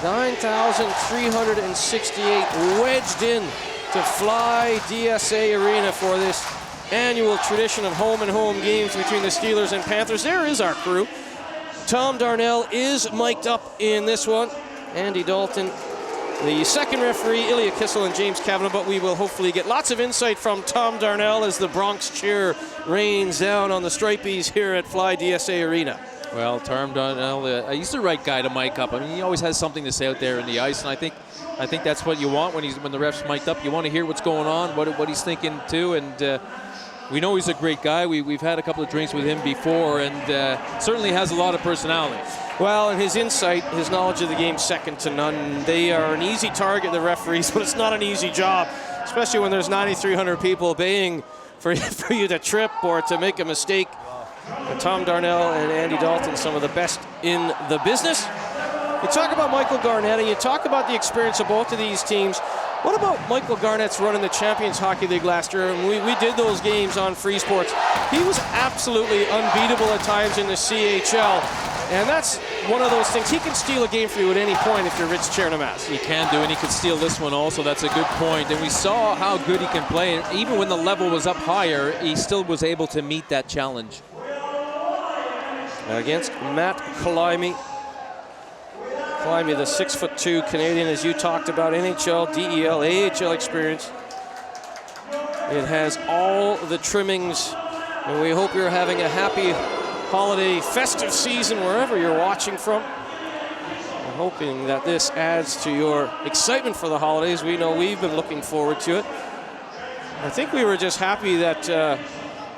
9,368 wedged in to Fly DSA Arena for this annual tradition of home-and-home games between the Steelers and Panthers. There is our crew. Tom Darnell is mic'd up in this one. Andy Dalton, the second referee, Ilya Kissel and James Kavanagh, but we will hopefully get lots of insight from Tom Darnell as the Bronx cheer rains down on the Stripies here at Fly DSA Arena. Well, Tom Darnell, he's the right guy to mic up. I mean, he always has something to say out there in the ice, and I think that's what you want when the ref's mic'd up. You want to hear what's going on, what he's thinking too, and we know he's a great guy. We've had a couple of drinks with him before, and certainly has a lot of personality. Well, and his insight, his knowledge of the game, second to none. They are an easy target, the referees, but it's not an easy job, especially when there's 9,300 people baying for you to trip or to make a mistake. And Tom Darnell and Andy Dalton, some of the best in the business. You talk about Michael Garnett, and you talk about the experience of both of these teams. What about Michael Garnett's run in the Champions Hockey League last year? And we did those games on Free Sports. He was absolutely unbeatable at times in the CHL. And that's one of those things. He can steal a game for you at any point if you're Rich Chernomaz. He can do, and he could steal this one also. That's a good point. And we saw how good he can play. And even when the level was up higher, he still was able to meet that challenge. Against Matt Climie. Climie, the 6'2" Canadian, as you talked about, NHL, DEL, AHL experience. It has all the trimmings, and we hope you're having a happy holiday festive season wherever you're watching from. I'm hoping that this adds to your excitement for the holidays. We know we've been looking forward to it. I think we were just happy that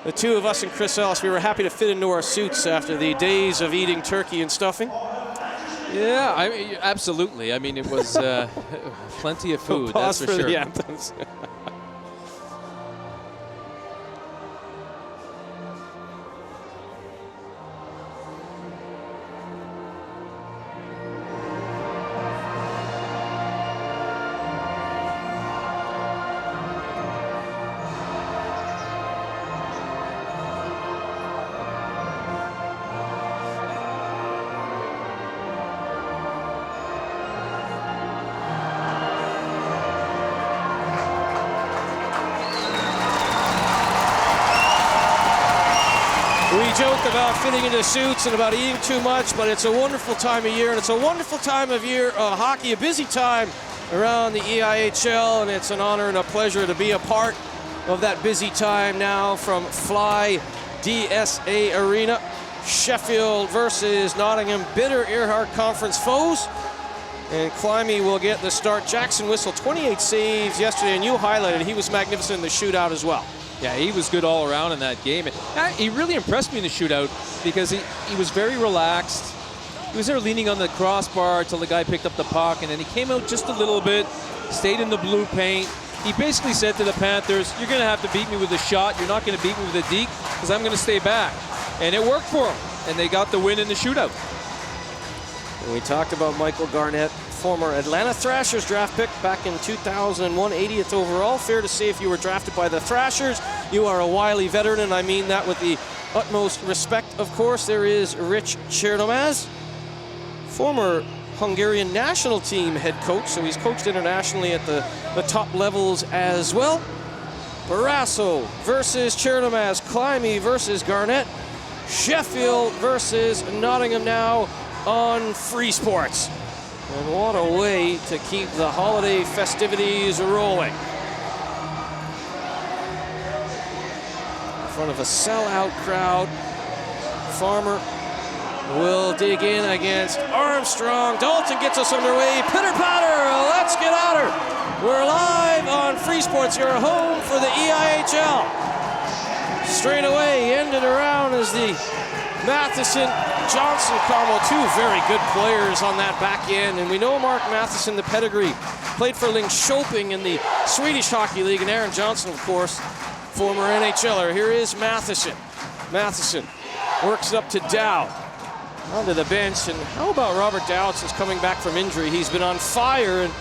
the two of us and Chris Ellis, we were happy to fit into our suits after the days of eating turkey and stuffing. Yeah, absolutely. I mean, it was plenty of food, that's for sure. The anthems. Joke about fitting into suits and about eating too much, but it's a wonderful time of year, and it's a wonderful time of year hockey, a busy time around the EIHL, and it's an honor and a pleasure to be a part of that busy time now from Fly DSA Arena. Sheffield versus Nottingham, bitter Earhart Conference foes, and Climie will get the start. Jackson Whistle, 28 saves yesterday, and you highlighted he was magnificent in the shootout as well. Yeah, he was good all around in that game. He really impressed me in the shootout because he was very relaxed. He was there leaning on the crossbar until the guy picked up the puck, and then he came out just a little bit, stayed in the blue paint. He basically said to the Panthers, you're going to have to beat me with a shot. You're not going to beat me with a deke because I'm going to stay back. And it worked for him, and they got the win in the shootout. And we talked about Michael Garnett, former Atlanta Thrashers draft pick back in 2001, 80th overall. Fair to say if you were drafted by the Thrashers, you are a wily veteran, and I mean that with the utmost respect, of course. There is Rich Chernomaz, former Hungarian national team head coach, so he's coached internationally at the top levels as well. Barrasso versus Chernomaz, Climie versus Garnett, Sheffield versus Nottingham now on Free Sports. And what a way to keep the holiday festivities rolling. In front of a sellout crowd, Farmer will dig in against Armstrong. Dalton gets us underway. Pitter-patter, let's get at her. We're live on Free Sports, your home for the EIHL. Straight away, ended around as the Matheson-Johnson combo, two very good players on that back end. And we know Mark Matheson, the pedigree, played for Linköping in the Swedish Hockey League, and Aaron Johnson, of course, former NHLer. Here is Matheson. Matheson works it up to Dow, onto the bench. And how about Robert Dow since coming back from injury? He's been on fire, and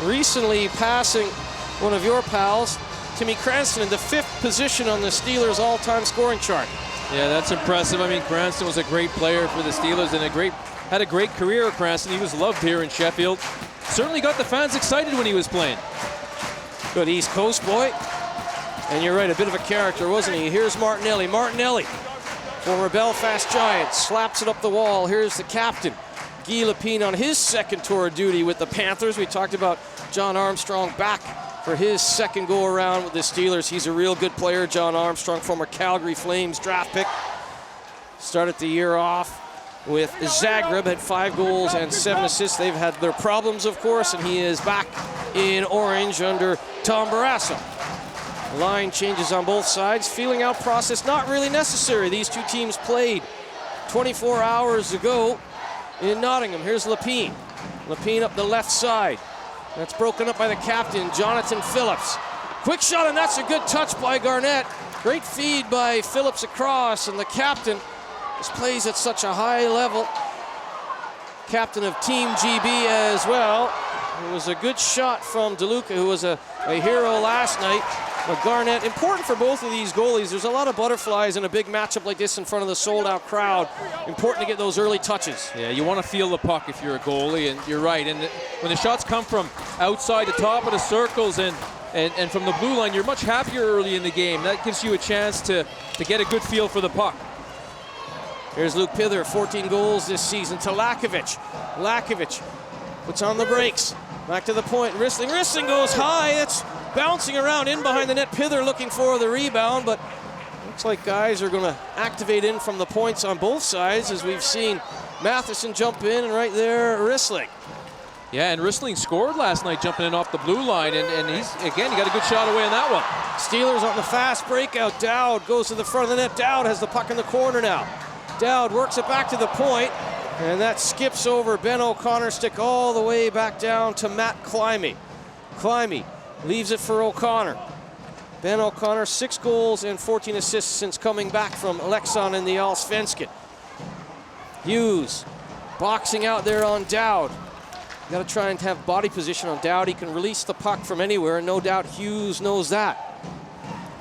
recently passing one of your pals, Timmy Cranston, in the 5th position on the Steelers' all-time scoring chart. Yeah, that's impressive. I mean, Cranston was a great player for the Steelers and a great had a great career at Cranston. He was loved here in Sheffield. Certainly got the fans excited when he was playing. Good East Coast boy. And you're right, a bit of a character, wasn't he? Here's Martinelli. Martinelli, former Belfast Giant, slaps it up the wall. Here's the captain, Guy Lepine, on his second tour of duty with the Panthers. We talked about John Armstrong back for his second go-around with the Steelers. He's a real good player, John Armstrong, former Calgary Flames draft pick. Started the year off with Zagreb, had 5 goals and 7 assists. They've had their problems, of course, and he is back in orange under Tom Barrasso. Line changes on both sides. Feeling out process not really necessary. These two teams played 24 hours ago in Nottingham. Here's Lepine. Lepine up the left side. That's broken up by the captain, Jonathan Phillips. Quick shot, and that's a good touch by Garnett. Great feed by Phillips across, and the captain just plays at such a high level. Captain of Team GB as well. It was a good shot from DeLuca, who was a hero last night. But Garnett, important for both of these goalies. There's a lot of butterflies in a big matchup like this in front of the sold-out crowd. Important to get those early touches. Yeah, you want to feel the puck if you're a goalie, and you're right. And when the shots come from outside the top of the circles and from the blue line, you're much happier early in the game. That gives you a chance to get a good feel for the puck. Here's Luke Pither, 14 goals this season to Lakovic. Lakovic puts on the brakes. Back to the point. Rissling goes high. It's bouncing around in behind the net. Pither looking for the rebound, but looks like guys are going to activate in from the points on both sides, as we've seen Matheson jump in, and right there, Rissling. Yeah, and Rissling scored last night jumping in off the blue line, and he's, again, he got a good shot away on that one. Steelers on the fast breakout. Dowd goes to the front of the net. Dowd has the puck in the corner now. Dowd works it back to the point, and that skips over Ben O'Connor's stick all the way back down to Matt Climie. Climie leaves it for O'Connor. Ben O'Connor, 6 goals and 14 assists since coming back from Leksand in the Allsvenskan. Hughes boxing out there on Dowd. Got to try and have body position on Dowd. He can release the puck from anywhere, and no doubt Hughes knows that.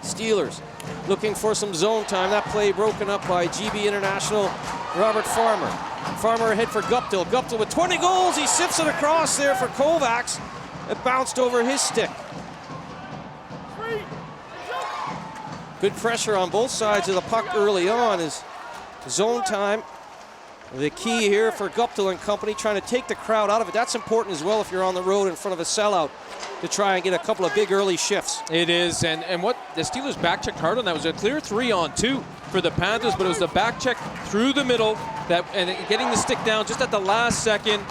Steelers looking for some zone time. That play broken up by GB International Robert Farmer. Farmer ahead for Guptill. Guptill with 20 goals. He sips it across there for Kovacs. It bounced over his stick. Good pressure on both sides of the puck early on is zone time. The key here for Guptill and company, trying to take the crowd out of it. That's important as well if you're on the road in front of a sellout, to try and get a couple of big early shifts. It is, and what the Steelers back-checked hard on that was a clear 3-on-2 for the Panthers, but it was the back check through the middle and getting the stick down just at the last second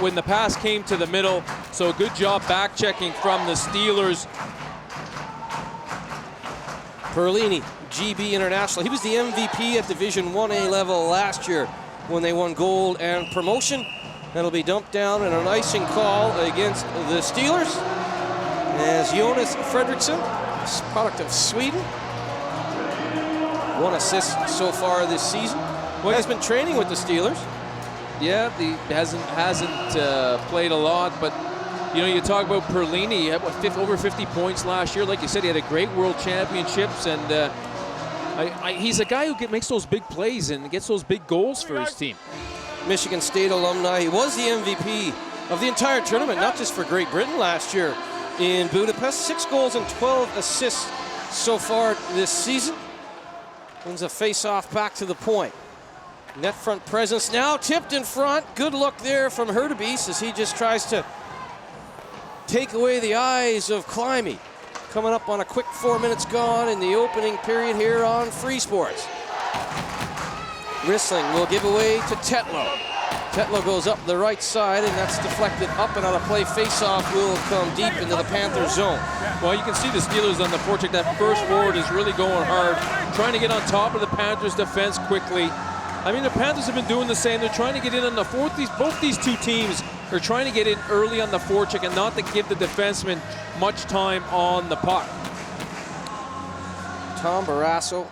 when the pass came to the middle. So a good job back-checking from the Steelers. Perlini, GB International. He was the MVP at Division 1A level last year when they won gold and promotion. That'll be dumped down in an icing call against the Steelers, as Jonas Fredriksson, product of Sweden. 1 assist so far this season. Well, he's been training with the Steelers. Yeah, he hasn't played a lot, but you know, you talk about Perlini. He had over 50 points last year. Like you said, he had a great World Championships, and he's a guy who makes those big plays and gets those big goals for his team. Michigan State alumni. He was the MVP of the entire tournament, not just for Great Britain last year in Budapest. 6 goals and 12 assists so far this season. Wins a face-off back to the point. Net front presence now, tipped in front. Good look there from Hurtubise as he just tries to take away the eyes of Climie. Coming up on a quick 4 minutes gone in the opening period here on Free Sports. Rissling will give away to Tetlow. Tetlow goes up the right side, and that's deflected up and out of play. Face-off will come deep into the Panthers zone. Well, you can see the Steelers on the forecheck. That first forward is really going hard, trying to get on top of the Panthers defense quickly. I mean, the Panthers have been doing the same. They're trying to get in on the fourth. Both these two teams are trying to get in early on the forecheck and not to give the defenseman much time on the puck. Tom Barrasso,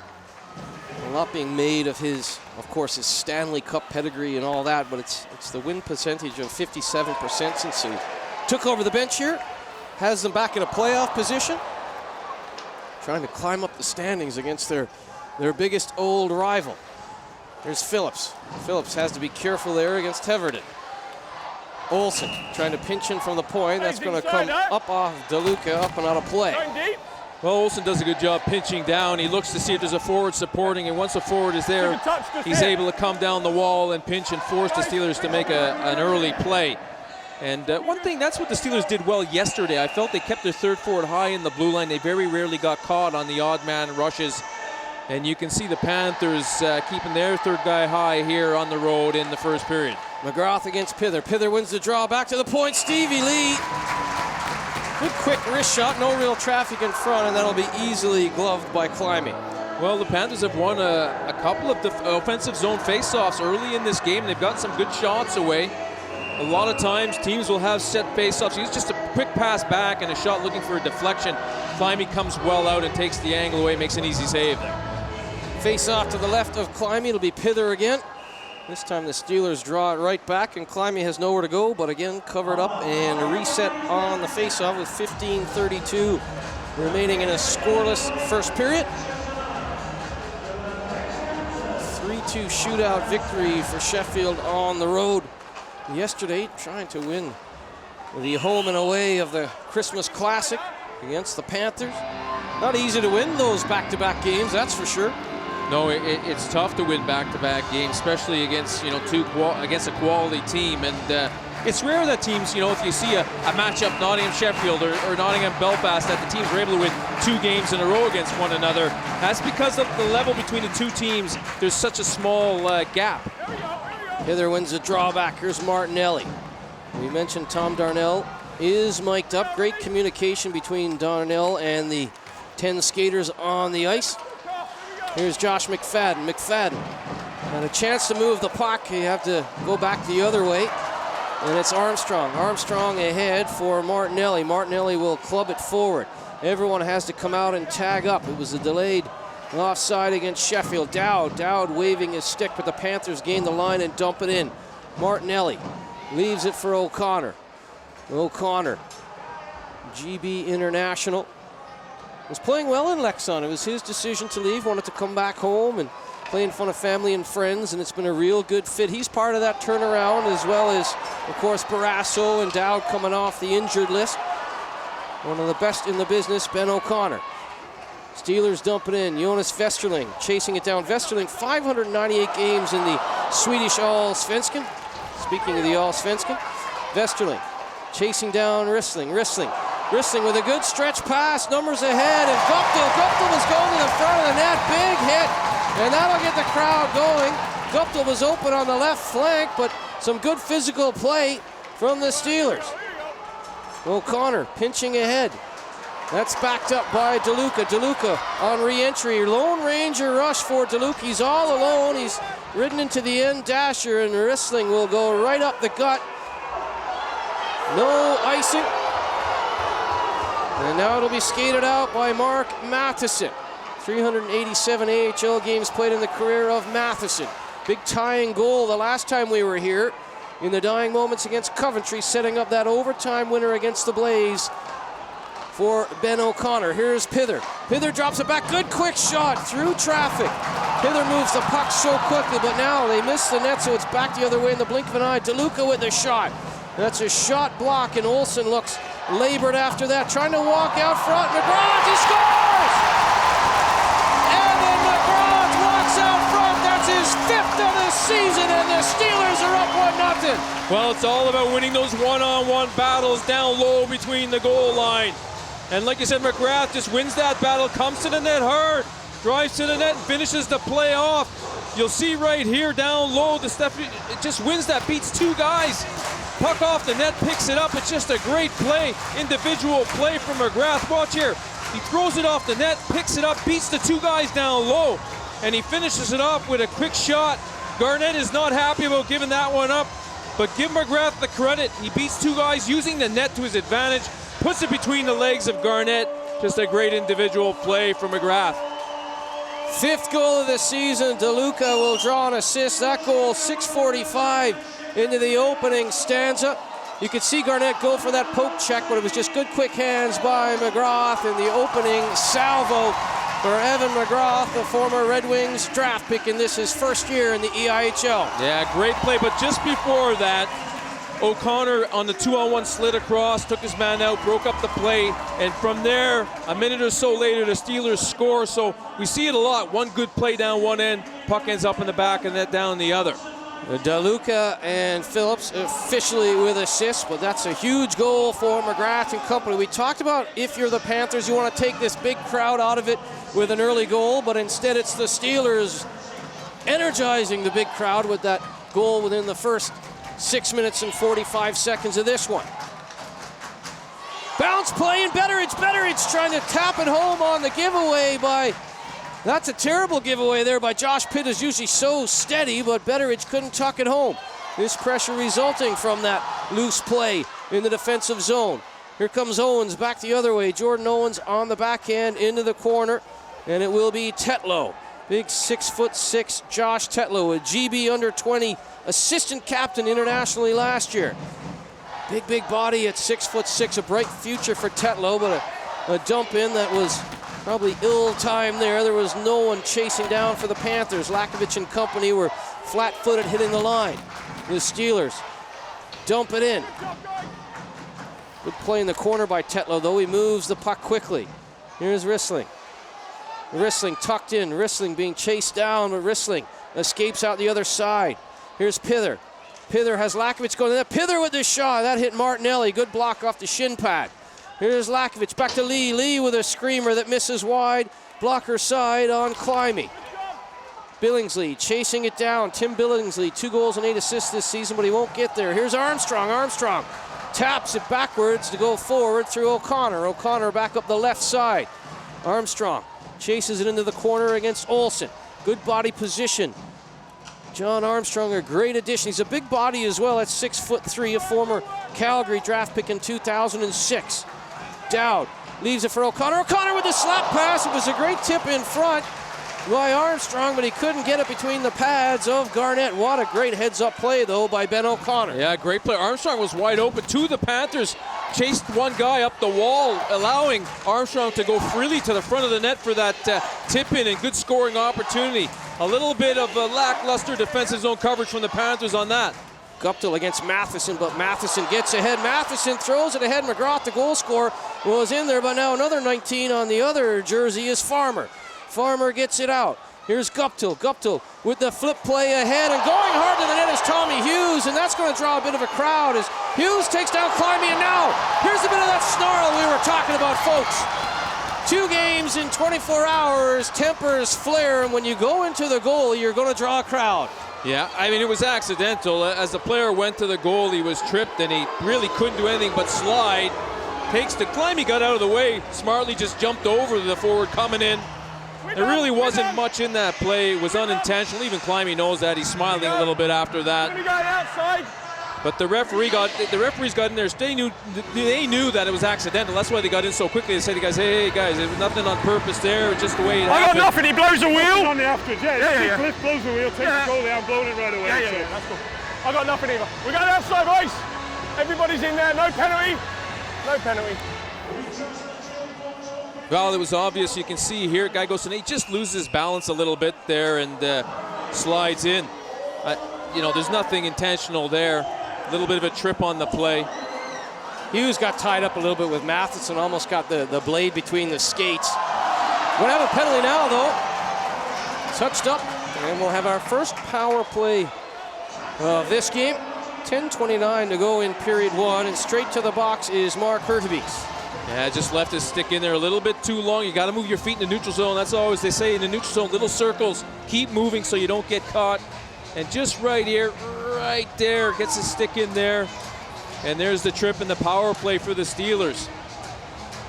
a lot being made of his Stanley Cup pedigree and all that, but it's the win percentage of 57% since he took over the bench here. Has them back in a playoff position. Trying to climb up the standings against their biggest old rival. Here's Phillips. Phillips has to be careful there against Heverden. Olsen trying to pinch in from the point. That's going to come up off DeLuca, up and out of play. Well, Olsen does a good job pinching down. He looks to see if there's a forward supporting, and once a forward is there, he's able to come down the wall and pinch and force the Steelers to make an early play. And one thing, that's what the Steelers did well yesterday. I felt they kept their third forward high in the blue line. They very rarely got caught on the odd man rushes. And you can see the Panthers keeping their third guy high here on the road in the first period. McGrath against Pither. Pither wins the draw. Back to the point. Stevie Lee. Good quick wrist shot. No real traffic in front, and that'll be easily gloved by Climby. Well, the Panthers have won a couple of offensive zone faceoffs early in this game. They've gotten some good shots away. A lot of times teams will have set faceoffs. It's just a quick pass back and a shot looking for a deflection. Climby comes well out and takes the angle away, makes an easy save there. Face off to the left of Climby. It'll be Pither again. This time the Steelers draw it right back, and Climby has nowhere to go, but again covered up and reset on the face-off with 15:32 remaining in a scoreless first period. 3-2 shootout victory for Sheffield on the road yesterday, trying to win the home and away of the Christmas Classic against the Panthers. Not easy to win those back-to-back games, that's for sure. No, it's tough to win back-to-back games, especially against against a quality team. And it's rare that teams, if you see a matchup Nottingham-Sheffield or Nottingham-Belfast, that the teams are able to win 2 games in a row against one another. That's because of the level between the two teams. There's such a small gap. Hither wins the drawback. Here's Martinelli. We mentioned Tom Darnell is mic'd up. Great communication between Darnell and the 10 skaters on the ice. Here's Josh McFadden. McFadden had a chance to move the puck. You have to go back the other way. And it's Armstrong. Armstrong ahead for Martinelli. Martinelli will club it forward. Everyone has to come out and tag up. It was a delayed offside against Sheffield. Dowd waving his stick, but the Panthers gain the line and dump it in. Martinelli leaves it for O'Connor. O'Connor, GB International, was playing well in Lexon. It was his decision to leave, wanted to come back home and play in front of family and friends, and it's been a real good fit. He's part of that turnaround, as well as, of course, Barrasso and Dowd coming off the injured list. One of the best in the business, Ben O'Connor. Steelers dump it in. Jonas Westerling chasing it down. Westerling, 598 games in the Swedish Allsvenskan. Speaking of the Allsvenskan, Westerling chasing down Rissling. Rissling with a good stretch pass, numbers ahead, and Guptill was going to the front of the net, big hit, and that'll get the crowd going. Guptill was open on the left flank, but some good physical play from the Steelers. O'Connor pinching ahead. That's backed up by DeLuca. DeLuca on re-entry. Lone Ranger rush for DeLuca. He's all alone. He's ridden into the end dasher, and Rissling will go right up the gut. No icing. And now it'll be skated out by Mark Matheson. 387 AHL games played in the career of Matheson. Big tying goal the last time we were here in the dying moments against Coventry, setting up that overtime winner against the Blaze for Ben O'Connor. Here's Pither. Pither drops it back. Good quick shot through traffic. Pither moves the puck so quickly, but now they miss the net, so it's back the other way in the blink of an eye. DeLuca with the shot. That's a shot block, and Olsen looks labored after that, trying to walk out front. McGrath, he scores! And then McGrath walks out front. That's his 5th of the season, and the Steelers are up 1-0. Well, it's all about winning those one-on-one battles down low between the goal line. And like you said, McGrath just wins that battle, comes to the net hard, drives to the net, and finishes the play off. You'll see right here down low, the stuff, it just wins that, beats 2 guys. Puck off the net, picks it up. It's just a great play, individual play from McGrath. Watch here. He throws it off the net, picks it up, beats the 2 guys down low, and he finishes it off with a quick shot. Garnett is not happy about giving that one up, but give McGrath the credit. He beats 2 guys using the net to his advantage, puts it between the legs of Garnett. Just a great individual play from McGrath. 5th goal of the season. DeLuca will draw an assist. That goal, 6:45 into the opening stanza. You could see Garnett go for that poke check, but it was just good quick hands by McGrath in the opening salvo. for Evan McGrath, the former Red Wings draft pick, and this is his first year in the EIHL. Yeah, great play, but just before that, O'Connor on the 2-on-1 slid across, took his man out, broke up the play, and from there, a minute or so later, the Steelers score. So we see it a lot. One good play down one end, puck ends up in the back, and that down the other. DeLuca and Phillips officially with assists, but that's a huge goal for McGrath and company. We talked about if you're the Panthers, you want to take this big crowd out of it with an early goal, but instead it's the Steelers energizing the big crowd with that goal within the first 6 minutes and 45 seconds of this one. Bounce play and Betteridge trying to tap it home on the giveaway by... That's a terrible giveaway there by Josh Pitt, is usually so steady, but Betteridge couldn't tuck it home. This pressure resulting from that loose play in the defensive zone. Here comes Owens back the other way. Jordan Owens on the backhand into the corner, and it will be Tetlow. Big 6'6" Josh Tetlow, a GB under 20 assistant captain internationally last year. Big body at 6'6", a bright future for Tetlow, but a dump in that was probably ill-timed there. There was no one chasing down for the Panthers. Lakovic and company were flat-footed hitting the line. The Steelers dump it in. Good play in the corner by Tetlow, though. He moves the puck quickly. Here's Rissling. Rissling tucked in. Rissling being chased down, but Rissling escapes out the other side. Here's Pither. Pither has Lakovic going in there. Pither with the shot. That hit Martinelli. Good block off the shin pad. Here's Lakovic, back to Lee. Lee with a screamer that misses wide. Blocker side on Climby. Billingsley chasing it down. Tim Billingsley, 2 goals and 8 assists this season, but he won't get there. Here's Armstrong. Armstrong taps it backwards to go forward through O'Connor. O'Connor back up the left side. Armstrong chases it into the corner against Olsen. Good body position. John Armstrong, a great addition. He's a big body as well at 6'3", a former Calgary draft pick in 2006. Dowd leaves it for O'Connor. O'Connor with the slap pass. It was a great tip in front by Armstrong, but he couldn't get it between the pads of Garnett. What a great heads-up play, though, by Ben O'Connor. Yeah, great play. Armstrong was wide open. 2 of the Panthers chased one guy up the wall, allowing Armstrong to go freely to the front of the net for that tip-in and good scoring opportunity. A little bit of a lackluster defensive zone coverage from the Panthers on that. Guptill against Matheson, but Matheson gets ahead. Matheson throws it ahead. McGrath, the goal scorer, was in there, but now another 19 on the other jersey is Farmer. Farmer gets it out. Here's Guptill. Guptill with the flip play ahead, and going hard to the net is Tommy Hughes, and that's going to draw a bit of a crowd as Hughes takes down Climby, and now here's a bit of that snarl we were talking about, folks. 2 games in 24 hours, tempers flare, and when you go into the goal, you're going to draw a crowd. Yeah, I mean, it was accidental. As the player went to the goal, he was tripped, and he really couldn't do anything but slide. Takes the climb, he got out of the way. Smartly just jumped over the forward coming in. There really wasn't much in that play. It was unintentional. Even Climby knows that. He's smiling a little bit after that. But the referees got in there. They knew that it was accidental. That's why they got in so quickly. They said to guys, hey guys, there was nothing on purpose there. It's just the way it happened. I got nothing. He blows the wheel. On the afterwards, yeah. Cliff blows the wheel, takes the goal down, blowing it right away. Yeah, that's cool. I got nothing either. We're going outside, boys. Everybody's in there. No penalty. No penalty. Well, it was obvious. You can see here, guy goes to he just loses his balance a little bit there and slides in. You know, there's nothing intentional there. A little bit of a trip on the play. Hughes got tied up a little bit with Matheson, almost got the blade between the skates. We'll have a penalty now, though. Touched up, and we'll have our first power play of this game. 10:29 to go in period 1, and straight to the box is Mark Hurtubise. Yeah, just left his stick in there a little bit too long. You got to move your feet in the neutral zone. That's always they say in the neutral zone, little circles. Keep moving so you don't get caught. And just right here, right there, gets his stick in there. And there's the trip and the power play for the Steelers.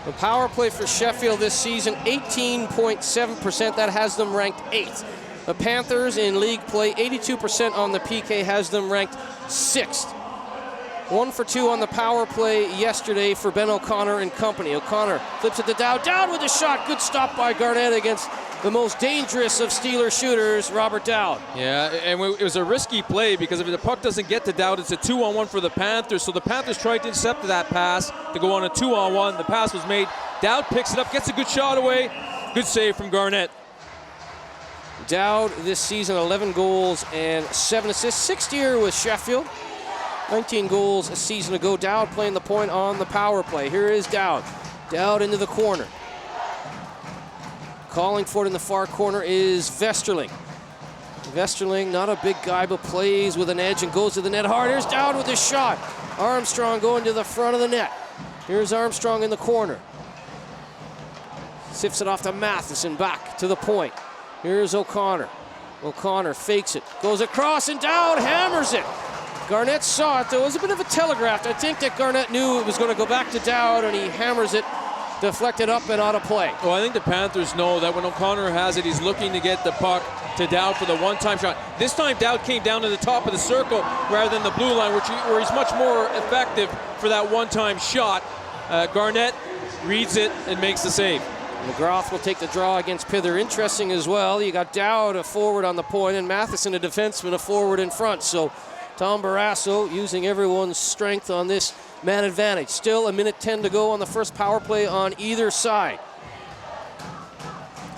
The power play for Sheffield this season, 18.7%. That has them ranked 8th. The Panthers in league play, 82% on the PK, has them ranked 6th. 1 for 2 on the power play yesterday for Ben O'Connor and company. O'Connor flips it to Dowd. Dowd with a shot. Good stop by Garnett against the most dangerous of Steeler shooters, Robert Dowd. Yeah, and it was a risky play because if the puck doesn't get to Dowd, it's a 2-on-1 for the Panthers. So the Panthers tried to intercept that pass to go on a 2-on-1. The pass was made. Dowd picks it up, gets a good shot away. Good save from Garnett. Dowd this season, 11 goals and 7 assists. Sixth year with Sheffield. 19 goals a season ago. Dowd playing the point on the power play. Here is Dowd. Dowd into the corner. Calling for it in the far corner is Vesterling. Vesterling, not a big guy, but plays with an edge and goes to the net hard. Here's Dowd with his shot. Armstrong going to the front of the net. Here's Armstrong in the corner. Sifts it off to Matheson, back to the point. Here's O'Connor. O'Connor fakes it, goes across, and Dowd hammers it. Garnett saw it, though. It was a bit of a telegraph. I think that Garnett knew it was going to go back to Dowd, and he hammers it, deflected up and out of play. Well, I think the Panthers know that when O'Connor has it, he's looking to get the puck to Dowd for the one-time shot. This time, Dowd came down to the top of the circle rather than the blue line, where he's much more effective for that one-time shot. Garnett reads it and makes the save. McGrath will take the draw against Pither. Interesting as well. You got Dowd, a forward on the point, and Matheson, a defenseman, a forward in front. So Tom Barrasso using everyone's strength on this man advantage. Still a minute 10 to go on the first power play on either side.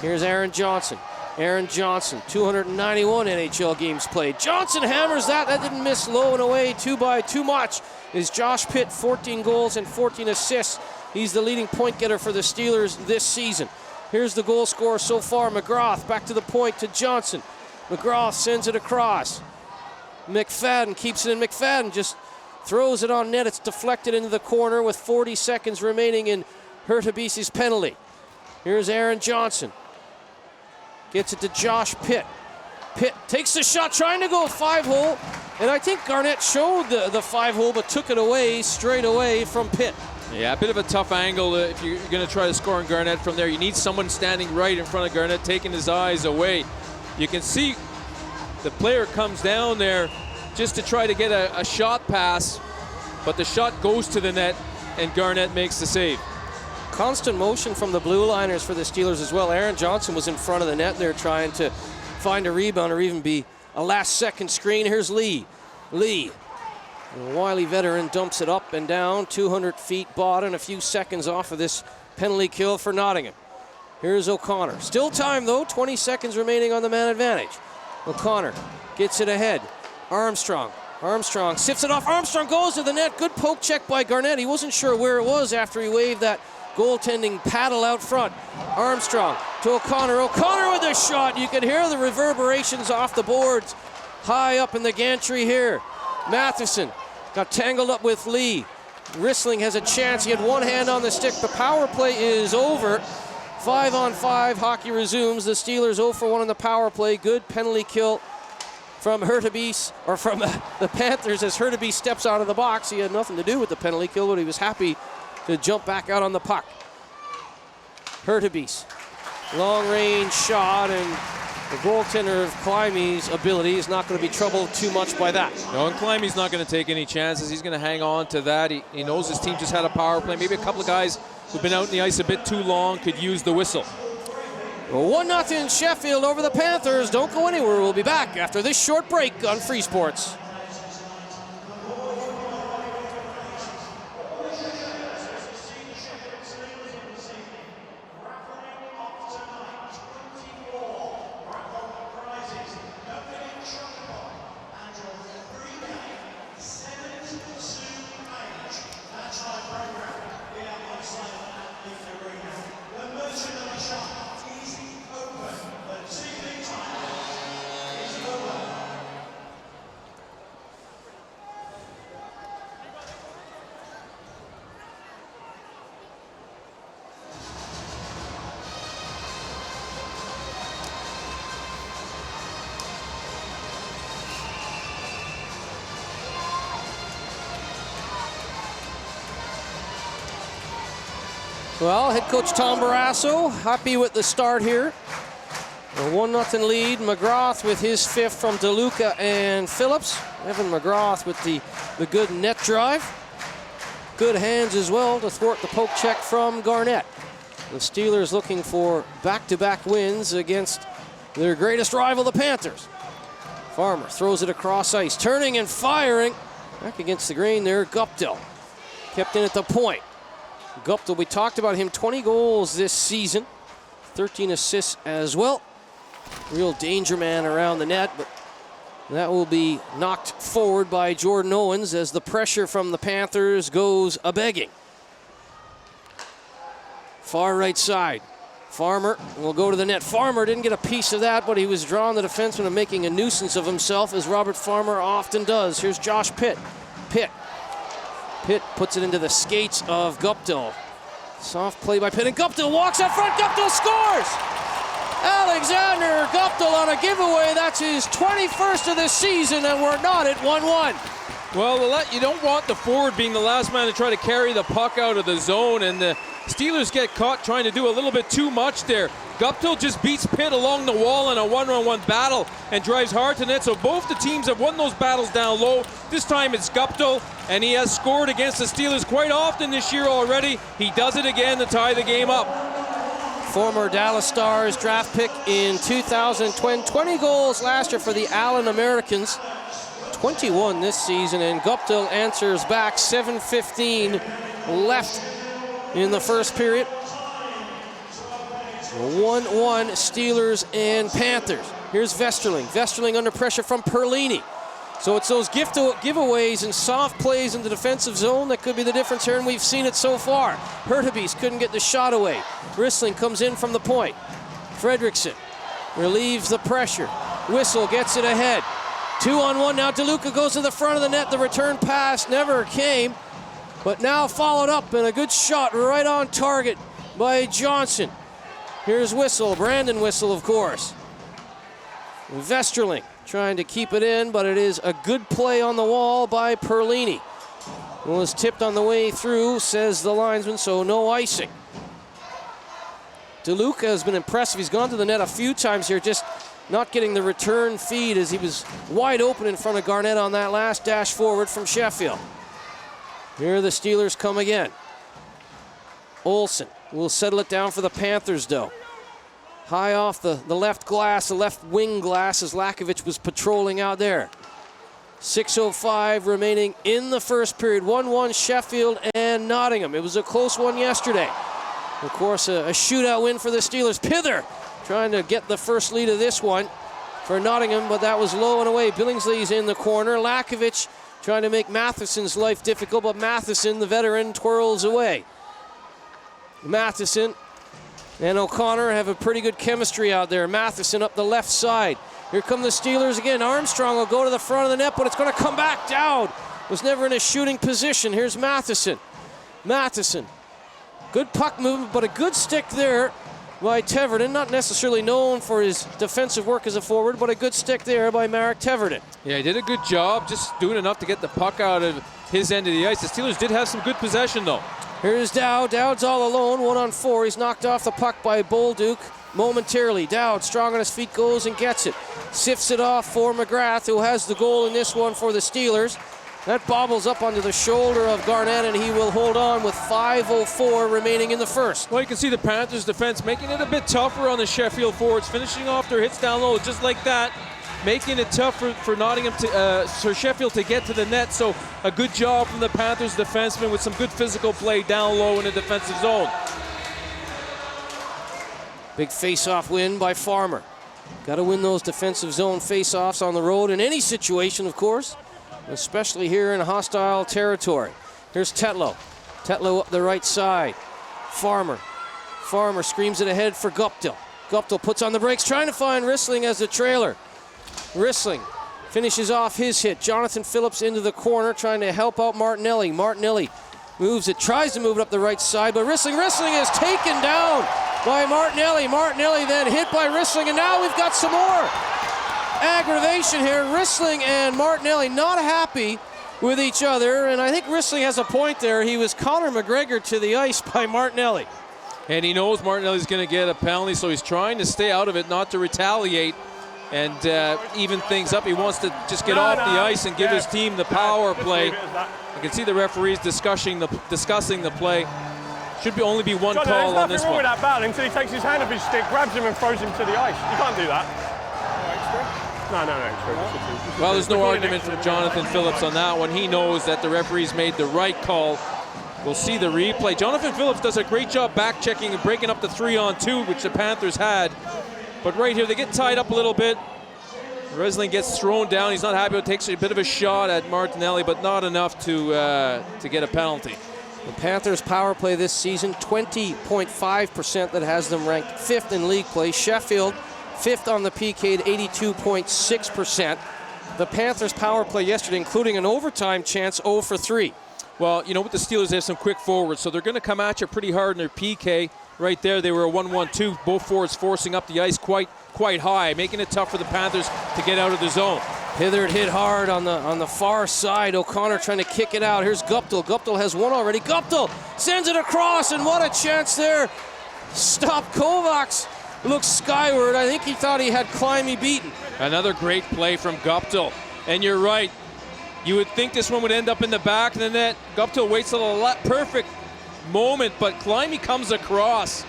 Here's Aaron Johnson. Aaron Johnson, 291 NHL games played. Johnson hammers that. That didn't miss, low and away. 2 by too much is Josh Pitt, 14 goals and 14 assists. He's the leading point getter for the Steelers this season. Here's the goal scorer so far, McGrath, back to the point to Johnson. McGrath sends it across. McFadden keeps it in. McFadden just throws it on net. It's deflected into the corner with 40 seconds remaining in Hurtubis's penalty. Here's Aaron Johnson. Gets it to Josh Pitt. Pitt takes the shot, trying to go 5-hole. And I think Garnett showed the 5-hole, but took it away, straight away from Pitt. Yeah, a bit of a tough angle if you're going to try to score on Garnett from there. You need someone standing right in front of Garnett, taking his eyes away. You can see the player comes down there just to try to get a shot pass, but the shot goes to the net, and Garnett makes the save. Constant motion from the blue liners for the Steelers as well. Aaron Johnson was in front of the net there trying to find a rebound or even be a last-second screen. Here's Lee. Lee, a wily veteran, dumps it up and down, 200 feet bottom, a few seconds off of this penalty kill for Nottingham. Here's O'Connor. Still time, though, 20 seconds remaining on the man advantage. O'Connor gets it ahead. Armstrong sifts it off. Armstrong goes to the net. Good poke check by Garnett. He wasn't sure where it was after he waved that goaltending paddle out front. Armstrong to O'Connor. O'Connor with a shot. You can hear the reverberations off the boards high up in the gantry here. Matheson got tangled up with Lee. Rissling has a chance. He had one hand on the stick. The power play is over. 5-on-5, hockey resumes. The Steelers 0 for 1 on the power play. Good penalty kill from Hurtubis, or from the Panthers, as Hurtubis steps out of the box. He had nothing to do with the penalty kill, but he was happy to jump back out on the puck. Hurtubis, long-range shot, and the goaltender of Climie's ability is not going to be troubled too much by that. No, and Climie's not going to take any chances. He's going to hang on to that. He knows his team just had a power play. Maybe a couple of guys who've been out in the ice a bit too long could use the whistle. 1-0 Sheffield over the Panthers. Don't go anywhere. We'll be back after this short break on Free Sports. Well, head coach Tom Barrasso happy with the start here. A 1-0 lead. McGrath with his fifth from DeLuca and Phillips. Evan McGrath with the good net drive. Good hands as well to thwart the poke check from Garnett. The Steelers looking for back-to-back wins against their greatest rival, the Panthers. Farmer throws it across ice, turning and firing. Back against the grain there, Guptill. Kept in at the point. Guptill, we talked about him, 20 goals this season, 13 assists as well. Real danger man around the net, but that will be knocked forward by Jordan Owens as the pressure from the Panthers goes a-begging. Far right side. Farmer will go to the net. Farmer didn't get a piece of that, but he was drawing the defenseman and making a nuisance of himself, as Robert Farmer often does. Here's Josh Pitt. Pitt puts it into the skates of Guptill. Soft play by Pitt, and Guptill walks up front. Guptill scores! Alexander Guptill on a giveaway. That's his 21st of the season, and we're not at 1-1. Well, you don't want the forward being the last man to try to carry the puck out of the zone, and the Steelers get caught trying to do a little bit too much there. Guptill just beats Pitt along the wall in a one-on-one battle and drives hard to net, so both the teams have won those battles down low. This time it's Guptill, and he has scored against the Steelers quite often this year already. He does it again to tie the game up. Former Dallas Stars draft pick in 2020. 20 goals last year for the Allen Americans. 21 this season, and Guptill answers back. 7:15 left in the first period. 1-1 Steelers and Panthers. Here's Vesterling. Vesterling under pressure from Perlini. So it's those giveaways and soft plays in the defensive zone that could be the difference here, and we've seen it so far. Hurtubise couldn't get the shot away. Rissling comes in from the point. Fredrickson relieves the pressure. Whistle gets it ahead. 2-on-1 now. DeLuca goes to the front of the net. The return pass never came, but now followed up, and a good shot right on target by Johnson. Here's Whistle, Brandon Whistle, of course. Vesterling trying to keep it in, but it is a good play on the wall by Perlini. It was tipped on the way through, says the linesman, so no icing. DeLuca has been impressive. He's gone to the net a few times here, just not getting the return feed, as he was wide open in front of Garnett on that last dash forward from Sheffield. Here the Steelers come again. Olsen will settle it down for the Panthers, though. High off the left glass, the left wing glass, as Lakovic was patrolling out there. 6:05 remaining in the first period. 1-1 Sheffield and Nottingham. It was a close one yesterday. Of course, a shootout win for the Steelers. Pither trying to get the first lead of this one for Nottingham, but that was low and away. Billingsley's in the corner. Lakovic trying to make Matheson's life difficult, but Matheson, the veteran, twirls away. Matheson and O'Connor have a pretty good chemistry out there. Matheson up the left side. Here come the Steelers again. Armstrong will go to the front of the net, but it's going to come back down. Was never in a shooting position. Here's Matheson. Matheson. Good puck movement, but a good stick there by Teverden. Not necessarily known for his defensive work as a forward, but a good stick there by Marek Teverden. Yeah, he did a good job just doing enough to get the puck out of his end of the ice. The Steelers did have some good possession, though. Here's Dowd. Dowd's all alone, 1-on-4. He's knocked off the puck by Bolduc momentarily. Dowd, strong on his feet, goes and gets it. Sifts it off for McGrath, who has the goal in this one for the Steelers. That bobbles up onto the shoulder of Garnett, and he will hold on with 5:04 remaining in the first. Well, you can see the Panthers' defense making it a bit tougher on the Sheffield forwards, finishing off their hits down low just like that, making it tough for Nottingham for Sheffield to get to the net. So a good job from the Panthers defensemen with some good physical play down low in the defensive zone. Big face-off win by Farmer. Got to win those defensive zone face-offs on the road in any situation, of course, especially here in hostile territory. Here's Tetlow. Tetlow up the right side. Farmer. Farmer screams it ahead for Guptill. Guptill puts on the brakes, trying to find Rissling as the trailer. Rissling finishes off his hit. Jonathan Phillips into the corner, trying to help out Martinelli. Martinelli moves it, tries to move it up the right side, but Rissling is taken down by Martinelli. Martinelli then hit by Rissling, and now we've got some more aggravation here. Rissling and Martinelli not happy with each other, and I think Rissling has a point there. He was Conor McGregor to the ice by Martinelli. And he knows Martinelli's going to get a penalty, so he's trying to stay out of it, not to retaliate and even things up. He wants to just get off the ice and give his team the power play. You can see the referees discussing the play. Should only be one call on this one. There's nothing wrong with that battle until he takes his hand off his stick, grabs him and throws him to the ice. You can't do that. No. Well, there's no argument from Jonathan Phillips on that one. He knows that the referees made the right call We'll see the replay. Jonathan Phillips does a great job back-checking and breaking up the 3-on-2, which the Panthers had. But right here, they get tied up a little bit. Resling gets thrown down. He's not happy. It takes a bit of a shot at Martinelli, but not enough to get a penalty. The Panthers' power play this season, 20.5%. That has them ranked 5th in league play. Sheffield, 5th on the PK at 82.6%. The Panthers' power play yesterday, including an overtime chance, 0 for 3. Well, you know, with the Steelers, they have some quick forwards, so they're going to come at you pretty hard in their PK. Right there, they were a 1-1-2. Both forwards forcing up the ice quite high, making it tough for the Panthers to get out of the zone. Hithard hit hard on the far side. O'Connor trying to kick it out. Here's Guptill. Guptill has one already. Guptill sends it across, and what a chance there. Stop. Kovacs looks skyward. I think he thought he had Climby beaten. Another great play from Guptill. And you're right. You would think this one would end up in the back of the net. Guptill waits a perfect moment, but Climby comes across.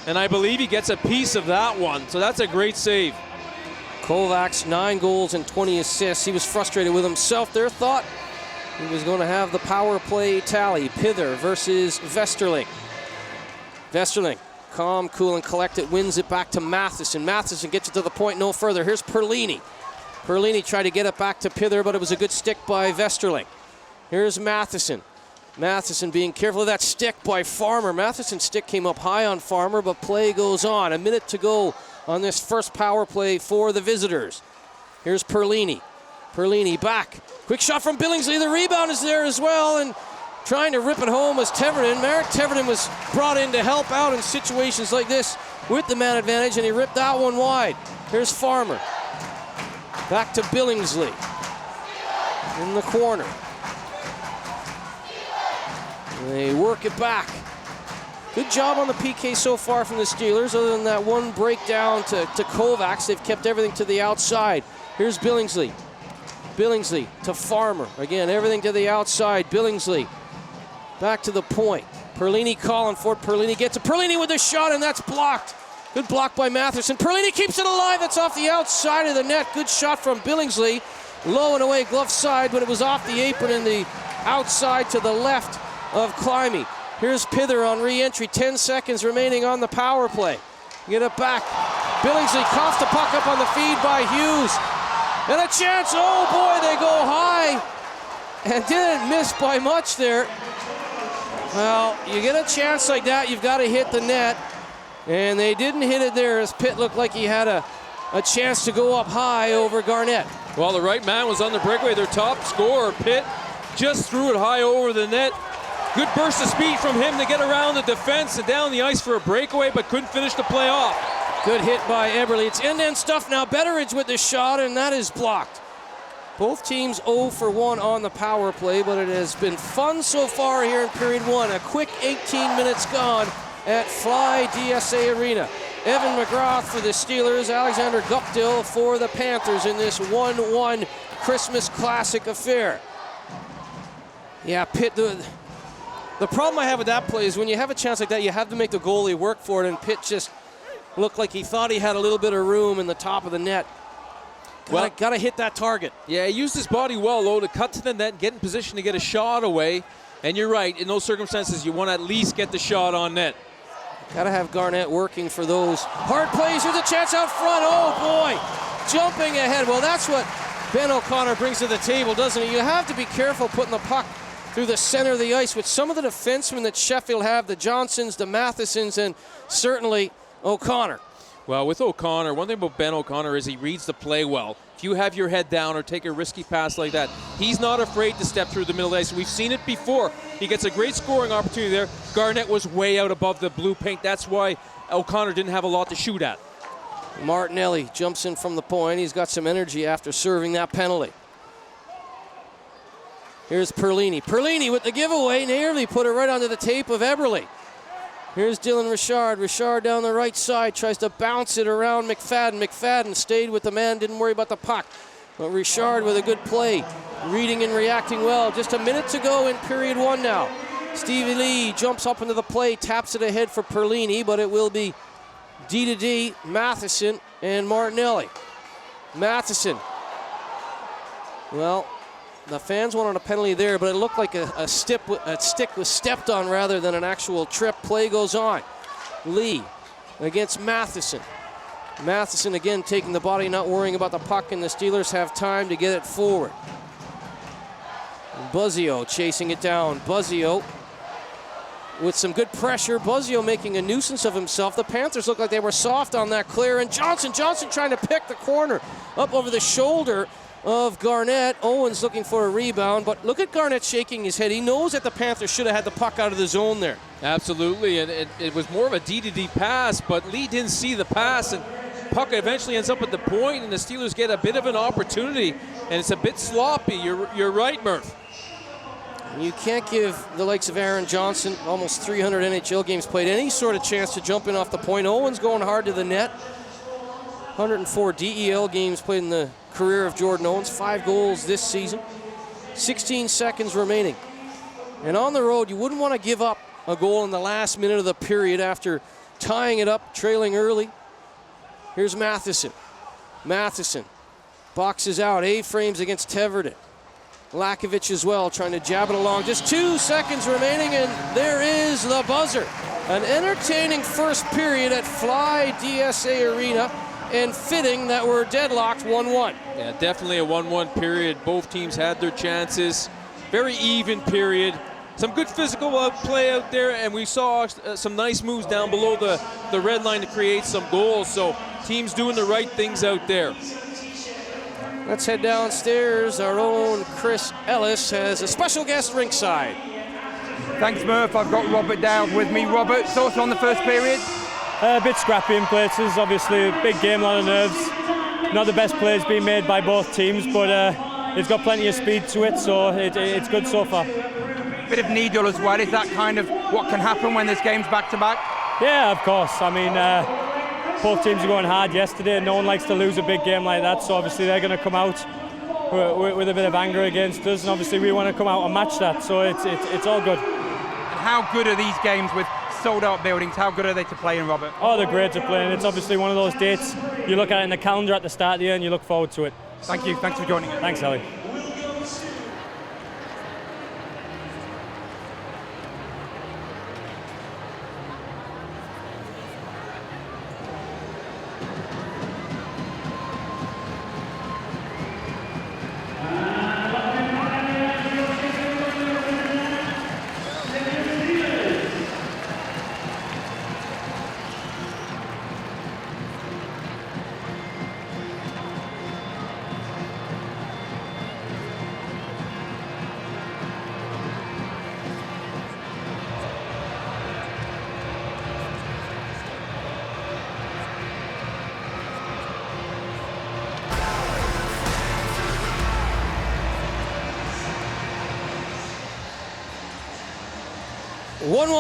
And I believe he gets a piece of that one. So that's a great save. Kovacs, 9 goals and 20 assists. He was frustrated with himself there. Thought he was going to have the power play tally. Pither versus Vesterling. Vesterling, calm, cool, and collected, wins it back to Matheson. Matheson gets it to the point, no further. Here's Perlini. Perlini tried to get it back to Pither, but it was a good stick by Vesterling. Here's Matheson. Matheson being careful of that stick by Farmer. Matheson's stick came up high on Farmer, but play goes on. A minute to go on this first power play for the visitors. Here's Perlini. Perlini back. Quick shot from Billingsley. The rebound is there as well, and trying to rip it home was Teverden. Merrick Teverden was brought in to help out in situations like this with the man advantage, and he ripped that one wide. Here's Farmer. Back to Billingsley in the corner. They work it back. Good job on the PK so far from the Steelers. Other than that one breakdown to Kovacs, they've kept everything to the outside. Here's Billingsley. Billingsley to Farmer. Again, everything to the outside. Billingsley back to the point. Perlini calling for it. Perlini gets it. Perlini with the shot, and that's blocked. Good block by Matheson. Perlini keeps it alive. That's off the outside of the net. Good shot from Billingsley. Low and away, glove side, but it was off the apron in the outside to the left of Climby. Here's Pither on re-entry. 10 seconds remaining on the power play. Get it back. Billingsley coughs the puck up on the feed by Hughes. And a chance. Oh boy, they go high. And didn't miss by much there. Well, you get a chance like that, you've got to hit the net. And they didn't hit it there, as Pitt looked like he had a chance to go up high over Garnett. Well, the right man was on the breakaway. Their top scorer, Pitt, just threw it high over the net. Good burst of speed from him to get around the defense and down the ice for a breakaway, but couldn't finish the play off. Good hit by Eberle. It's end-to-end stuff now. Betteridge with the shot, and that is blocked. Both teams 0 for 1 on the power play, but it has been fun so far here in period 1. A quick 18 minutes gone at Fly DSA Arena. Evan McGrath for the Steelers, Alexander Guptill for the Panthers in this 1-1 Christmas Classic affair. Yeah, Pitt, the problem I have with that play is when you have a chance like that, you have to make the goalie work for it, and Pitt just looked like he thought he had a little bit of room in the top of the net. Well, got to hit that target. Yeah, he used his body well, though, to cut to the net, get in position to get a shot away. And you're right, in those circumstances, you want to at least get the shot on net. Got to have Garnett working for those hard plays. Here's a chance out front. Oh, boy. Jumping ahead. Well, that's what Ben O'Connor brings to the table, doesn't he? You have to be careful putting the puck through the center of the ice with some of the defensemen that Sheffield have, the Johnsons, the Mathesons, and certainly O'Connor. Well, with O'Connor, one thing about Ben O'Connor is he reads the play well. If you have your head down or take a risky pass like that, he's not afraid to step through the middle of the ice. We've seen it before. He gets a great scoring opportunity there. Garnett was way out above the blue paint. That's why O'Connor didn't have a lot to shoot at. Martinelli jumps in from the point. He's got some energy after serving that penalty. Here's Perlini. Perlini with the giveaway. Nearly put it right onto the tape of Eberle. Here's Dylan Richard. Richard down the right side tries to bounce it around McFadden. McFadden stayed with the man, didn't worry about the puck. But Richard with a good play, reading and reacting well. Just a minute to go in period 1 now. Stevie Lee jumps up into the play, taps it ahead for Perlini, but it will be D-to-D, Matheson, and Martinelli. Matheson. Well, The fans wanted a penalty there, but it looked like a stick was stepped on rather than an actual trip. Play goes on. Lee against Matheson. Matheson again taking the body, not worrying about the puck, and the Steelers have time to get it forward. Buzzio chasing it down. Buzzio with some good pressure. Buzzio making a nuisance of himself. The Panthers looked like they were soft on that clear, and Johnson trying to pick the corner up over the shoulder of Garnett. Owens looking for a rebound, but look at Garnett shaking his head. He knows that the Panthers should have had the puck out of the zone there. Absolutely, and it was more of a D-to-D pass, but Lee didn't see the pass, and puck eventually ends up at the point, and the Steelers get a bit of an opportunity, and it's a bit sloppy. You're right, Murph. You can't give the likes of Aaron Johnson, almost 300 NHL games played, any sort of chance to jump in off the point. Owens going hard to the net. 104 DEL games played in the career of Jordan Owens. 5 goals this season. 16 seconds remaining. And on the road, you wouldn't want to give up a goal in the last minute of the period after tying it up, trailing early. Here's Matheson. Matheson boxes out. A-frames against Teverden. Lakovic as well, trying to jab it along. Just 2 seconds remaining, and there is the buzzer. An entertaining first period at Fly DSA Arena, and fitting that we're deadlocked 1-1. Yeah, definitely a 1-1 period. Both teams had their chances. Very even period. Some good physical play out there, and we saw some nice moves down below the red line to create some goals. So teams doing the right things out there. Let's head downstairs. Our own Chris Ellis has a special guest ringside. Thanks, Murph. I've got Robert Dowd with me. Robert, thoughts on the first period? A bit scrappy in places. Obviously, a big game, a lot of nerves. Not the best plays being made by both teams, but it's got plenty of speed to it, so it's good so far. Bit of needle as well. Is that kind of what can happen when there's games back-to-back? Yeah, of course. I mean, both teams are going hard yesterday, and no one likes to lose a big game like that, so obviously they're going to come out with a bit of anger against us, and obviously we want to come out and match that, so it's all good. And how good are these games with sold-out buildings? How good are they to play in, Robert? Oh, they're great to play in. It's obviously one of those dates you look at in the calendar at the start of the year and you look forward to it. Thank you. Thanks for joining us. Thanks, Ellie.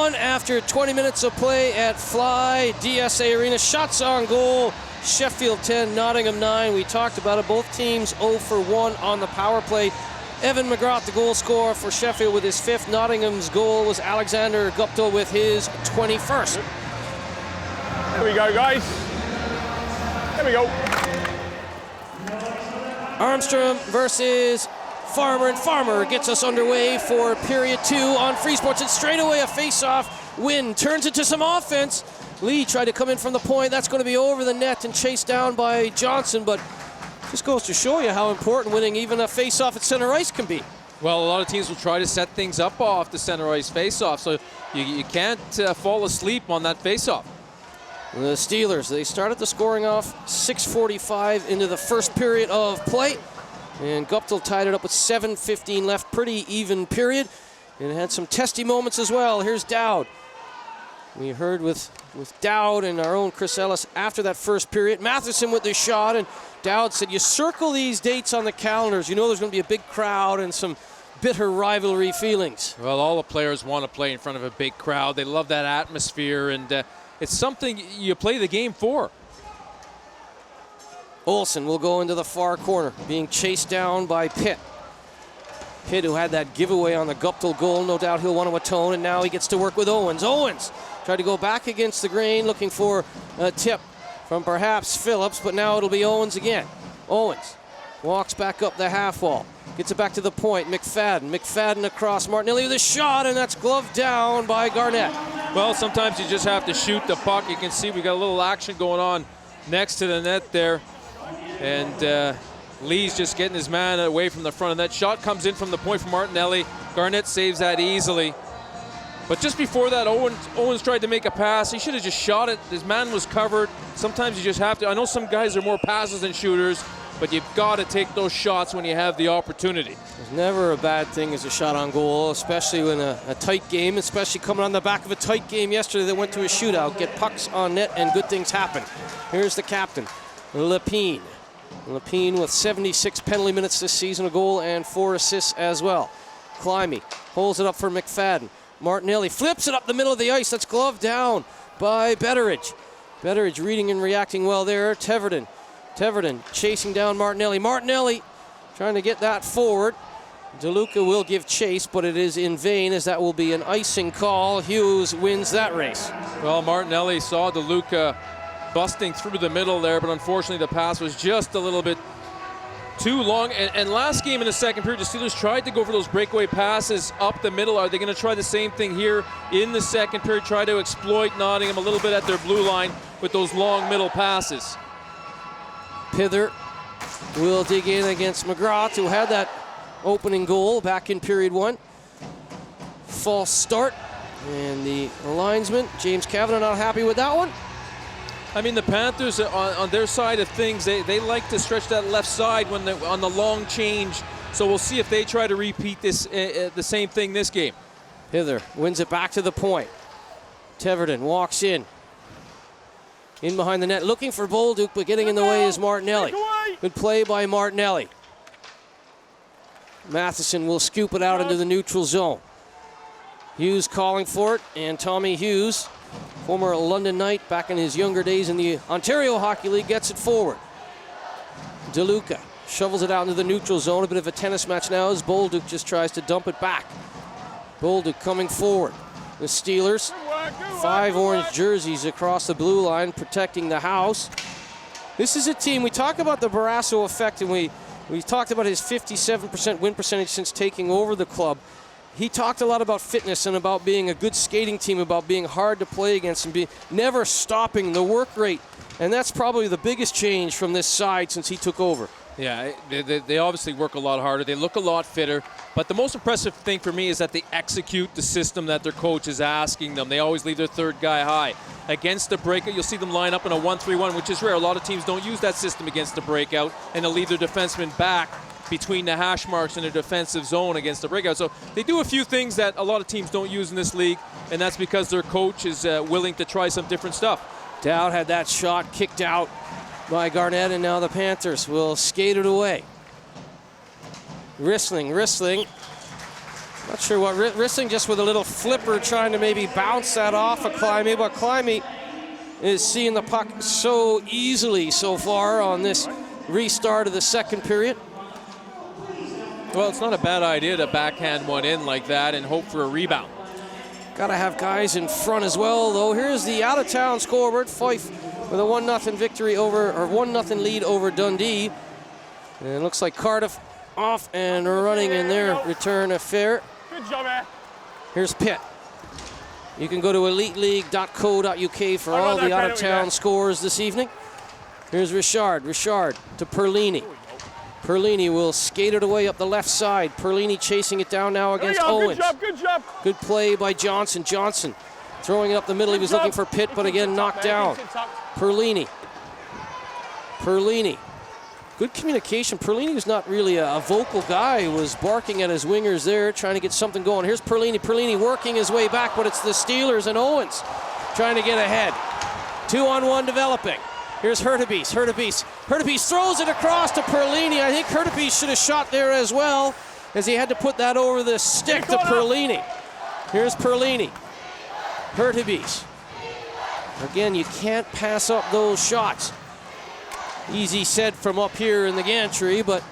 After 20 minutes of play at Fly DSA Arena. Shots on goal, Sheffield 10, Nottingham 9. We talked about it. Both teams 0 for 1 on the power play. Evan McGrath, the goal scorer for Sheffield with his 5th. Nottingham's goal was Alexander Guptill with his 21st. Here we go, guys. Here we go. Armstrong versus Farmer, and Farmer gets us underway for period 2 on Free Sports. And straight away a face-off win turns into some offense. Lee tried to come in from the point. That's going to be over the net and chased down by Johnson, but just goes to show you how important winning even a face-off at center ice can be. Well, a lot of teams will try to set things up off the center ice face-off, so you can't fall asleep on that face-off. The Steelers, they started the scoring off 6:45 into the first period of play. And Guptill tied it up with 7:15 left. Pretty even period. And it had some testy moments as well. Here's Dowd. We heard with Dowd and our own Chris Ellis after that first period. Matheson with the shot, and Dowd said, you circle these dates on the calendars. You know there's going to be a big crowd and some bitter rivalry feelings. Well, all the players want to play in front of a big crowd. They love that atmosphere, and it's something you play the game for. Olsen will go into the far corner, being chased down by Pitt. Pitt, who had that giveaway on the Guptill goal, no doubt he'll want to atone, and now he gets to work with Owens. Owens tried to go back against the grain, looking for a tip from perhaps Phillips, but now it'll be Owens again. Owens walks back up the half wall, Gets it back to the point. McFadden across. Martinelli with a shot, and that's gloved down by Garnett. Well, sometimes you just have to shoot the puck. You can see we got a little action going on next to the net there. And Lee's just getting his man away from the front of that. Shot comes in from the point from Martinelli. Garnett saves that easily. But just before that, Owens tried to make a pass. He should have just shot it. His man was covered. Sometimes you just have to. I know some guys are more passers than shooters, but you've got to take those shots when you have the opportunity. There's never a bad thing as a shot on goal, especially in a tight game, especially coming on the back of a tight game yesterday that went to a shootout. Get pucks on net and good things happen. Here's the captain, Lepine. Lepine with 76 penalty minutes this season, a goal and 4 assists as well. Climby holds it up for McFadden. Martinelli flips it up the middle of the ice. That's gloved down by Betteridge. Betteridge reading and reacting well there. Teverden chasing down Martinelli. Martinelli trying to get that forward. DeLuca will give chase, but it is in vain as that will be an icing call. Hughes wins that race. Well, Martinelli saw DeLuca busting through the middle there, but unfortunately the pass was just a little bit too long. And last game in the second period, the Steelers tried to go for those breakaway passes up the middle. Are they going to try the same thing here in the second period? Try to exploit Nottingham a little bit at their blue line with those long middle passes. Pither will dig in against McGrath, who had that opening goal back in period 1. False start, and the linesman, James Kavanagh, not happy with that one. I mean, the Panthers, on their side of things, they like to stretch that left side when on the long change. So we'll see if they try to repeat this the same thing this game. Pither wins it back to the point. Teverden walks in behind the net, looking for Bolduc, but getting in the way is Martinelli. Good play by Martinelli. Matheson will scoop it out into the neutral zone. Hughes calling for it, and Tommy Hughes, former London Knight back in his younger days in the Ontario Hockey League, gets it forward. DeLuca shovels it out into the neutral zone. A bit of a tennis match now as Bolduc just tries to dump it back. Bolduc coming forward. The Steelers, 5 orange jerseys across the blue line protecting the house. This is a team, we talk about the Barrasso effect, and we talked about his 57% win percentage since taking over the club. He talked a lot about fitness and about being a good skating team, about being hard to play against and never stopping the work rate. And that's probably the biggest change from this side since he took over. Yeah, they obviously work a lot harder. They look a lot fitter. But the most impressive thing for me is that they execute the system that their coach is asking them. They always leave their third guy high. Against the breakout, you'll see them line up in a 1-3-1, which is rare. A lot of teams don't use that system against the breakout, and they'll leave their defensemen back between the hash marks in a defensive zone against the breakout. So they do a few things that a lot of teams don't use in this league, and that's because their coach is willing to try some different stuff. Dowd had that shot kicked out by Garnett, and now the Panthers will skate it away. Rissling. Not sure what. Rissling just with a little flipper trying to maybe bounce that off of Climby, but Climby is seeing the puck so easily so far on this restart of the second period. Well, it's not a bad idea to backhand one in like that and hope for a rebound. Got to have guys in front as well, though. Here's the out-of-town scoreboard. Fife with a 1-0 victory over, or 1-0 lead over Dundee. And it looks like Cardiff off and running in their return affair. Good job, eh? Here's Pitt. You can go to eliteleague.co.uk for all the out-of-town scores this evening. Here's Richard to Perlini. Perlini will skate it away up the left side. Perlini chasing it down now against Owens. Good job. Good play by Johnson. Johnson throwing it up the middle. He was looking for Pitt, but again knocked down. Perlini. Good communication. Perlini was not really a vocal guy. He was barking at his wingers there, trying to get something going. Here's Perlini. Perlini working his way back, but it's the Steelers and Owens trying to get ahead. 2-on-1 developing. Here's Hurtubise. Hurtubise throws it across to Perlini. I think Hurtubise should have shot there as well, as he had to put that over the stick to Perlini. Here's Perlini. Hurtubise. Again, you can't pass up those shots. Easy said from up here in the gantry, but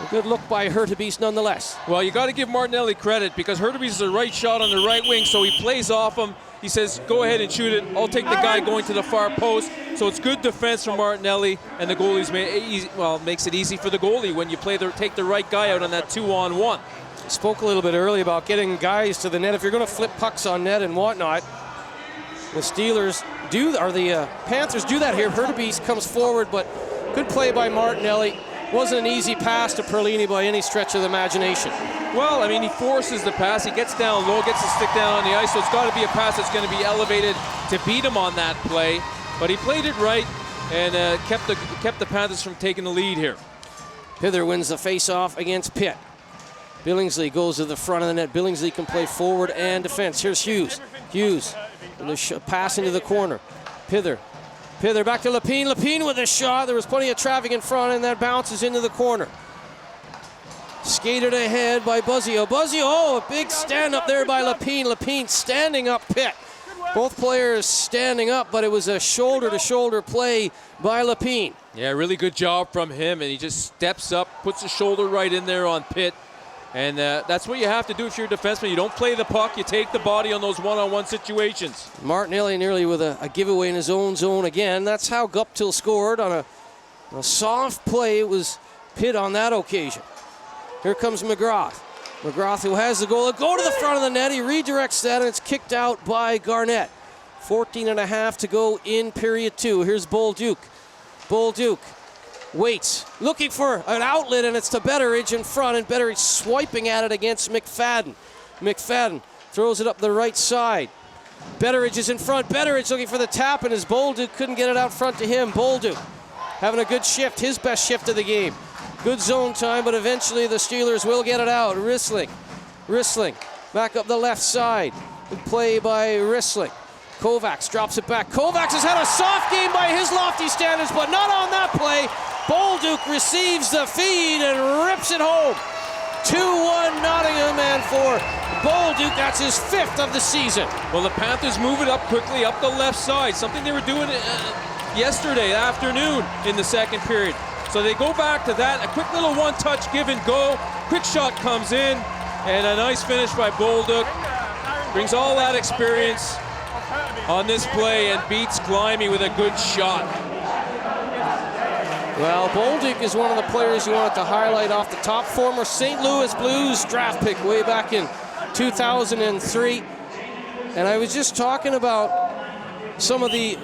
A good look by Hurtubise nonetheless. Well, you got to give Martinelli credit because Hurtubise is a right shot on the right wing, so he plays off him. He says, go ahead and shoot it. I'll take the guy going to the far post. So it's good defense from Martinelli, and the goalie's makes it easy for the goalie when you take the right guy out on that 2-on-1. Spoke a little bit early about getting guys to the net. If you're going to flip pucks on net and whatnot, the Steelers do, or the Panthers do that here. Hurtubise comes forward, but good play by Martinelli. Wasn't an easy pass to Perlini by any stretch of the imagination. Well, I mean, he forces the pass. He gets down low, gets the stick down on the ice, so it's got to be a pass that's going to be elevated to beat him on that play. But he played it right and kept the Panthers from taking the lead here. Pither wins the face-off against Pitt. Billingsley goes to the front of the net. Billingsley can play forward and defense. Here's Hughes. Hughes with a pass into the corner. Pither back to Lapine. Lapine with a shot. There was plenty of traffic in front, and that bounces into the corner. Skated ahead by Buzzio. Buzzio, a big stand up there by Lapine. Lapine standing up Pitt. Both players standing up, but it was a shoulder-to-shoulder play by Lapine. Yeah, really good job from him, and he just steps up, puts the shoulder right in there on Pitt. And that's what you have to do if you're a defenseman. You don't play the puck, you take the body on those one-on-one situations. Martinelli nearly with a giveaway in his own zone again. That's how Guptill scored on a soft play. It was Pitt on that occasion. Here comes McGrath. McGrath, who has the goal. Go to the front of the net. He redirects that, and it's kicked out by Garnett. 14.5 to go in period 2. Here's Bolduc. Bolduc waits, looking for an outlet, and it's to Betteridge in front, and Betteridge swiping at it against McFadden. McFadden throws it up the right side. Betteridge is in front. Betteridge looking for the tap, and as Bolduc couldn't get it out front to him. Bolduc having a good shift, his best shift of the game. Good zone time, but eventually the Steelers will get it out. Rissling back up the left side. Good play by Rissling. Kovacs drops it back. Kovacs has had a soft game by his lofty standards, but not on that play. Bolduc receives the feed and rips it home. 2-1 Nottingham, and for Bolduc, that's his 5th of the season. Well, the Panthers move it up quickly up the left side, something they were doing yesterday afternoon in the second period. So they go back to that, a quick little one-touch give and go. Quick shot comes in, and a nice finish by Bolduc. Brings all that experience on this play and beats Glimey with a good shot. Well, Bolduc is one of the players you wanted to highlight off the top. Former St. Louis Blues draft pick way back in 2003. And I was just talking about some of the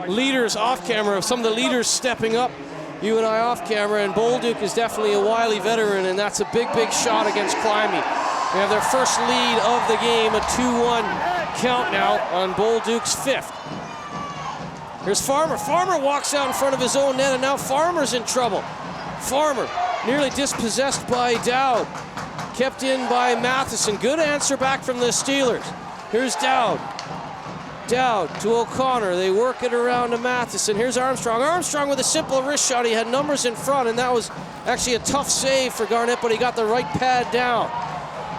leaders off camera, some of the leaders stepping up, you and I off camera, and Bolduc is definitely a wily veteran, and that's a big, big shot against Glimey. They have their first lead of the game, a 2-1 count now on Bolduc's 5th. Here's Farmer. Farmer walks out in front of his own net, and now Farmer's in trouble. Farmer nearly dispossessed by Dowd. Kept in by Matheson. Good answer back from the Steelers. Here's Dowd. Dowd to O'Connor. They work it around to Matheson. Here's Armstrong. Armstrong with a simple wrist shot. He had numbers in front, and that was actually a tough save for Garnett, but he got the right pad down.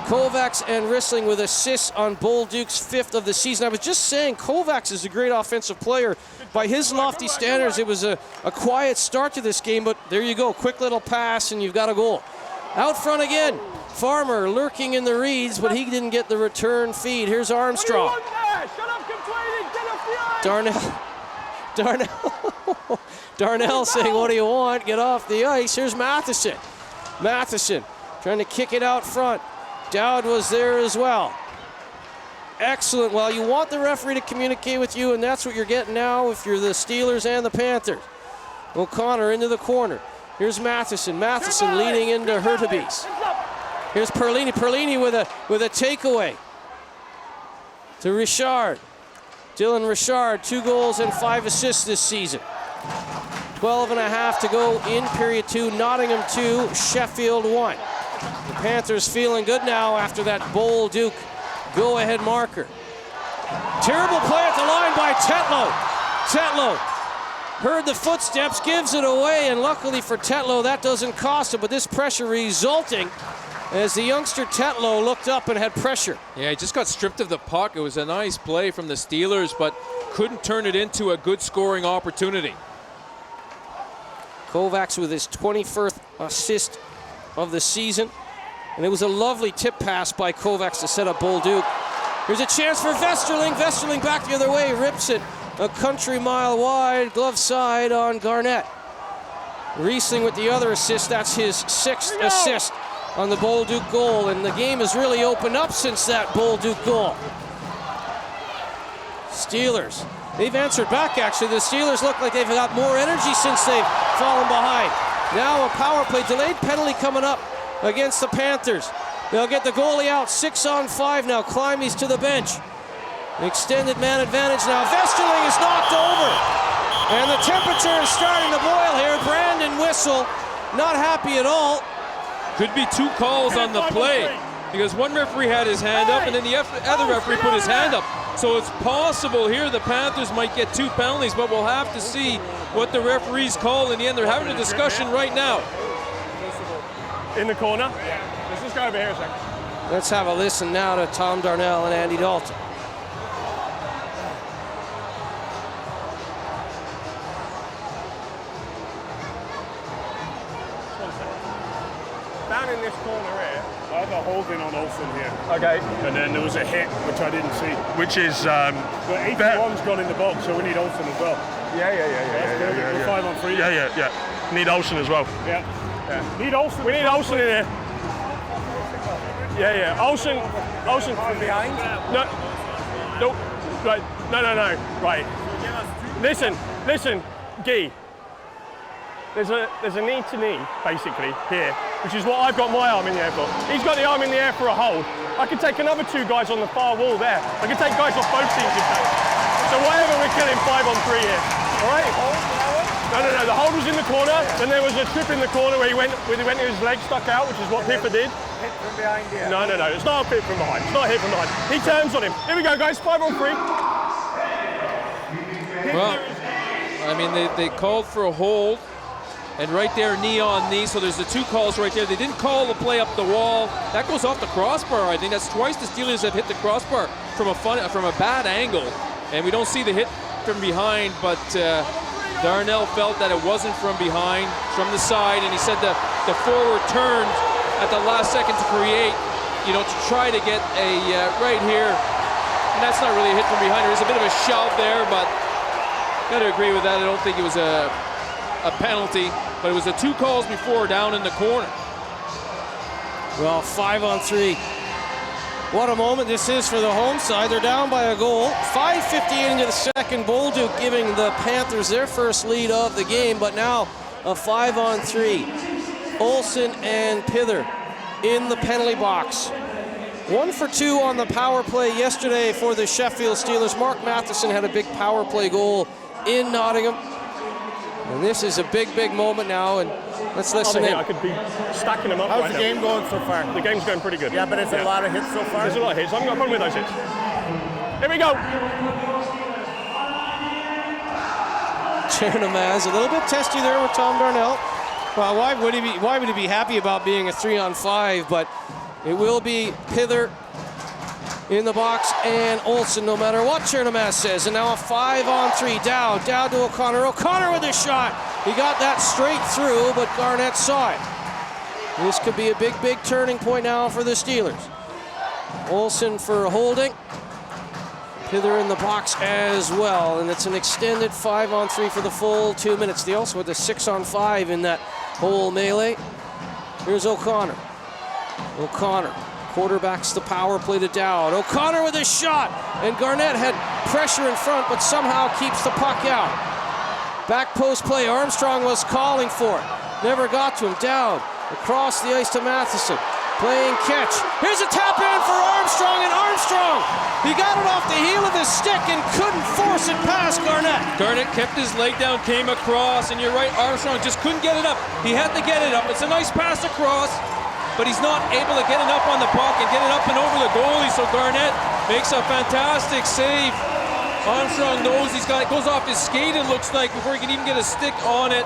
Kovacs and Rissling with assists on Bolduc's 5th of the season. I was just saying, Kovacs is a great offensive player. By his lofty standards, it was a quiet start to this game, but there you go. Quick little pass, and you've got a goal. Out front again. Farmer lurking in the reeds, but he didn't get the return feed. Here's Armstrong. Darnell saying, what do you want? Get off the ice. Here's Matheson. Matheson trying to kick it out front. Dowd was there as well. Excellent. Well, you want the referee to communicate with you, and that's what you're getting now if you're the Steelers and the Panthers. O'Connor into the corner. Here's Matheson. Matheson leading into Hurtubise. Here's Perlini. Perlini with a takeaway to Richard. Dylan Richard, 2 goals and 5 assists this season. 12.5 to go in period 2. Nottingham 2, Sheffield 1. The Panthers feeling good now after that Bolduc go-ahead marker. Terrible play at the line by Tetlow. Tetlow heard the footsteps, gives it away, and luckily for Tetlow, that doesn't cost him, but this pressure resulting as the youngster Tetlow looked up and had pressure. Yeah, he just got stripped of the puck. It was a nice play from the Steelers, but couldn't turn it into a good scoring opportunity. Kovacs with his 21st assist of the season. And it was a lovely tip pass by Kovacs to set up Bolduc. Here's a chance for Vesterling. Vesterling back the other way, rips it a country mile wide, glove side on Garnett. Riesling with the other assist. That's his 6th assist on the Bolduc goal, and the game has really opened up since that Bolduc goal. Steelers, they've answered back actually. The Steelers look like they've got more energy since they've fallen behind. Now a power play, delayed penalty coming up against the Panthers. They'll get the goalie out, 6-on-5 now. Climbys to the bench. Extended man advantage now. Vesterling is knocked over. And the temperature is starting to boil here. Brandon Whistle, not happy at all. Could be 2 calls on the play because one referee had his hand up and then the other referee put his hand up. So it's possible here the Panthers might get 2 penalties, but we'll have to see what the referees call in the end. They're having a discussion right now. In the corner. Let's just go over here a second. Let's have a listen now to Tom Darnell and Andy Dalton. Down in this corner here. I have a holding on Olsen here. Okay. And then there was a hit, which I didn't see. Which is... but 81's gone in the box, so we need Olsen as well. Yeah. We're 5 on 3. Yeah. Need Olsen as well. Yeah. Need Olsen. We need Olsen in here. Yeah. Olsen from behind? No. Right. No. Right. Listen, Guy. There's a knee to knee, basically, here, which is what I've got my arm in the air for. He's got the arm in the air for a hold. I can take another 2 guys on the far wall there. I can take guys off both teams if that. So whatever, we're killing 5 on 3 here. All right? No. The hold was in the corner. Then there was a trip in the corner where he went with his leg stuck out, which is what Pippa did. Hit from behind here. No. It's not a hit from behind. It's not a hit from behind. He turns on him. Here we go, guys. 5 on 3. Well, I mean, they called for a hold. And right there, knee on knee, so there's the 2 calls right there. They didn't call the play up the wall. That goes off the crossbar. I think that's twice the Steelers have hit the crossbar from a bad angle. And we don't see the hit from behind, but Darnell felt that it wasn't from behind, from the side, and he said the forward turned at the last second to create, to try to get a right here. And that's not really a hit from behind. There's a bit of a shove there, but got to agree with that. I don't think it was a penalty, but it was the 2 calls before down in the corner. Well, 5 on 3. What a moment this is for the home side. They're down by a goal. 5:58 into the second. Bolduc giving the Panthers their first lead of the game, but now a 5 on 3. Olsen and Pither in the penalty box. 1 for 2 on the power play yesterday for the Sheffield Steelers. Mark Matheson had a big power play goal in Nottingham. And this is a big moment now, and let's listen in. I could be stacking them up. How's the game going so far? The game's going pretty good. Yeah, but it's a lot of hits so far. There's a lot of hits. I haven't got a problem with those hits. Here we go. Chernamaz, a little bit testy there with Tom Darnell. Well, why would he be happy about being a 3 on 5? But it will be Pither in the box and Olsen, no matter what Chernamaz says. And now a 5 on 3. Dowd to O'Connor. O'Connor with his shot. He got that straight through, but Garnett saw it. This could be a big turning point now for the Steelers. Olsen for holding. Pither in the box as well, and it's an extended 5 on 3 for the full 2 minutes. They also had the 6 on 5 in that whole melee. Here's O'Connor. Quarterbacks the power play to Dowd. O'Connor with his shot, and Garnett had pressure in front, but somehow keeps the puck out. Back post play, Armstrong was calling for it. Never got to him. Dowd across the ice to Matheson. Playing catch. Here's a tap in for Armstrong, and Armstrong, he got it off the heel of his stick and couldn't force it past Garnett. Garnett kept his leg down, came across, and you're right, Armstrong just couldn't get it up. He had to get it up. It's a nice pass across, but he's not able to get it up on the puck and get it up and over the goalie, so Garnett makes a fantastic save. Armstrong knows he's got it, goes off his skate, it looks like, before he can even get a stick on it.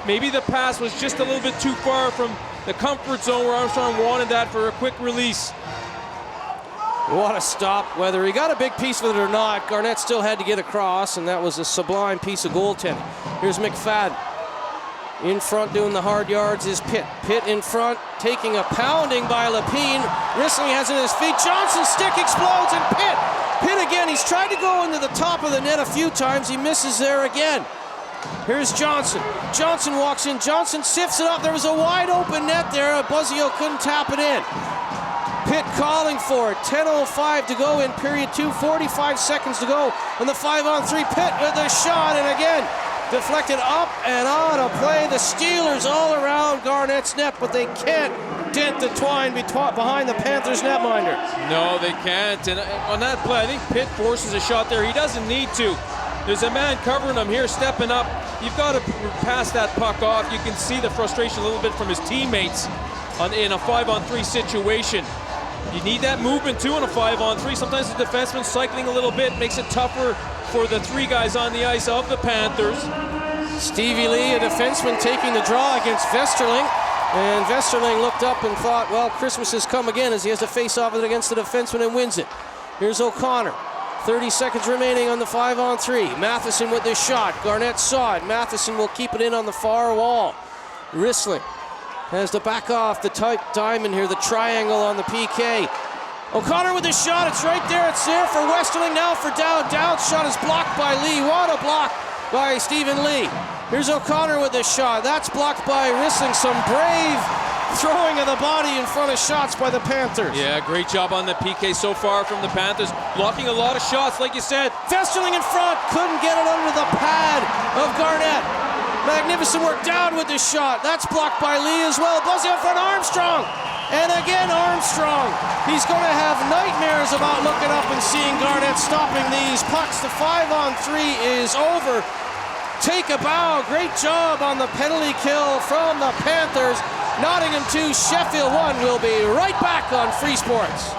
Maybe the pass was just a little bit too far from the comfort zone where Armstrong wanted that for a quick release. What a stop. Whether he got a big piece of it or not, Garnett still had to get across, and that was a sublime piece of goaltending. Here's McFadden. In front doing the hard yards is Pitt. Pitt in front, taking a pounding by Lapine. Wrestling has it in his feet. Johnson's stick explodes, and Pitt again. He's tried to go into the top of the net a few times. He misses there again. Here's Johnson. Johnson walks in. Johnson sifts it up. There was a wide open net there. Buzzio couldn't tap it in. Pitt calling for it. 10:05 to go in period 2. 45 seconds to go on the 5-on-3. Pitt with the shot, and again, deflected up and out of play. The Steelers all around Garnett's net, but they can't dent the twine behind the Panthers netminder. No, they can't. And on that play, I think Pitt forces a shot there. He doesn't need to. There's a man covering him here, stepping up. You've got to pass that puck off. You can see the frustration a little bit from his teammates in a 5-on-3 situation. You need that movement too in a 5-on-3. Sometimes the defenseman cycling a little bit makes it tougher for the 3 guys on the ice of the Panthers. Stevie Lee, a defenseman, taking the draw against Vesterling. And Vesterling looked up and thought, well, Christmas has come again, as he has to face off it against the defenseman and wins it. Here's O'Connor. 30 seconds remaining on the 5-on-3. Matheson with this shot. Garnett saw it. Matheson will keep it in on the far wall. Rissling has to back off the tight diamond here, the triangle on the PK. O'Connor with his shot. It's right there. It's there for Westerling. Now for Dowd. Dowd's shot is blocked by Lee. What a block by Stephen Lee. Here's O'Connor with this shot. That's blocked by Rissling. Some brave throwing of the body in front of shots by the Panthers. Yeah, great job on the PK so far from the Panthers. Blocking a lot of shots, like you said. Vesterling in front. Couldn't get it under the pad of Garnett. Magnificent work. Down with this shot. That's blocked by Lee as well. Buzzing in front, Armstrong. And again, Armstrong. He's going to have nightmares about looking up and seeing Garnett stopping these pucks. The 5-on-3 is over. Take a bow. Great job on the penalty kill from the Panthers. Nottingham 2, Sheffield 1. We'll be right back on Free Sports.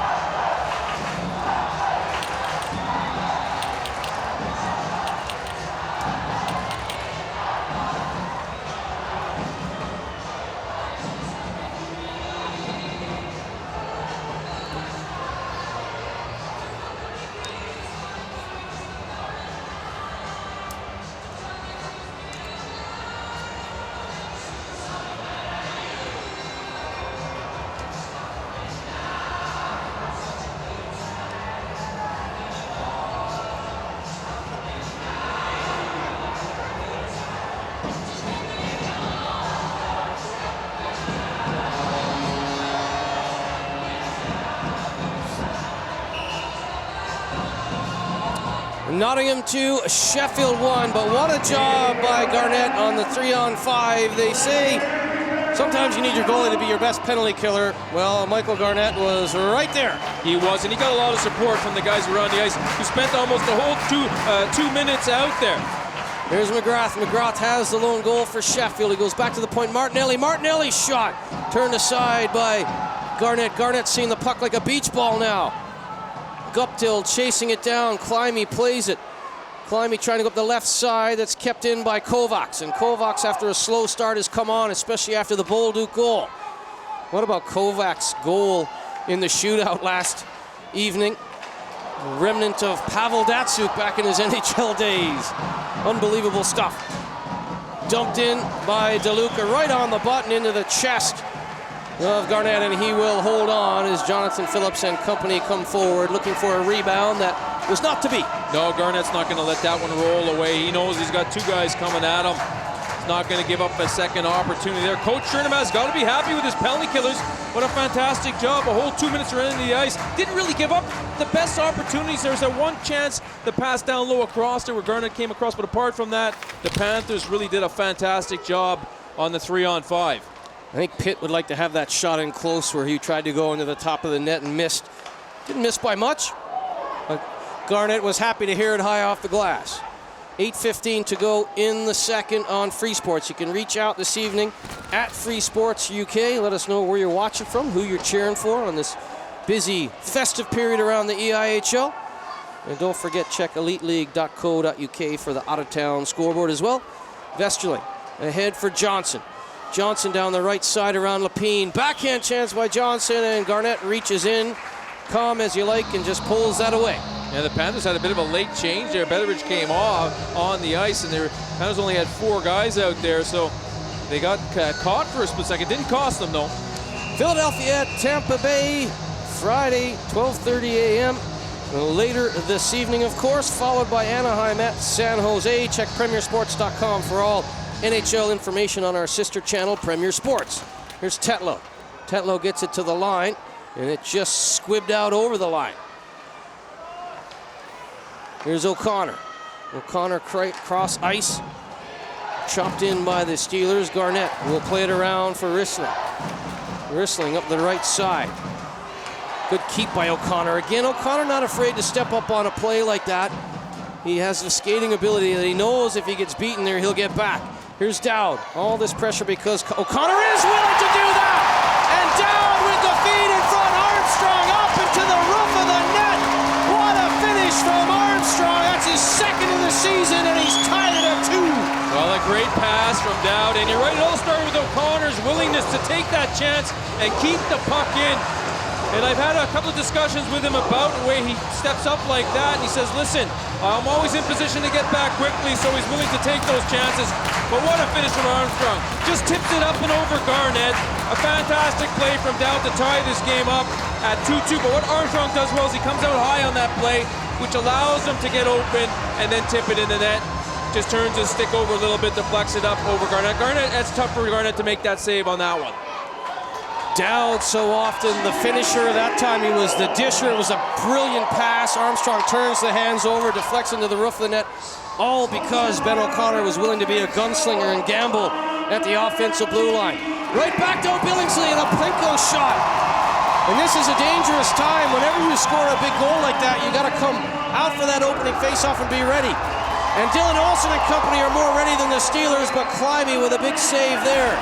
Nottingham 2, Sheffield 1, but what a job by Garnett on the 3-on-5. They say sometimes you need your goalie to be your best penalty killer. Well, Michael Garnett was right there. He was, and he got a lot of support from the guys who were on the ice, who spent almost the whole 2 minutes out there. Here's McGrath. McGrath has the lone goal for Sheffield. He goes back to the point. Martinelli's shot turned aside by Garnett. Garnett seeing the puck like a beach ball now. Guptill chasing it down. Climie plays it. Climie trying to go up the left side. That's kept in by Kovacs. And Kovacs, after a slow start, has come on, especially after the Bolduc goal. What about Kovacs' goal in the shootout last evening? A remnant of Pavel Datsyuk back in his NHL days. Unbelievable stuff. Dumped in by DeLuca right on the button into the chest of Garnett, and he will hold on as Jonathan Phillips and company come forward looking for a rebound that was not to be. No, Garnett's not going to let that one roll away. He knows he's got 2 guys coming at him. He's not going to give up a second opportunity there. Coach Turnham has got to be happy with his penalty killers. What a fantastic job. A whole 2 minutes running the ice. Didn't really give up the best opportunities. There was that one chance, the pass down low across there where Garnett came across, but apart from that, the Panthers really did a fantastic job on the 3-on-5. I think Pitt would like to have that shot in close where he tried to go into the top of the net and missed. Didn't miss by much, but Garnett was happy to hear it high off the glass. 8:15 to go in the second on Free Sports. You can reach out this evening at Free Sports UK. Let us know where you're watching from, who you're cheering for on this busy festive period around the EIHL. And don't forget, check eliteleague.co.uk for the out-of-town scoreboard as well. Vesterling ahead for Johnson. Johnson down the right side around Lapine. Backhand chance by Johnson, and Garnett reaches in, calm as you like, and just pulls that away. Yeah, the Panthers had a bit of a late change there. Betteridge came off on the ice, and the Panthers only had 4 guys out there, so They got caught for a split second. Didn't cost them, though. Philadelphia at Tampa Bay, Friday, 12:30 a.m. Later this evening, of course, followed by Anaheim at San Jose. Check premiersports.com for all NHL information on our sister channel, Premier Sports. Here's Tetlow. Tetlow gets it to the line, and it just squibbed out over the line. Here's O'Connor. O'Connor cross ice. Chopped in by the Steelers. Garnett will play it around for Rissling. Rissling up the right side. Good keep by O'Connor. Again, O'Connor not afraid to step up on a play like that. He has the skating ability that he knows if he gets beaten there, he'll get back. Here's Dowd. All this pressure because O'Connor is willing to do that. And Dowd with the feed in front. Armstrong up into the roof of the net. What a finish from Armstrong. That's his second of the season, and he's tied it at 2. Well, a great pass from Dowd, and you're right, it all started with O'Connor's willingness to take that chance and keep the puck in. And I've had a couple of discussions with him about the way he steps up like that, and he says, listen, I'm always in position to get back quickly, so he's willing to take those chances. But what a finish from Armstrong. Just tips it up and over Garnett. A fantastic play from Dowd to tie this game up at 2-2. But what Armstrong does well is he comes out high on that play, which allows him to get open and then tip it in the net. Just turns his stick over a little bit, deflects it up over Garnett. Garnett, that's tough for Garnett to make that save on that one. Dowd so often the finisher. That time he was the disher. It was a brilliant pass. Armstrong turns the hands over, deflects into the roof of the net. All because Ben O'Connor was willing to be a gunslinger and gamble at the offensive blue line. Right back to Billingsley and a Plinko shot. And this is a dangerous time. Whenever you score a big goal like that, you got to come out for that opening faceoff and be ready. And Dylan Olsen and company are more ready than the Steelers, but Climbey with a big save there.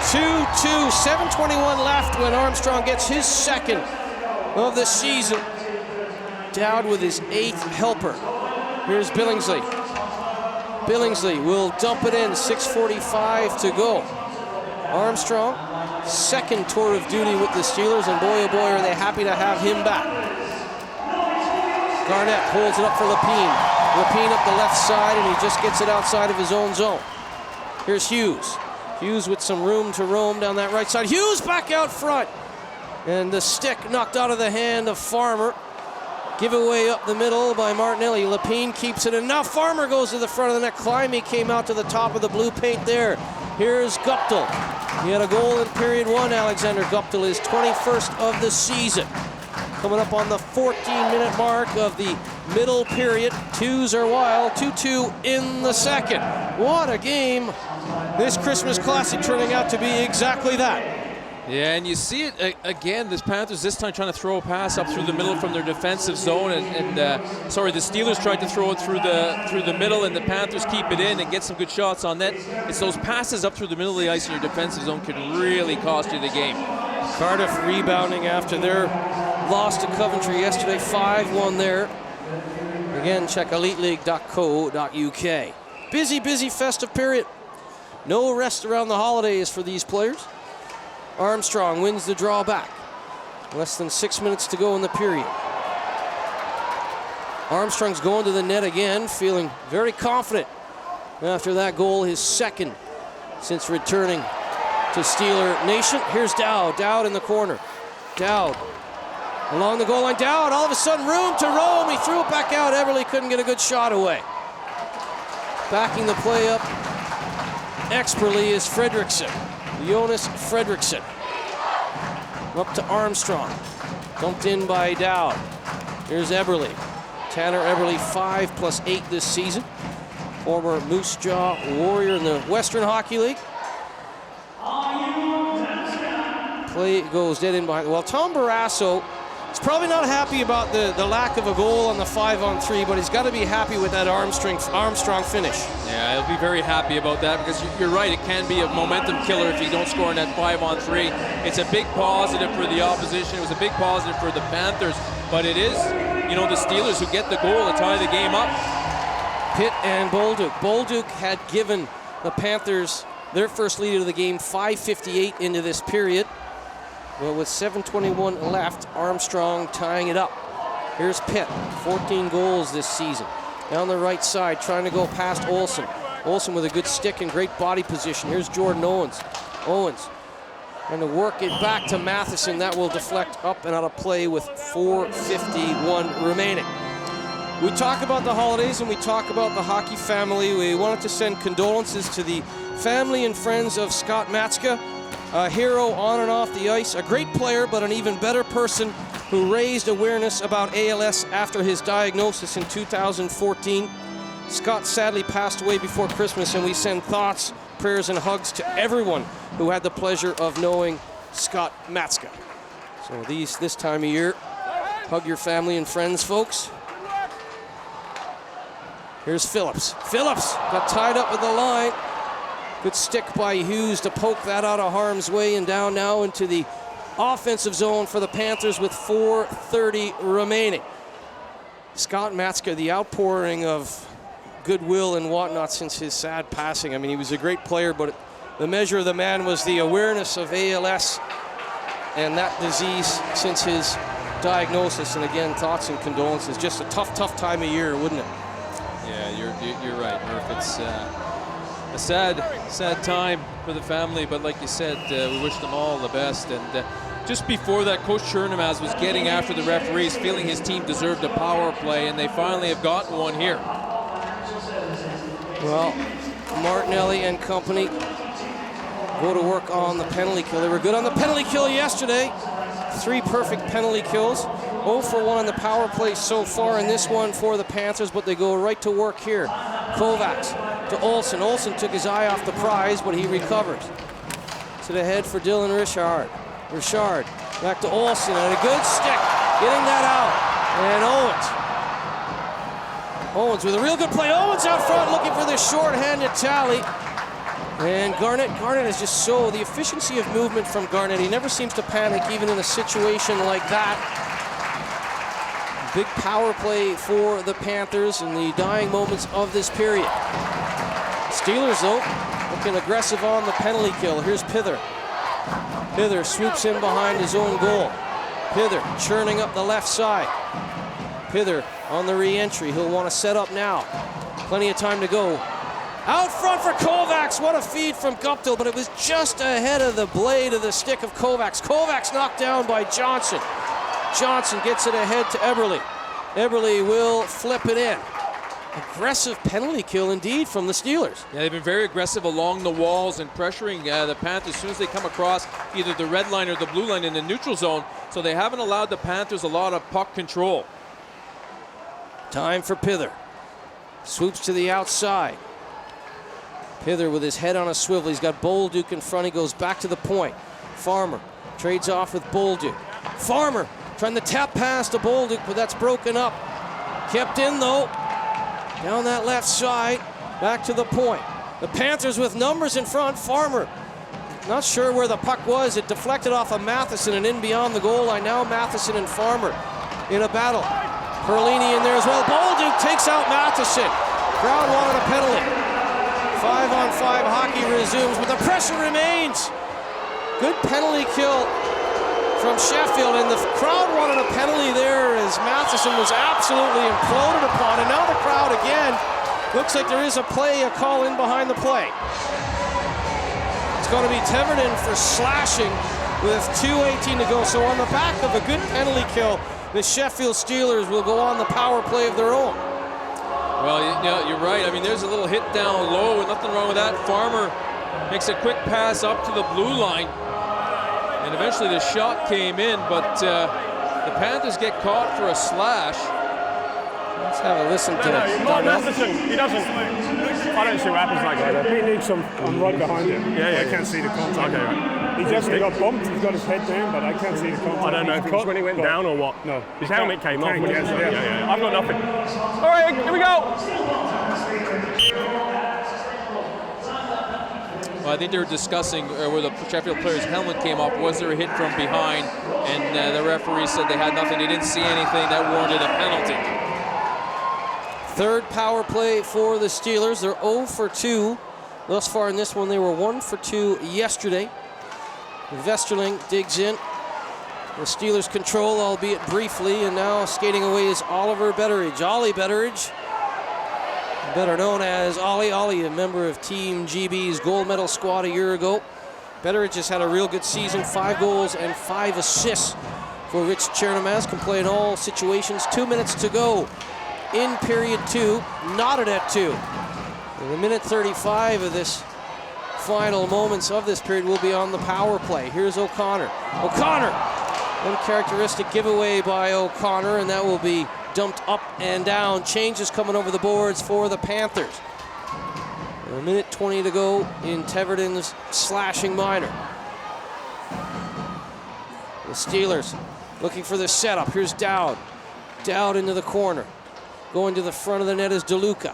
2-2, 7:21 left when Armstrong gets his second of the season. Dowd with his 8th helper. Here's Billingsley. Billingsley will dump it in, 6:45 to go. Armstrong, second tour of duty with the Steelers, and boy, oh boy, are they happy to have him back. Garnett holds it up for Lapine. Lapine up the left side, and he just gets it outside of his own zone. Here's Hughes. Hughes with some room to roam down that right side. Hughes back out front. And the stick knocked out of the hand of Farmer. Giveaway up the middle by Martinelli. Lapine keeps it, and now Farmer goes to the front of the net. Climbey came out to the top of the blue paint there. Here's Guptill. He had a goal in period 1, Alexander Guptill, his 21st of the season. Coming up on the 14-minute mark of the middle period. Twos are wild, 2-2 in the second. What a game. This Christmas Classic turning out to be exactly that. Yeah, and you see it again, this Panthers this time trying to throw a pass up through the middle from their defensive zone, the Steelers tried to throw it through the middle, and the Panthers keep it in and get some good shots on net. It's those passes up through the middle of the ice in your defensive zone can really cost you the game. Cardiff rebounding after their loss to Coventry yesterday, 5-1 there. Again, check eliteleague.co.uk. Busy festive period. No rest around the holidays for these players. Armstrong wins the draw back. Less than 6 minutes to go in the period. Armstrong's going to the net again, feeling very confident after that goal, his second since returning to Steeler Nation. Here's Dowd. Dowd in the corner. Dowd along the goal line. Dowd, all of a sudden room to roam. He threw it back out. Everly couldn't get a good shot away. Backing the play up expertly is Fredrickson. Jonas Fredrickson. Up to Armstrong. Dumped in by Dowd. Here's Eberle. Tanner Eberle, 5+8 this season. Former Moose Jaw Warrior in the Western Hockey League. Play goes dead in behind. Well, Tom Barrasso is probably not happy about the lack of a goal on the 5-on-3, but he's got to be happy with that Armstrong finish. Yeah, he'll be very happy about that because you're right, it can be a momentum killer if you don't score in that 5-on-3. It's a big positive for the opposition. It was a big positive for the Panthers, but it is, the Steelers who get the goal to tie the game up. Pitt and Bolduc. Bolduc had given the Panthers their first lead of the game, 5:58 into this period. Well, with 7:21 left, Armstrong tying it up. Here's Pitt, 14 goals this season. Down the right side, trying to go past Olsen. Olsen with a good stick and great body position. Here's Jordan Owens. Owens trying to work it back to Matheson. That will deflect up and out of play with 4:51 remaining. We talk about the holidays and we talk about the hockey family. We wanted to send condolences to the family and friends of Scott Matska, a hero on and off the ice, a great player, but an even better person who raised awareness about ALS after his diagnosis in 2014. Scott sadly passed away before Christmas, and we send thoughts, prayers, and hugs to everyone who had the pleasure of knowing Scott Matska. So this time of year, hug your family and friends, folks. Here's Phillips. Phillips got tied up with the line. Good stick by Hughes to poke that out of harm's way, and down now into the offensive zone for the Panthers with 4:30 remaining. Scott Matska, the outpouring of goodwill and whatnot since his sad passing. I mean, he was a great player, but the measure of the man was the awareness of ALS and that disease since his diagnosis. And again, thoughts and condolences. Just a tough time of year, wouldn't it? Yeah, you're right, Murph. It's a sad time for the family, but like you said, we wish them all the best. And just before that, Coach Chernamaz was getting after the referees, feeling his team deserved a power play, and they finally have gotten one here. Well, Martinelli and company go to work on the penalty kill. They were good on the penalty kill yesterday. 3 perfect penalty kills. 0 for 1 on the power play so far in this one for the Panthers, but they go right to work here. Kovacs to Olsen. Olsen took his eye off the prize, but he recovers. To the head for Dylan Richard. Richard back to Olsen, and a good stick, getting that out. And Owens with a real good play. Owens out front looking for this short-handed tally. And Garnett is just so, the efficiency of movement from Garnett. He never seems to panic even in a situation like that. Big power play for the Panthers in the dying moments of this period. Steelers, though, looking aggressive on the penalty kill. Here's Pither. Pither swoops in behind his own goal. Pither churning up the left side. Pither on the re-entry. He'll want to set up now. Plenty of time to go. Out front for Kovacs. What a feed from Guptill, but it was just ahead of the blade of the stick of Kovacs. Kovacs knocked down by Johnson. Johnson gets it ahead to Eberle. Eberle will flip it in. Aggressive penalty kill indeed from the Steelers. Yeah, they've been very aggressive along the walls and pressuring the Panthers as soon as they come across either the red line or the blue line in the neutral zone. So they haven't allowed the Panthers a lot of puck control. Time for Pither. Swoops to the outside. Pither with his head on a swivel. He's got Bolduc in front. He goes back to the point. Farmer trades off with Bolduc. Farmer trying to tap pass to Bolduc, but that's broken up. Kept in, though. Down that left side. Back to the point. The Panthers with numbers in front. Farmer not sure where the puck was. It deflected off of Matheson and in beyond the goal line. Now Matheson and Farmer in a battle. Perlini in there as well. Bolduc takes out Matheson. Crowd wanted a penalty. 5-on-5 hockey resumes, but the pressure remains. Good penalty kill from Sheffield, and the crowd wanted a penalty there as Matheson was absolutely imploded upon. And now the crowd again looks like there is a call in behind the play. It's going to be Teverden for slashing with 2:18 to go. So on the back of a good penalty kill, the Sheffield Steelers will go on the power play of their own. Well, you're right. I mean, there's a little hit down low, and nothing wrong with that. Farmer makes a quick pass up to the blue line, and eventually the shot came in, but the Panthers get caught for a slash. Let's have a listen to it. Matheson, he doesn't. I don't see what happens like that. He needs some. I'm right behind him. Yeah. I can't see the contact. Okay, right. He definitely got bumped. He's got his head down, but I can't see the contact. I don't know if it was when he went down or what. No. His helmet came off. Yeah. I've got nothing. All right, here we go. Well, I think they were discussing where the Sheffield player's helmet came off. Was there a hit from behind? And the referee said they had nothing. They didn't see anything that warranted a penalty. Third power play for the Steelers. They're 0 for 2 thus far in this one. They were 1 for 2 yesterday. Vesterling digs in. The Steelers control, albeit briefly, and now skating away is Oliver Betteridge. Ollie Betteridge better known as Ollie. Ollie, a member of Team GB's gold medal squad a year ago. Betteridge has had a real good season, 5 goals and 5 assists for Rich Chernomaz. Can play in all situations. 2 minutes to go in period 2, knotted at 2. And the minute 35 of this final moments of this period will be on the power play. Here's O'Connor. O'Connor! Uncharacteristic giveaway by O'Connor, and that will be dumped up and down. Changes coming over the boards for the Panthers. A minute 20 to go in Teverton's slashing minor. The Steelers looking for the setup. Here's Dowd. Dowd into the corner. Going to the front of the net is DeLuca.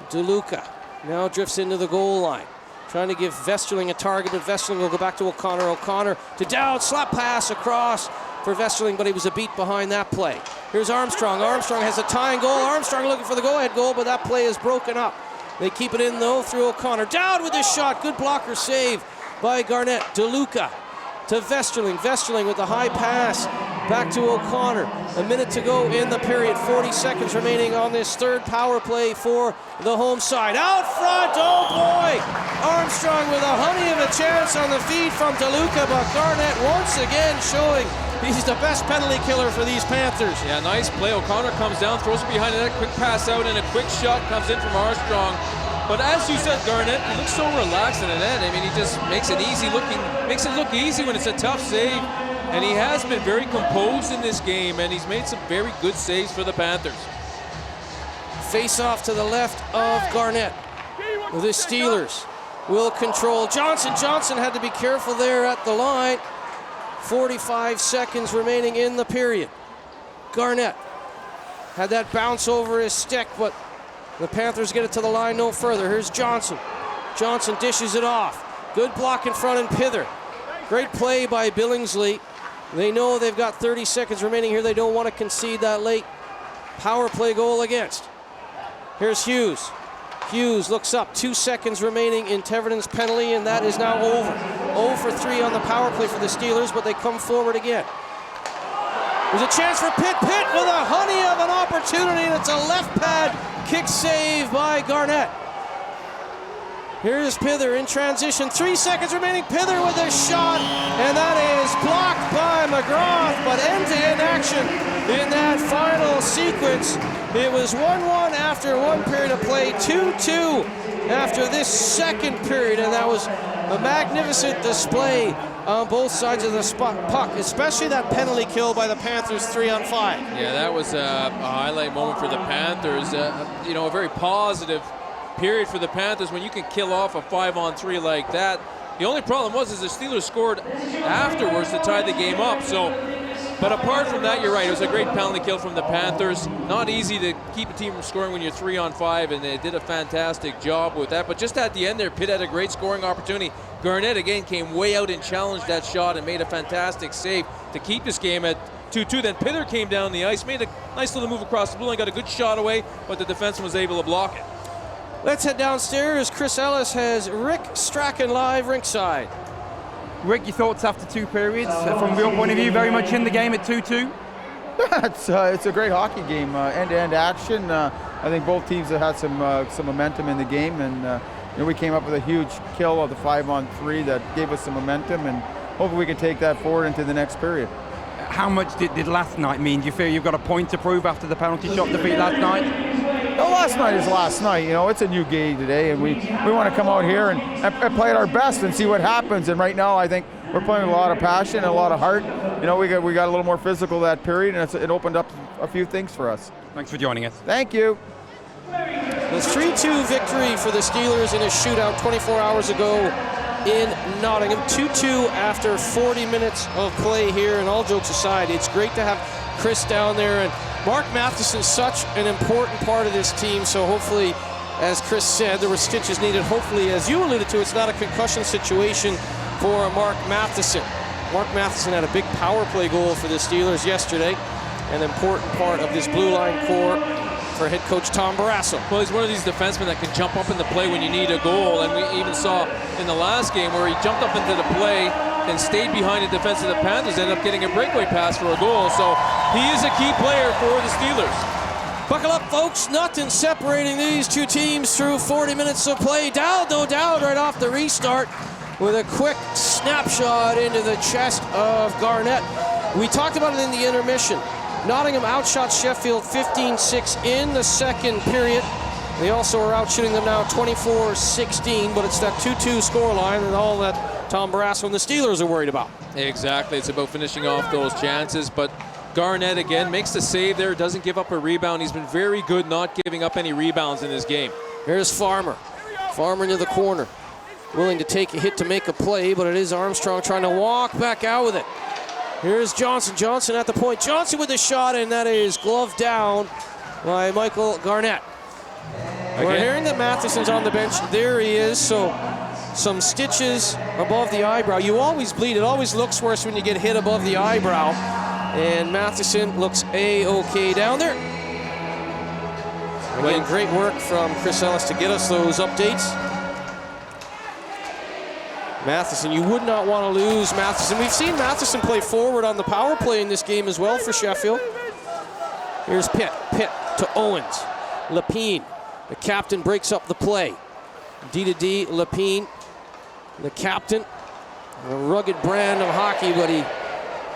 DeLuca now drifts into the goal line. Trying to give Vesterling a target, but Vesterling will go back to O'Connor. O'Connor to Dowd. Slap pass across for Vesterling, but he was a beat behind that play. Here's Armstrong. Armstrong has a tying goal. Armstrong looking for the go-ahead goal, but that play is broken up. They keep it in, though, through O'Connor. Dowd with his shot. Good blocker save by Garnett. DeLuca to Vesterling. Vesterling with the high pass back to O'Connor. A minute to go in the period. 40 seconds remaining on this third power play for the home side. Out front, oh boy! Armstrong with a honey of a chance on the feed from DeLuca, but Garnett once again showing he's the best penalty killer for these Panthers. Yeah, nice play. O'Connor comes down, throws it behind the net, quick pass out, and a quick shot comes in from Armstrong. But as you said, Garnett, he looks so relaxed in the net. I mean, he just makes it look easy when it's a tough save. And he has been very composed in this game, and he's made some very good saves for the Panthers. Face off to the left of Garnett. The Steelers will control. Johnson had to be careful there at the line. 45 seconds remaining in the period. Garnett had that bounce over his stick, but the Panthers get it to the line no further. Here's Johnson. Johnson dishes it off. Good block in front and Pither. Great play by Billingsley. They know they've got 30 seconds remaining here. They don't want to concede that late power play goal against. Here's Hughes. Hughes looks up. 2 seconds remaining in Teverton's penalty, and that is now over. 0 for 3 on the power play for the Steelers, but they come forward again. There's a chance for Pitt. Pitt with a honey of an opportunity, and it's a left pad kick save by Garnett. Here's Pither in transition. 3 seconds remaining. Pither with a shot, and that is blocked by McGrath, but end-to-end action in that final sequence. It was 1-1 after 1 period of play, 2-2 after this second period, and that was a magnificent display on both sides of the puck, especially that penalty kill by the Panthers 3-on-5. Yeah, that was a highlight moment for the Panthers. You know, a very positive period for the Panthers when you can kill off a 5-on-3 like that. The only problem was the Steelers scored afterwards to tie the game up. But apart from that, you're right. It was a great penalty kill from the Panthers. Not easy to keep a team from scoring when you're 3-on-5, and they did a fantastic job with that. But just at the end there, Pitt had a great scoring opportunity. Garnett again came way out and challenged that shot and made a fantastic save to keep this game at 2-2. Then Pither came down the ice, made a nice little move across the blue line, got a good shot away, but the defenseman was able to block it. Let's head downstairs. Chris Ellis has Rick Strachan live rinkside. Rick, your thoughts after 2 periods? From your point of view, very much in the game at 2-2? It's a great hockey game, end-to-end action. I think both teams have had some momentum in the game, and we came up with a huge kill of the 5-on-3 that gave us some momentum, and hopefully we can take that forward into the next period. How much did last night mean? Do you feel you've got a point to prove after the penalty shot defeat last night? No, last night is last night. You know, it's a new game today, and we want to come out here and play at our best and see what happens. And right now, I think we're playing with a lot of passion and a lot of heart. You know, we got a little more physical that period, and it opened up a few things for us. Thanks for joining us. Thank you. The 3-2 victory for the Steelers in a shootout 24 hours ago in Nottingham. 2-2 after 40 minutes of play here. And all jokes aside, it's great to have Chris down there. And Mark Matheson's such an important part of this team. So hopefully, as Chris said, there were stitches needed. Hopefully, as you alluded to, it's not a concussion situation for Mark Matheson. Mark Matheson had a big power play goal for the Steelers yesterday. An important part of this blue line core for head coach Tom Barrasso. Well, he's one of these defensemen that can jump up in the play when you need a goal, and we even saw in the last game where he jumped up into the play and stayed behind the defense of the Panthers, ended up getting a breakaway pass for a goal. So he is a key player for the Steelers. Buckle up, folks. Nothing separating these two teams through 40 minutes of play. Dowd, no doubt, right off the restart with a quick snapshot into the chest of Garnett. We talked about it in the intermission. Nottingham outshot Sheffield 15-6 in the second period. They also are outshooting them now 24-16, but it's that 2-2 scoreline and all that Tom Barrasso and the Steelers are worried about. Exactly. It's about finishing off those chances, but Garnett again makes the save there, doesn't give up a rebound. He's been very good not giving up any rebounds in this game. Here's Farmer. Farmer into the corner. Willing to take a hit to make a play, but it is Armstrong trying to walk back out with it. Here's Johnson. Johnson at the point. Johnson with the shot, and that is gloved down by Michael Garnett. We're hearing that Matheson's on the bench. There he is. So some stitches above the eyebrow. You always bleed. It always looks worse when you get hit above the eyebrow. And Matheson looks A-OK down there. Again, great work from Chris Ellis to get us those updates. Matheson, you would not want to lose Matheson. We've seen Matheson play forward on the power play in this game as well for Sheffield. Here's Pitt. Pitt to Owens. Lapine. The captain breaks up the play. D to D, Lapine. The captain. A rugged brand of hockey, but he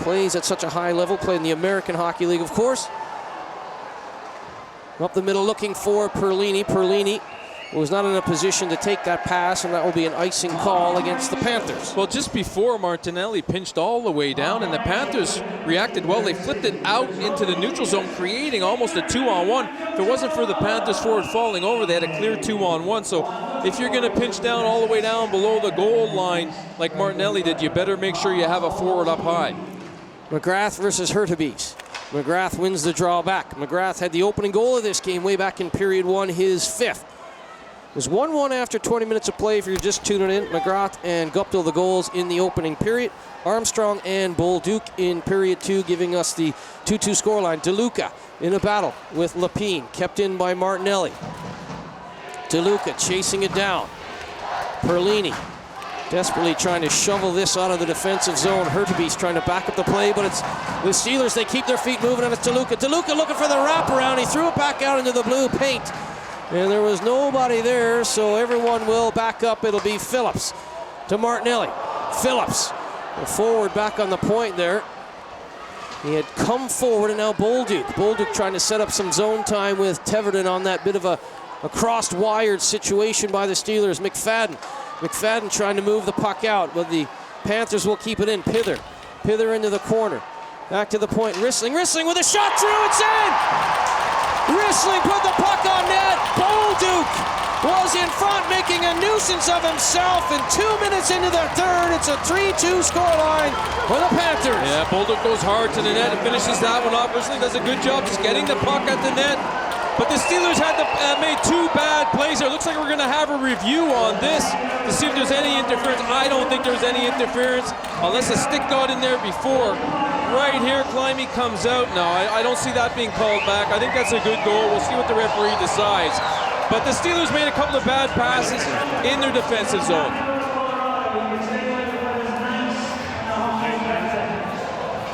plays at such a high level, playing the American Hockey League, of course. Up the middle looking for Perlini. Perlini was not in a position to take that pass, and that will be an icing call against the Panthers. Well, just before Martinelli pinched all the way down, and the Panthers reacted well. They flipped it out into the neutral zone, creating almost a 2-on-1. If it wasn't for the Panthers forward falling over, they had a clear 2-on-1. So if you're going to pinch down all the way down below the goal line like Martinelli did, you better make sure you have a forward up high. McGrath versus Hurtubise. McGrath wins the draw back. McGrath had the opening goal of this game way back in period one, his fifth. It was 1-1 after 20 minutes of play if you're just tuning in. McGrath and Guptill the goals in the opening period. Armstrong and Bolduc in period two, giving us the 2-2 scoreline. DeLuca in a battle with Lapine, kept in by Martinelli. DeLuca chasing it down. Perlini desperately trying to shovel this out of the defensive zone. Hurtubise trying to back up the play, but it's the Steelers. They keep their feet moving, and it's DeLuca. DeLuca looking for the wraparound. He threw it back out into the blue paint, and there was nobody there, so everyone will back up. It'll be Phillips to Martinelli. Phillips, forward back on the point there. He had come forward, and now Bolduc. Bolduc trying to set up some zone time with Teverton on that bit of a crossed-wired situation by the Steelers. McFadden trying to move the puck out, but the Panthers will keep it in. Pither into the corner. Back to the point. Rissling with a shot through. It's in! Rissling put the puck on net. Bolduc was in front, making a nuisance of himself. And 2 minutes into the third, it's a 3-2 scoreline for the Panthers. Yeah, Bolduc goes hard to the net and finishes that one off. Rissling does a good job just getting the puck at the net. But the Steelers had made two bad plays there. Looks like we're going to have a review on this to see if there's any interference. I don't think there's any interference unless a stick got in there before. Right here, Climby comes out. No, I don't see that being called back. I think that's a good goal. We'll see what the referee decides. But the Steelers made a couple of bad passes in their defensive zone.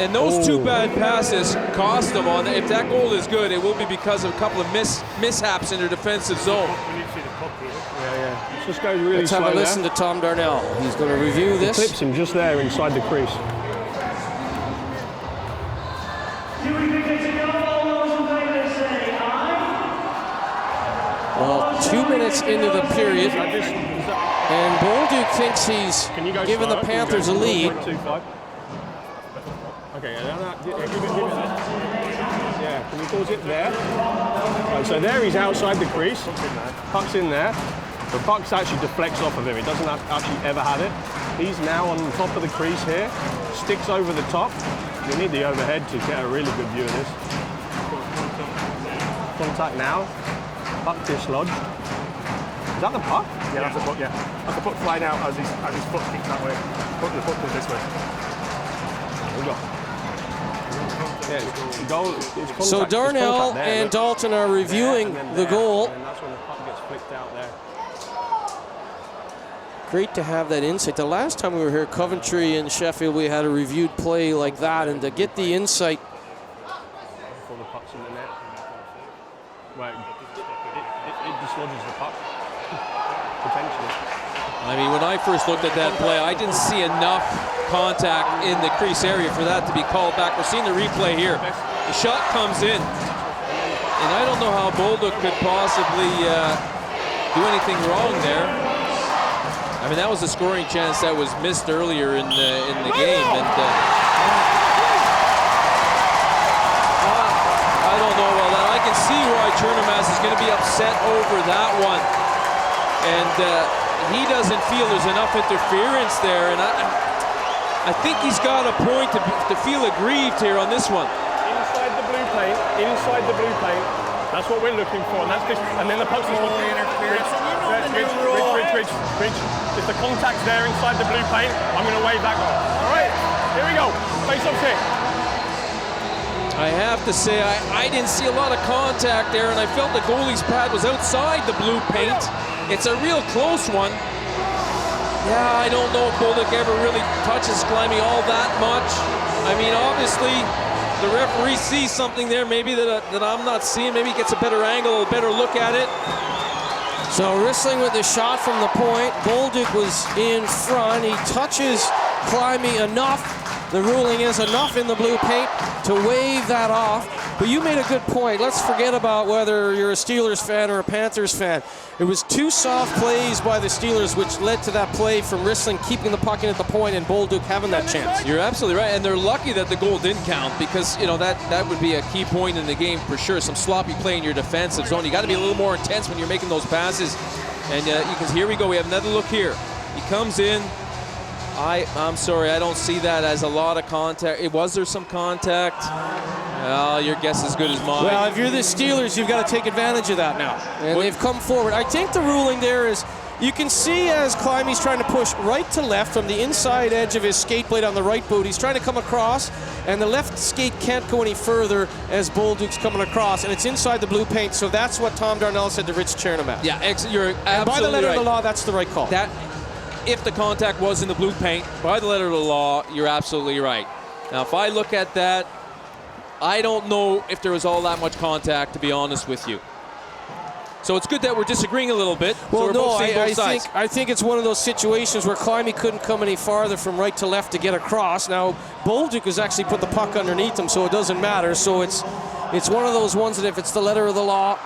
And those two bad passes cost them on. If that goal is good, it will be because of a couple of mishaps in their defensive zone. Yeah. It just goes really Let's have a listen to Tom Darnell. He's going to review this. Clips him just there inside the crease. Well, 2 minutes into the period, and Bolduc thinks he's given the Panthers a lead. Okay, give it that. Yeah, can we pause it there? Right, so there he's outside the crease. Puck's in there. The puck actually deflects off of him. He doesn't actually ever have it. He's now on top of the crease here. Sticks over the top. We need the overhead to get a really good view of this. Contact now. Puck dislodged. Is that the puck? Yeah, that's the puck, yeah. That's the puck flying out as his foot kicks that way. The puck goes this way. There we go. Yeah, goal, it's so Darnell and Dalton are reviewing the goal. And that's when the puck gets flicked out there. Great to have that insight. The last time we were here, Coventry and Sheffield, we had a reviewed play like that, and to get the insight. Before the puck's in the net. Right. It dislodges the puck, potentially. I mean, when I first looked at that play, I didn't see enough contact in the crease area for that to be called back. We're seeing the replay here. The shot comes in, and I don't know how Bolduc could possibly do anything wrong there. I mean, that was a scoring chance that was missed earlier in the game, and I don't know about that. I can see why Chernomaz is going to be upset over that one, and he doesn't feel there's enough interference there, and I think he's got a point to feel aggrieved here on this one. Inside the blue paint. That's what we're looking for, and that's this. And then the puck's interference. Rich. If the contact's there inside the blue paint, I'm going to wave that goal. All right, here we go. Face-off's here. I have to say, I didn't see a lot of contact there, and I felt the goalie's pad was outside the blue paint. It's a real close one. Yeah, I don't know if Bolduc ever really touches Climby all that much. I mean, obviously, the referee sees something there maybe that I'm not seeing. Maybe he gets a better angle, a better look at it. So Rissling with the shot from the point. Bolduc was in front. He touches Climby enough. The ruling is enough in the blue paint to wave that off. But you made a good point. Let's forget about whether you're a Steelers fan or a Panthers fan. It was two soft plays by the Steelers which led to that play from Rissling keeping the puck in at the point and Bolduc having that chance. You're absolutely right, and they're lucky that the goal didn't count because, you know, that would be a key point in the game for sure. Some sloppy play in your defensive zone. You got to be a little more intense when you're making those passes. And because here we go, we have another look here. He comes in. I'm sorry, I don't see that as a lot of contact. Was there some contact? Well, your guess is as good as mine. Well, if you're the Steelers, you've got to take advantage of that now. And they've come forward. I think the ruling there is you can see as Climby's trying to push right to left from the inside edge of his skate blade on the right boot. He's trying to come across, and the left skate can't go any further as Bolduc's coming across, and it's inside the blue paint, so that's what Tom Darnell said to Rich Chernomaz. Yeah, you're absolutely right. By the letter of the law, that's the right call. If the contact was in the blue paint, by the letter of the law, you're absolutely right. Now, if I look at that, I don't know if there was all that much contact, to be honest with you. So it's good that we're disagreeing a little bit. Well, so no, I think it's one of those situations where Climby couldn't come any farther from right to left to get across. Now, Bolduc has actually put the puck underneath him, so it doesn't matter. So it's one of those ones that if it's the letter of the law,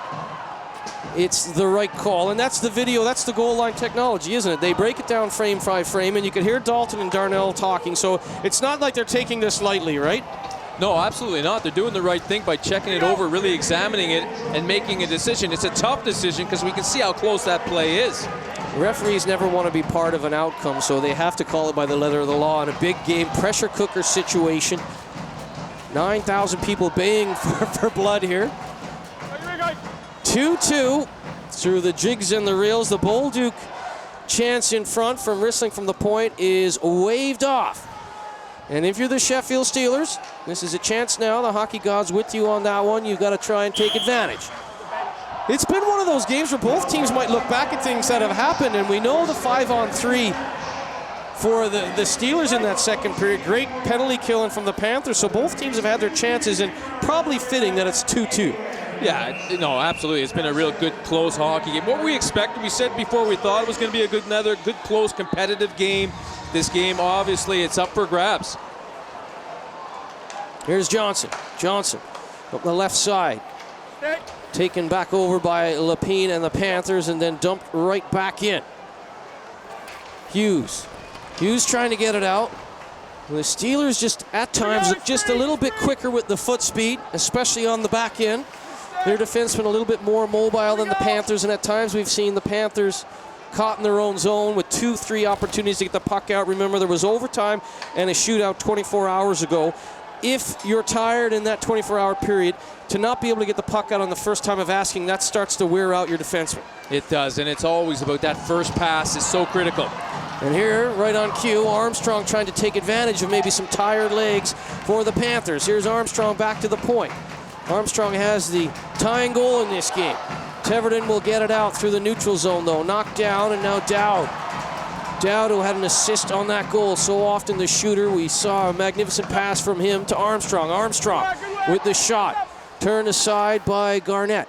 it's the right call. And that's the video, that's the goal line technology, isn't it? They break it down frame by frame, and you can hear Dalton and Darnell talking. So it's not like they're taking this lightly, right? No, absolutely not. They're doing the right thing by checking it over, really examining it, and making a decision. It's a tough decision because we can see how close that play is. Referees never want to be part of an outcome, so they have to call it by the letter of the law in a big game, pressure cooker situation. 9,000 people baying for blood here. 2-2 through the jigs and the reels. The Bolduc chance in front from Rissling from the point is waved off. And if you're the Sheffield Steelers, this is a chance now. The hockey gods with you on that one. You've got to try and take advantage. It's been one of those games where both teams might look back at things that have happened, and we know the 5-on-3 for the Steelers in that second period. Great penalty killing from the Panthers, so both teams have had their chances, and probably fitting that it's 2-2. Yeah, no, absolutely. It's been a real good, close hockey game. What we expected, we said before, we thought it was going to be another good, close, competitive game. This game, obviously, it's up for grabs. Here's Johnson. Johnson up the left side. Taken back over by Lapine and the Panthers and then dumped right back in. Hughes. Hughes trying to get it out. The Steelers just, at times, just a little bit quicker with the foot speed, especially on the back end. Their defensemen a little bit more mobile than the Panthers, and at times we've seen the Panthers caught in their own zone with 2-3 opportunities to get the puck out. Remember, there was overtime and a shootout 24 hours ago. If you're tired in that 24-hour period, to not be able to get the puck out on the first time of asking, that starts to wear out your defenseman. It does, and it's always about that first pass is so critical. And here, right on cue, Armstrong trying to take advantage of maybe some tired legs for the Panthers. Here's Armstrong back to the point. Armstrong has the tying goal in this game. Teverton will get it out through the neutral zone, though. Knocked down, and now Dowd. Dowd, who had an assist on that goal. So often the shooter. We saw a magnificent pass from him to Armstrong. Armstrong with the shot. Turned aside by Garnett.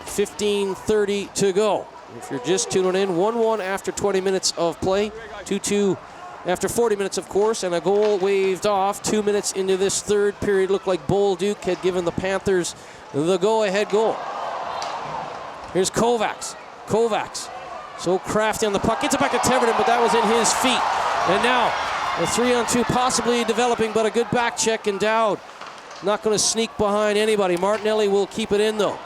15:30 to go. If you're just tuning in, 1-1 after 20 minutes of play, 2-2 after 40 minutes, of course, and a goal waved off 2 minutes into this third period. Looked like Bolduc had given the Panthers the go-ahead goal. Here's Kovacs. Kovacs, so crafty on the puck. Gets it back to Teverton, but that was in his feet. And now, a 3-on-2 possibly developing, but a good back check, and Dowd not going to sneak behind anybody. Martinelli will keep it in, though.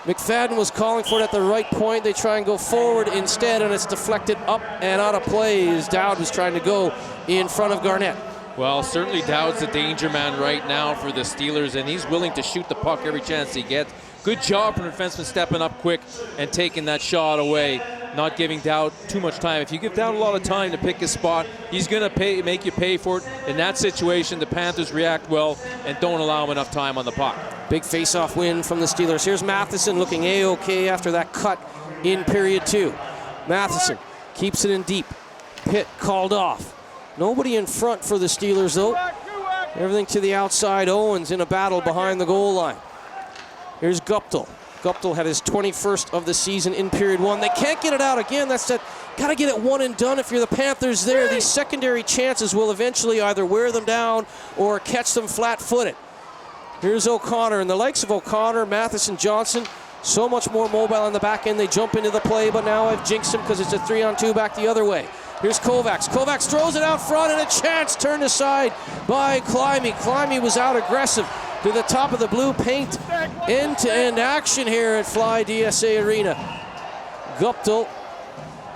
McFadden was calling for it at the right point. They try and go forward instead, and it's deflected up and out of play as Dowd was trying to go in front of Garnett. Well, certainly Dowd's the danger man right now for the Steelers, and he's willing to shoot the puck every chance he gets. Good job from the defenseman stepping up quick and taking that shot away, not giving Dowd too much time. If you give Dowd a lot of time to pick his spot, he's going to make you pay for it. In that situation, the Panthers react well and don't allow him enough time on the puck. Big face-off win from the Steelers. Here's Matheson looking A-OK after that cut in period 2. Matheson keeps it in deep. Pitt called off. Nobody in front for the Steelers, though. Everything to the outside. Owens in a battle behind the goal line. Here's Guptill. Guptill had his 21st of the season in period 1. They can't get it out again. That's that. Got to get it one and done if you're the Panthers there. These secondary chances will eventually either wear them down or catch them flat-footed. Here's O'Connor, and the likes of O'Connor, Matheson, Johnson, so much more mobile on the back end. They jump into the play, but now I've jinxed him because it's a 3-on-2 back the other way. Here's Kovacs. Kovacs throws it out front, and a chance turned aside by Climie. Climie was out aggressive to the top of the blue paint. End-to-end action here at Fly DSA Arena. Guptill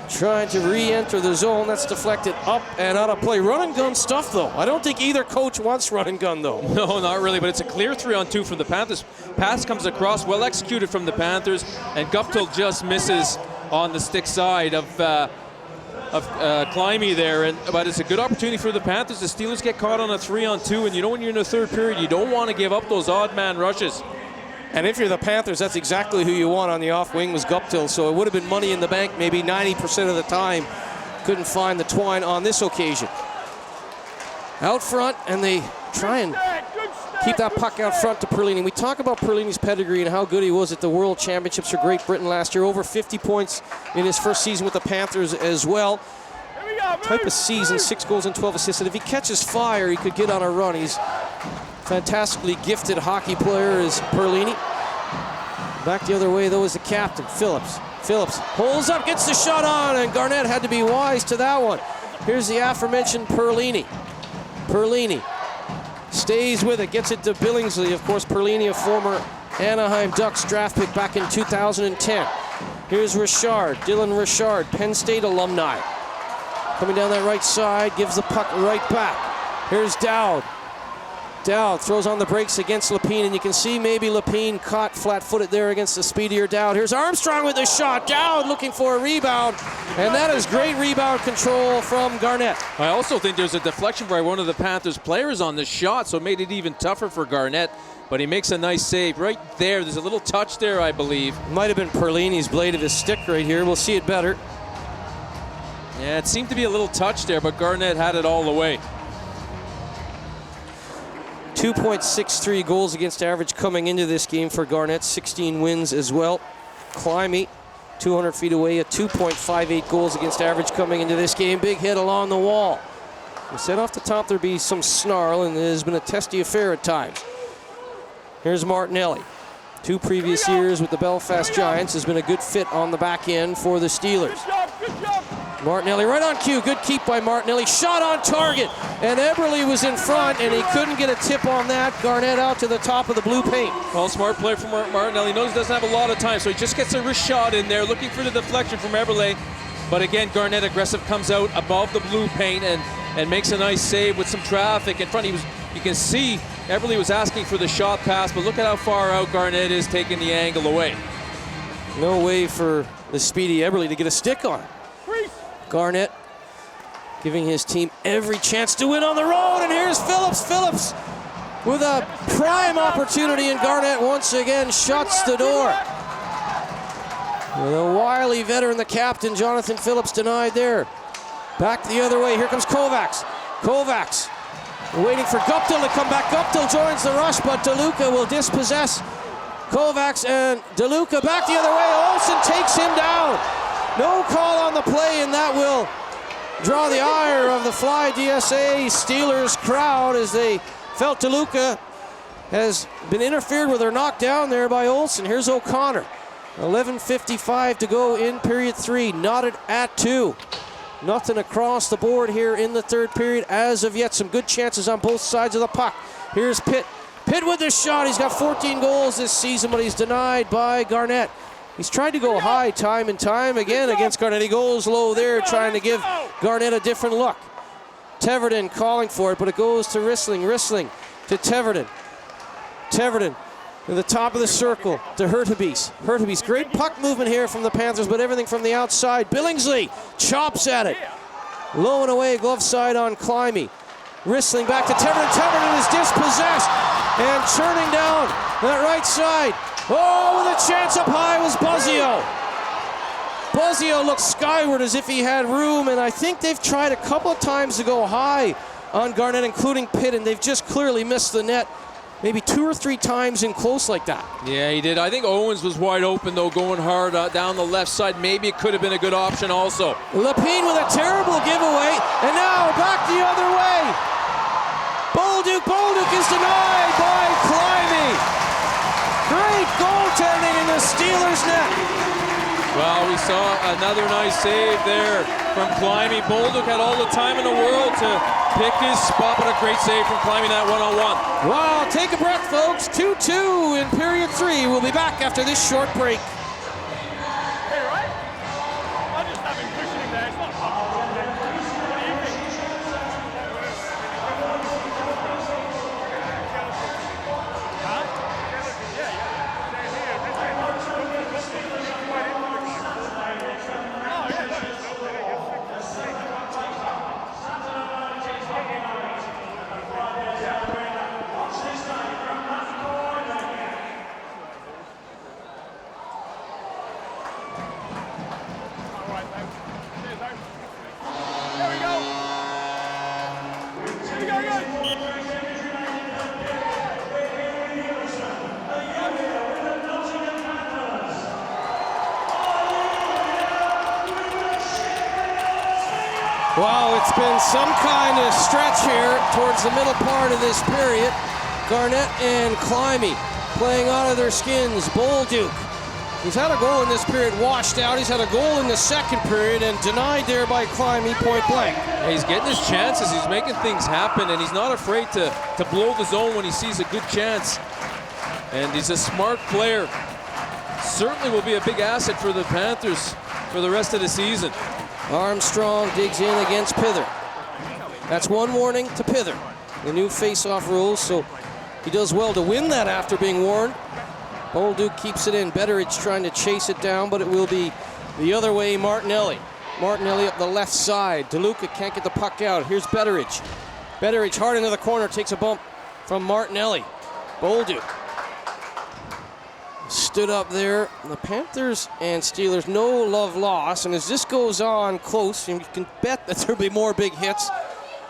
trying to re-enter the zone. That's deflected up and out of play. Run and gun stuff, though. I don't think either coach wants run and gun, though. No, not really, but it's a clear 3-on-2 from the Panthers. Pass comes across, well executed from the Panthers, and Guptill just misses on the stick side of Climie there, but it's a good opportunity for the Panthers. The Steelers get caught on a 3-on-2, and you know when you're in the third period, you don't want to give up those odd man rushes. And if you're the Panthers, that's exactly who you want on the off wing was Guptill. So it would have been money in the bank maybe 90% of the time. Couldn't find the twine on this occasion. Out front, and they try and keep that puck out front to Perlini. We talk about Perlini's pedigree and how good he was at the World Championships for Great Britain last year. Over 50 points in his first season with the Panthers as well. Type of season, 6 goals and 12 assists. And if he catches fire, he could get on a run. He's fantastically gifted hockey player is Perlini. Back the other way, though, is the captain, Phillips. Phillips holds up, gets the shot on, and Garnett had to be wise to that one. Here's the aforementioned Perlini. Perlini stays with it, gets it to Billingsley. Of course, Perlini, a former Anaheim Ducks draft pick back in 2010. Here's Richard, Dylan Richard, Penn State alumni. Coming down that right side, gives the puck right back. Here's Dowd. Dowd throws on the brakes against Lapine, and you can see maybe Lapine caught flat-footed there against the speedier Dowd. Here's Armstrong with the shot. Dowd looking for a rebound, and that is great rebound control from Garnett. I also think there's a deflection by one of the Panthers players on this shot, so it made it even tougher for Garnett, but he makes a nice save right there. There's a little touch there, I believe. Might have been Perlini's blade of his stick right here. We'll see it better. Yeah, it seemed to be a little touch there, but Garnett had it all the way. 2.63 goals against average coming into this game for Garnett. 16 wins as well. Climie, 200 feet away at 2.58 goals against average coming into this game. Big hit along the wall. We said off the top there'd be some snarl, and it has been a testy affair at times. Here's Martinelli. 2 previous years with the Belfast Giants has been a good fit on the back end for the Steelers. Good job. Martinelli right on cue. Good keep by Martinelli. Shot on target. And Eberle was in front, and he couldn't get a tip on that. Garnett out to the top of the blue paint. Well, smart play from Martinelli. Knows he doesn't have a lot of time, so he just gets a wrist shot in there, looking for the deflection from Eberle. But again, Garnett aggressive, comes out above the blue paint and makes a nice save with some traffic in front. You can see Eberle was asking for the shot pass, but look at how far out Garnett is taking the angle away. No way for the speedy Eberle to get a stick on it. Garnett giving his team every chance to win on the road, and here's Phillips. Phillips with a prime opportunity, and Garnett once again shuts the door. With a wily veteran, the captain, Jonathan Phillips, denied there. Back the other way, here comes Kovacs. Kovacs waiting for Guptill to come back. Guptill joins the rush, but DeLuca will dispossess Kovacs and DeLuca back the other way. Olsen takes him down. No call on the play, and that will draw the ire of the Fly DSA Steelers crowd as they felt DeLuca has been interfered with or knocked down there by Olsen. Here's O'Connor. 11:55 to go in period 3. Knotted at 2. Nothing across the board here in the third period. As of yet, some good chances on both sides of the puck. Here's Pitt. Pitt with this shot. He's got 14 goals this season, but he's denied by Garnett. He's tried to go high time and time again against Garnett. He goes low there, trying to give Garnett a different look. Teverden calling for it, but it goes to Rissling. Rissling to Teverden. Teverden to the top of the circle to Hurtubise. Hurtubise, great puck movement here from the Panthers, but everything from the outside. Billingsley chops at it. Low and away, glove side on Climby. Rissling back to Teverden. Teverden is dispossessed and churning down that right side. Oh, with a chance up high was Buzzio. Buzzio looks skyward as if he had room, and I think they've tried a couple of times to go high on Garnett, including Pitt, and they've just clearly missed the net. Maybe 2 or 3 times in close like that. Yeah, he did. I think Owens was wide open, though, going hard down the left side. Maybe it could have been a good option also. Lapine with a terrible giveaway, and now back the other way. Bolduc is denied by Climby. Great goaltending in the Steelers' net. Well, we saw another nice save there from Climby. Bolduc had all the time in the world to pick his spot, but a great save from Climby that one-on-one. Wow, take a breath, folks. 2-2 in period 3. We'll be back after this short break. Hey, right? I'll just have him pushing him there. It's not a problem. What do you think? Huh? Wow, it's been some kind of stretch here towards the middle part of this period. Garnett and Climby playing out of their skins. Bolduc, he's had a goal in this period, washed out. He's had a goal in the second period and denied there by Climby point blank. Yeah, he's getting his chances. He's making things happen, and he's not afraid to blow the zone when he sees a good chance. And he's a smart player. Certainly will be a big asset for the Panthers for the rest of the season. Armstrong digs in against Pither. That's one warning to Pither. The new face-off rules, so he does well to win that after being warned. Bolduc keeps it in. Betteridge trying to chase it down, but it will be the other way, Martinelli. Martinelli up the left side. DeLuca can't get the puck out. Here's Betteridge. Betteridge hard into the corner, takes a bump from Martinelli. Bolduc stood up there. The Panthers and Steelers, no love lost, and as this goes on close, you can bet that there'll be more big hits,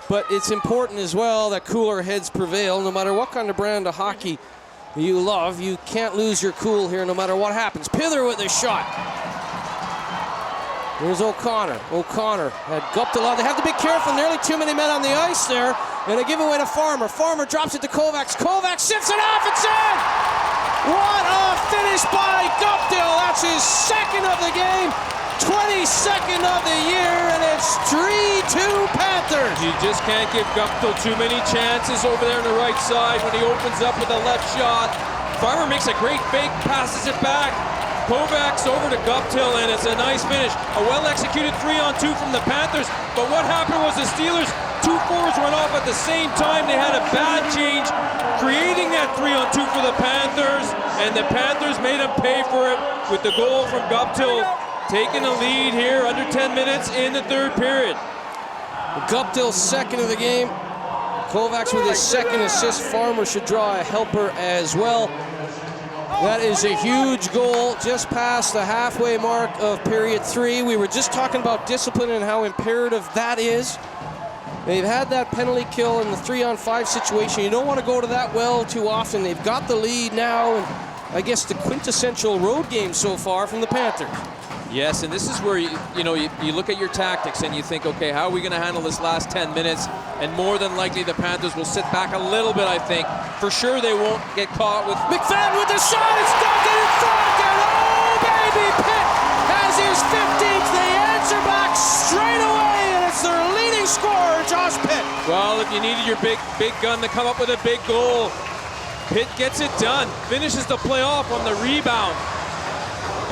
but it's important as well that cooler heads prevail. No matter what kind of brand of hockey you love, you can't lose your cool here no matter what happens. Pither with the shot. Here's O'Connor. O'Connor had Guptill out. They have to be careful. Nearly too many men on the ice there, and a giveaway to Farmer. Farmer drops it to Kovacs. Kovacs sifts it off. It's in! What a finish by Guptill. That's his second of the game, 22nd of the year, and it's 3-2 Panthers. You just can't give Guptill too many chances over there on the right side when he opens up with a left shot. Farmer makes a great fake, passes it back. Kovacs over to Guptill, and it's a nice finish. A well-executed 3-on-2 from the Panthers, but what happened was the Steelers, 2 forwards went off at the same time. They had a bad change, creating that 3-on-2 for the Panthers, and the Panthers made them pay for it with the goal from Guptill, taking the lead here under 10 minutes in the third period. Guptill's second of the game. Kovacs with his second assist. Farmer should draw a helper as well. That is a huge goal just past the halfway mark of period 3. We were just talking about discipline and how imperative that is. They've had that penalty kill in the 3-on-5 situation. You don't want to go to that well too often. They've got the lead now, and I guess, the quintessential road game so far from the Panthers. Yes, and this is where you look at your tactics and you think, okay, how are we going to handle this last 10 minutes? And more than likely, the Panthers will sit back a little bit, I think. For sure, they won't get caught with... McFadden with the shot, it's dunking in front, and oh, baby, Pitt has his 15th. They answer back straight away, and it's their leading scorer, Josh Pitt. Well, if you needed your big gun to come up with a big goal, Pitt gets it done, finishes the play off on the rebound,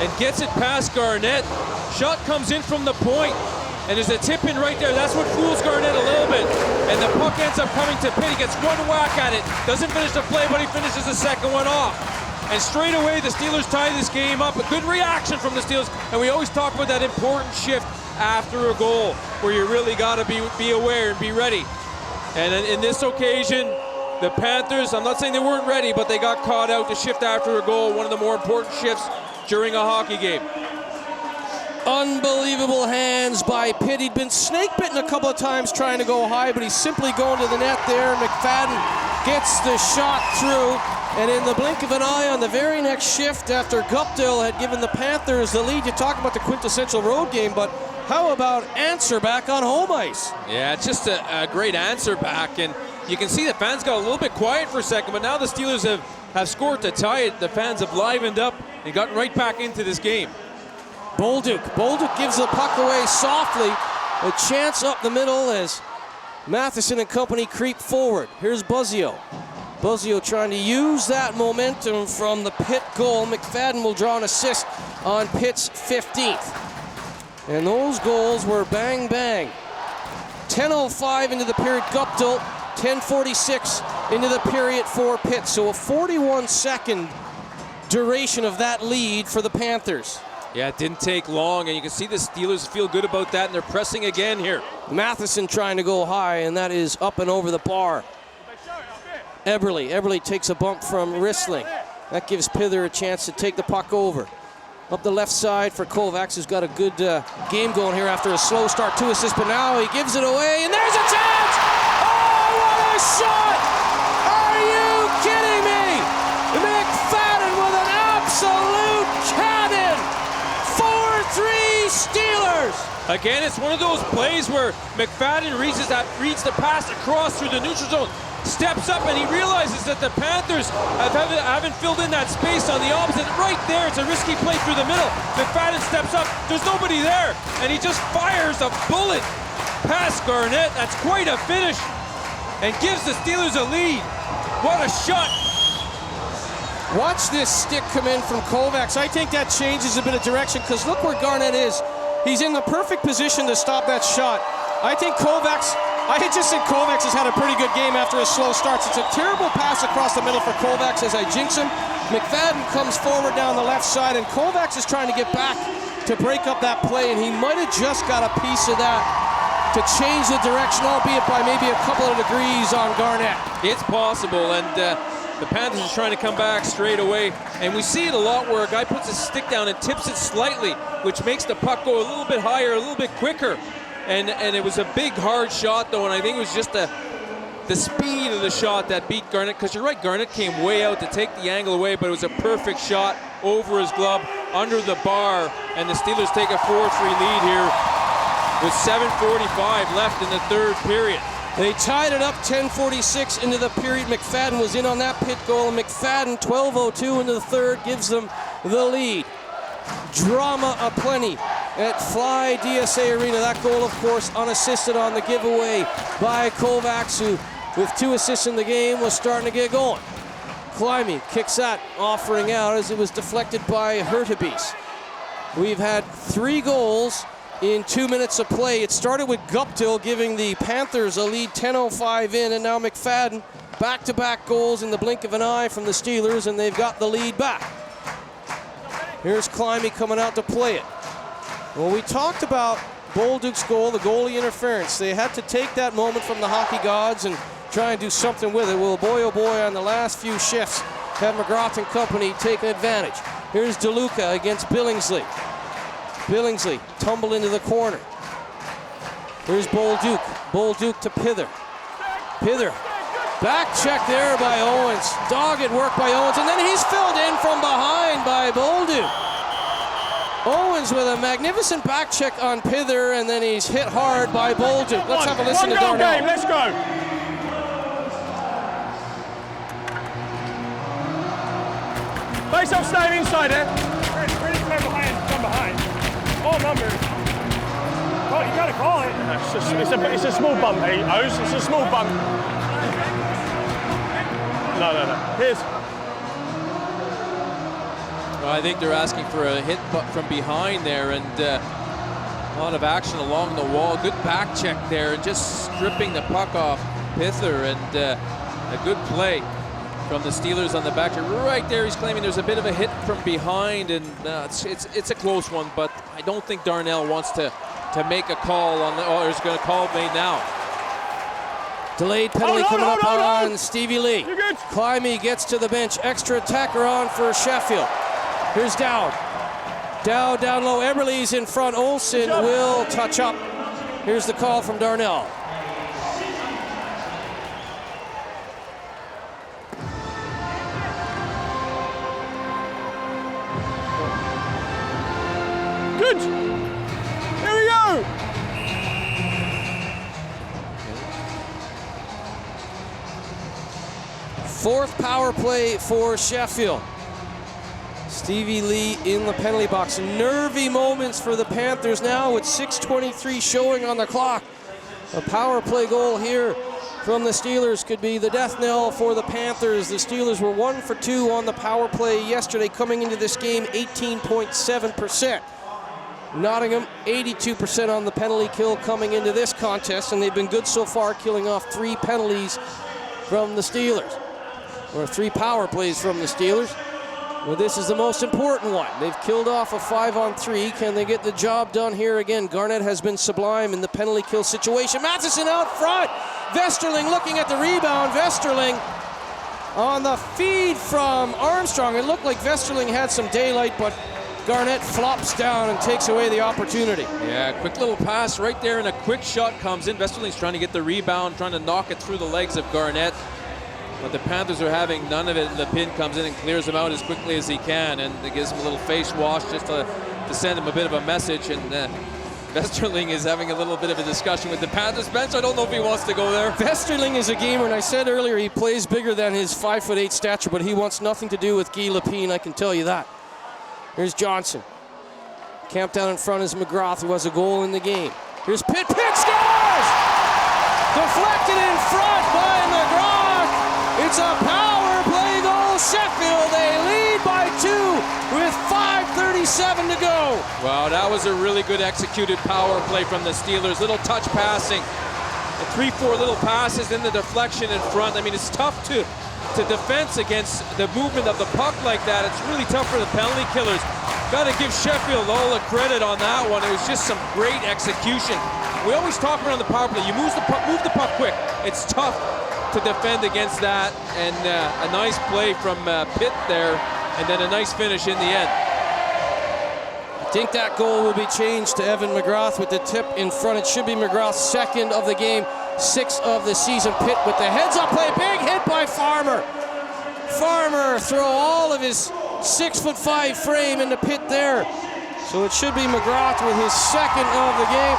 and gets it past Garnett. Shot comes in from the point, and there's a tip in right there. That's what fools Garnett a little bit. And the puck ends up coming to Pitt. He gets one whack at it. Doesn't finish the play, but he finishes the second one off. And straight away, the Steelers tie this game up. A good reaction from the Steelers. And we always talk about that important shift after a goal, where you really got to be aware and be ready. And in this occasion, the Panthers, I'm not saying they weren't ready, but they got caught out to shift after a goal, one of the more important shifts during a hockey game. Unbelievable hands by Pitt. He'd been snake bitten a couple of times trying to go high, but he's simply going to the net there. McFadden gets the shot through, and in the blink of an eye on the very next shift, after Guptill had given the Panthers the lead, you talk about the quintessential road game, but how about answer back on home ice? Yeah, it's just a great answer back, and you can see the fans got a little bit quiet for a second, but now the Steelers have scored to tie it. The fans have livened up and gotten right back into this game. Bolduc gives the puck away softly. A chance up the middle as Matheson and company creep forward. Here's Buzzio. Buzzio trying to use that momentum from the Pitt goal. McFadden will draw an assist on Pitt's 15th. And those goals were bang, bang. 10:05 into the period, Guptill. 10:46 into the period for Pitt. So a 41-second duration of that lead for the Panthers. Yeah, it didn't take long, and you can see the Steelers feel good about that, and they're pressing again here. Matheson trying to go high, and that is up and over the bar. Eberle takes a bump from Rissling. That gives Pither a chance to take the puck over. Up the left side for Kovacs, who's got a good game going here after a slow start, 2 assists, but now he gives it away, and there's a chance! Oh, what a shot! Are you kidding me? McFadden with an absolute cannon! 4-3 Steelers! Again, it's one of those plays where McFadden reads the pass across through the neutral zone, steps up, and he realizes that the Panthers haven't filled in that space on the opposite. Right there, it's a risky play through the middle. McFadden steps up, there's nobody there, and he just fires a bullet past Garnett. That's quite a finish, and gives the Steelers a lead. What a shot. Watch this stick come in from Kovacs. I think that changes a bit of direction, because look where Garnett is. He's in the perfect position to stop that shot. I just think Kovacs has had a pretty good game after a slow start. It's a terrible pass across the middle for Kovacs as I jinx him. McFadden comes forward down the left side, and Kovacs is trying to get back to break up that play, and he might have just got a piece of that to change the direction, albeit by maybe a couple of degrees on Garnett. It's possible, and the Panthers are trying to come back straight away, and we see it a lot where a guy puts his stick down and tips it slightly, which makes the puck go a little bit higher, a little bit quicker. And it was a big, hard shot, though, and I think it was just the speed of the shot that beat Garnett, because you're right, Garnett came way out to take the angle away, but it was a perfect shot over his glove, under the bar, and the Steelers take a 4-3 lead here with 7:45 left in the third period. They tied it up 10:46 into the period. McFadden was in on that Pitt goal, and McFadden, 12:02 into the third, gives them the lead. Drama aplenty at Fly DSA Arena. That goal, of course, unassisted on the giveaway by Kovacs, who, with 2 assists in the game, was starting to get going. Climby kicks that, offering out as it was deflected by Hurtubise. We've had 3 goals in 2 minutes of play. It started with Guptill giving the Panthers a lead 10:05 in, and now McFadden, back-to-back goals in the blink of an eye from the Steelers, and they've got the lead back. Here's Climby coming out to play it. Well, we talked about Bolduc's goal, the goalie interference. They had to take that moment from the hockey gods and try and do something with it. Well, boy, oh boy, on the last few shifts, have McGrath and company taking advantage. Here's DeLuca against Billingsley. Billingsley tumble into the corner. Here's Bolduc. Bolduc to Pither. Pither Back check there by Owens. Dogged work by Owens, and then he's filled in from behind by Boldu. Owens with a magnificent back check on Pither, and then he's hit hard by Boldu. Let's have a listen to Darnell. Game, let's go. Face off, staying inside there. Ready to come behind. All numbers. Oh, you gotta call it. It's a small bump, hey, O's. It's a small bump. No. Here's. Well, I think they're asking for a hit from behind there, and a lot of action along the wall. Good back check there, and just stripping the puck off Pither, and a good play from the Steelers on the back check. Right there, he's claiming there's a bit of a hit from behind, and it's a close one, but I don't think Darnell wants to make a call on the. Oh, there's going to call made now. Delayed penalty coming up on on. Stevie Lee. You're good. Climby gets to the bench. Extra attacker on for Sheffield. Here's Dowd. Dowd down low. Eberle's in front. Olsen will touch up. Here's the call from Darnell. Good. Here we go. Fourth power play for Sheffield. Stevie Lee in the penalty box. Nervy moments for the Panthers now with 6:23 showing on the clock. A power play goal here from the Steelers could be the death knell for the Panthers. The Steelers were 1 for 2 on the power play yesterday, coming into this game 18.7%. Nottingham 82% on the penalty kill coming into this contest, and they've been good so far, killing off 3 penalties from the Steelers, or 3 power plays from the Steelers. Well, this is the most important one. They've killed off a 5-on-3. Can they get the job done here again? Garnett has been sublime in the penalty kill situation. Matheson out front. Vesterling looking at the rebound. Vesterling on the feed from Armstrong. It looked like Vesterling had some daylight, but Garnett flops down and takes away the opportunity. Yeah, quick little pass right there, and a quick shot comes in. Vesterling's trying to get the rebound, trying to knock it through the legs of Garnett. But the Panthers are having none of it, and the pin comes in and clears him out as quickly as he can, and it gives him a little face wash just to send him a bit of a message. And Vesterling is having a little bit of a discussion with the Panthers bench. I don't know if he wants to go there. Vesterling is a gamer, and I said earlier he plays bigger than his 5'8" stature, but he wants nothing to do with Guy Lepine, I can tell you that. Here's Johnson. Camped down in front is McGrath, who has a goal in the game. Here's Pitt. Pitt scores! Deflected in front by McGrath. It's a power play goal. Sheffield, they lead by 2 with 5:37 to go. Wow, that was a really good executed power play from the Steelers. Little touch passing, 3-4 little passes in the deflection in front. I mean, it's tough to defense against the movement of the puck like that. It's really tough for the penalty killers. Got to give Sheffield all the credit on that one. It was just some great execution. We always talk around the power play. You move the puck quick. It's tough to defend against that, and a nice play from Pitt there, and then a nice finish in the end. I think that goal will be changed to Evan McGrath with the tip in front. It should be McGrath's 2nd of the game, 6th of the season. Pitt with the heads-up play, big hit by Farmer. Farmer throw all of his 6'5" frame into Pitt there. So it should be McGrath with his 2nd of the game.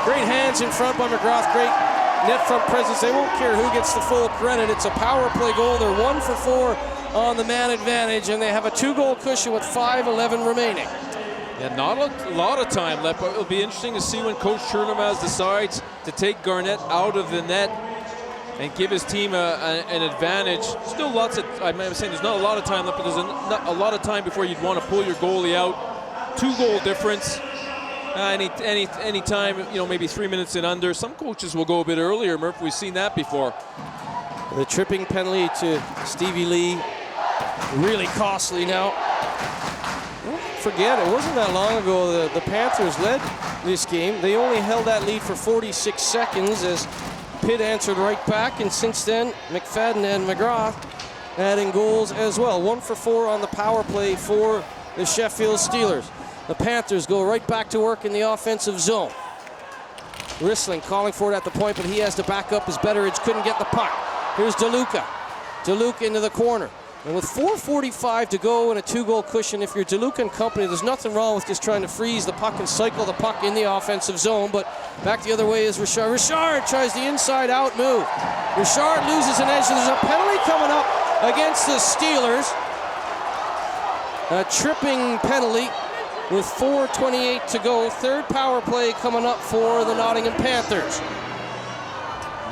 Great hands in front by McGrath, great net front presence. They won't care who gets the full credit. It's a power play goal. They're 1 for 4 on the man advantage, and they have a 2-goal cushion with 5:11 remaining. Yeah, not a lot of time left, but it'll be interesting to see when Coach Chernomaz decides to take Garnett out of the net and give his team an advantage. Still lots of, I'm saying there's not a lot of time left, but there's not a lot of time before you'd want to pull your goalie out. 2-goal difference. Any time, maybe 3 minutes and under. Some coaches will go a bit earlier, Murph. We've seen that before. The tripping penalty to Stevie Lee, really costly now. Don't forget, it wasn't that long ago the Panthers led this game. They only held that lead for 46 seconds as Pitt answered right back, and since then, McFadden and McGrath adding goals as well. 1 for 4 on the power play for the Sheffield Steelers. The Panthers go right back to work in the offensive zone. Rissling calling for it at the point, but he has to back up as Betteridge couldn't get the puck. Here's DeLuca. DeLuca into the corner. And with 4:45 to go and a 2-goal cushion, if you're DeLuca and company, there's nothing wrong with just trying to freeze the puck and cycle the puck in the offensive zone. But back the other way is Richard. Richard tries the inside-out move. Richard loses an edge. There's a penalty coming up against the Steelers. A tripping penalty with 4:28 to go. Third power play coming up for the Nottingham Panthers.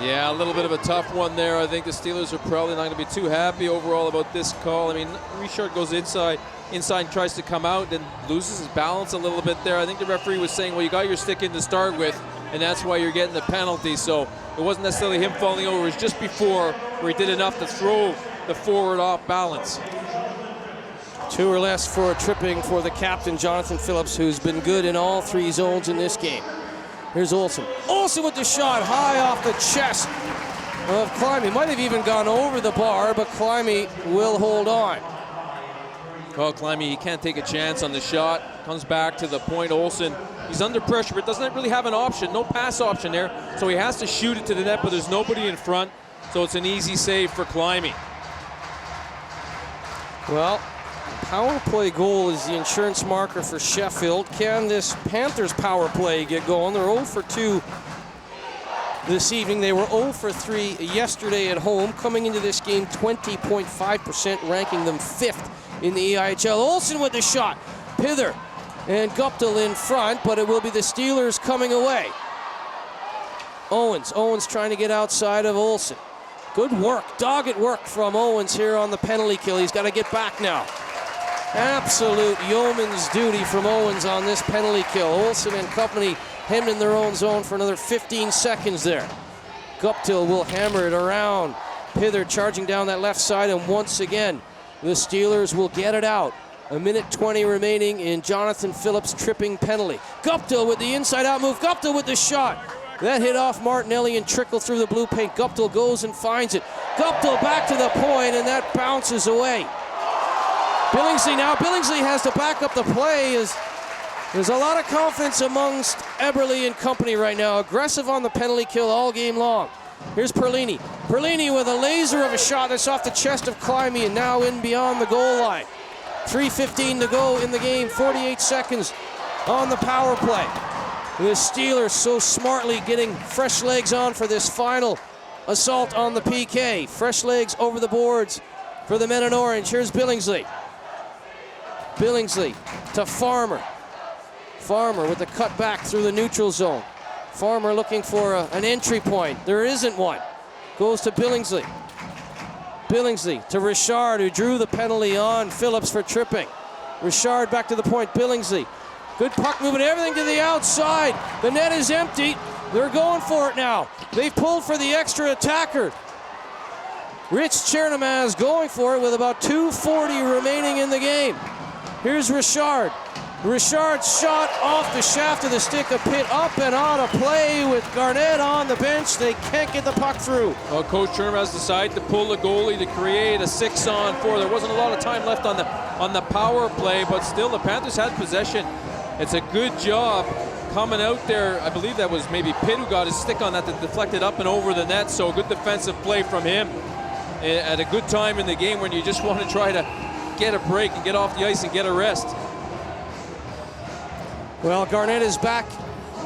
Yeah, a little bit of a tough one there. I think the Steelers are probably not going to be too happy overall about this call. I mean, Richard goes inside and tries to come out, then loses his balance a little bit there. I think the referee was saying, well, you got your stick in to start with, and that's why you're getting the penalty. So it wasn't necessarily him falling over. It was just before where he did enough to throw the forward off balance. 2 or less for tripping for the captain, Jonathan Phillips, who's been good in all 3 zones in this game. Here's Olsen. Olsen with the shot high off the chest of Climby. Might have even gone over the bar, but Climby will hold on. Well, Climby, he can't take a chance on the shot. Comes back to the point. Olsen, he's under pressure, but doesn't really have an option. No pass option there. So he has to shoot it to the net, but there's nobody in front. So it's an easy save for Climby. Well, power play goal is the insurance marker for Sheffield. Can this Panthers power play get going? They're 0 for 2 this evening. They were 0 for 3 yesterday at home. Coming into this game, 20.5%, ranking them 5th in the EIHL. Olsen with the shot. Pither and Guptill in front, but it will be the Steelers coming away. Owens trying to get outside of Olsen. Good work, dogged work from Owens here on the penalty kill. He's got to get back now. Absolute yeoman's duty from Owens on this penalty kill. Olsen and company hemmed in their own zone for another 15 seconds there. Guptill will hammer it around. Pither charging down that left side, and once again, the Steelers will get it out. 1:20 remaining in Jonathan Phillips' tripping penalty. Guptill with the inside-out move. Guptill with the shot. That hit off Martinelli and trickled through the blue paint. Guptill goes and finds it. Guptill back to the point, and that bounces away. Billingsley now. Billingsley has to back up the play. There's a lot of confidence amongst Eberle and company right now. Aggressive on the penalty kill all game long. Here's Perlini. Perlini with a laser of a shot that's off the chest of Climby and now in beyond the goal line. 3:15 to go in the game. 48 seconds on the power play. The Steelers so smartly getting fresh legs on for this final assault on the PK. Fresh legs over the boards for the men in orange. Here's Billingsley. Billingsley to Farmer. Farmer with the cut back through the neutral zone. Farmer looking for an entry point. There isn't one. Goes to Billingsley. Billingsley to Richard, who drew the penalty on Phillips for tripping. Richard back to the point. Billingsley. Good puck moving, everything to the outside. The net is empty. They're going for it now. They've pulled for the extra attacker. Rich Chernamaz going for it with about 2:40 remaining in the game. Here's Richard. Richard's shot off the shaft of the stick of Pitt, up and on a play with Garnett on the bench. They can't get the puck through. Well, Coach Chernamaz decided to pull the goalie to create a 6-on-4. There wasn't a lot of time left on the power play, but still the Panthers had possession. It's a good job coming out there. I believe that was maybe Pitt who got his stick on that deflected up and over the net. So a good defensive play from him at a good time in the game when you just want to try to get a break and get off the ice and get a rest. Well, Garnett is back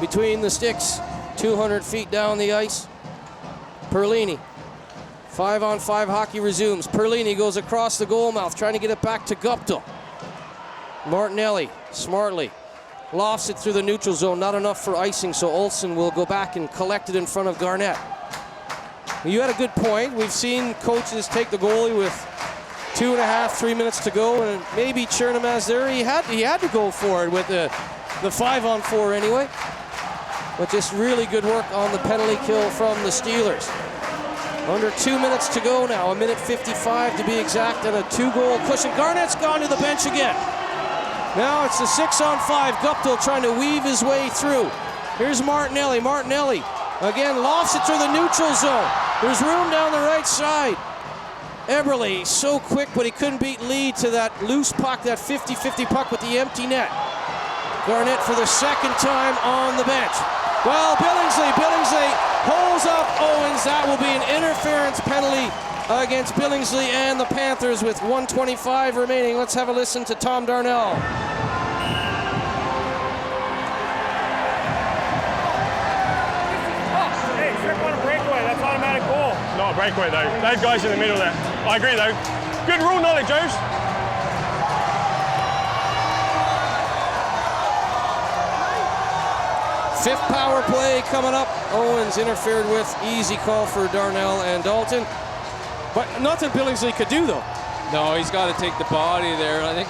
between the sticks, 200 feet down the ice. Perlini. 5-on-5 hockey resumes. Perlini goes across the goal mouth, trying to get it back to Guptill. Martinelli, smartly, lofts it through the neutral zone. Not enough for icing, so Olsen will go back and collect it in front of Garnett. You had a good point. We've seen coaches take the goalie with 2.5, 3 minutes to go, and maybe Chernamaz there, he had to go for it with the 5-on-4 anyway. But just really good work on the penalty kill from the Steelers. Under 2 minutes to go now, 1:55 to be exact, and a 2-goal cushion. Garnett's gone to the bench again. Now it's the 6-on-5. Guptill trying to weave his way through. Here's Martinelli. Martinelli again lofts it through the neutral zone. There's room down the right side. Eberle so quick, but he couldn't beat Lee to that loose puck, that 50-50 puck with the empty net. Garnett for the second time on the bench. Well, Billingsley holds up Owens. That will be an interference penalty against Billingsley and the Panthers with 1:25 remaining. Let's have a listen to Tom Darnell. Hey, Strick on a breakaway. That's automatic goal. Not a breakaway though. Those guys in the middle there. I agree though. Good rule knowledge, Joes. Fifth power play coming up. Owens interfered with. Easy call for Darnell and Dalton. But nothing Billingsley could do though. No, he's got to take the body there. I think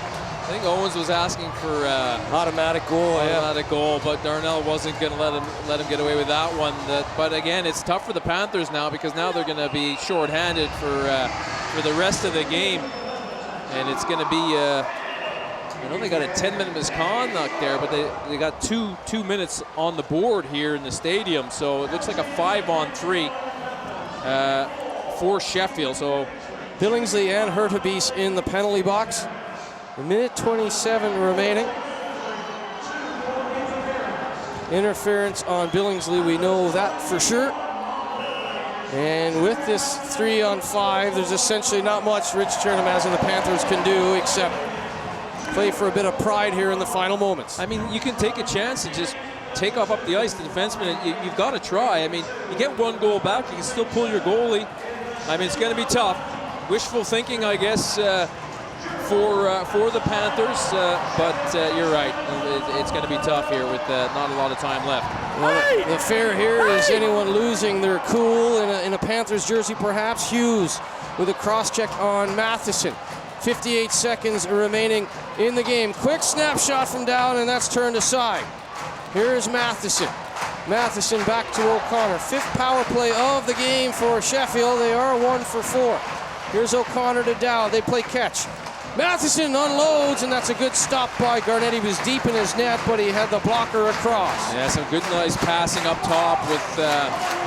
Owens was asking for Automatic goal, automatic goal, but Darnell wasn't going to let him get away with that one. But again, it's tough for the Panthers now because now they're going to be short-handed for the rest of the game, and it's going to be. I know they got a 10-minute misconduct there, but they got two minutes on the board here in the stadium, so it looks like a 5-on-3 for Sheffield. So Billingsley and Hurtubise in the penalty box. A minute 27 remaining. Interference on Billingsley, we know that for sure. And with this 3-on-5, there's essentially not much Rich Chernomaz and the Panthers can do except play for a bit of pride here in the final moments. I mean, you can take a chance and just take off up the ice, the defenseman. You've got to try. I mean, you get one goal back, you can still pull your goalie. I mean, it's going to be tough. Wishful thinking, I guess, for the Panthers, but you're right. It's going to be tough here with not a lot of time left. Well, the fear here is anyone losing their cool in a Panthers jersey, perhaps. Hughes with a cross-check on Matheson. 58 seconds remaining in the game. Quick snapshot from down, and that's turned aside. Here's Matheson. Matheson back to O'Connor. Fifth power play of the game for Sheffield. They are 1 for 4. Here's O'Connor to Dow. They play catch. Matheson unloads, and that's a good stop by Garnett. He was deep in his net, but he had the blocker across. Yeah, some good, nice passing up top with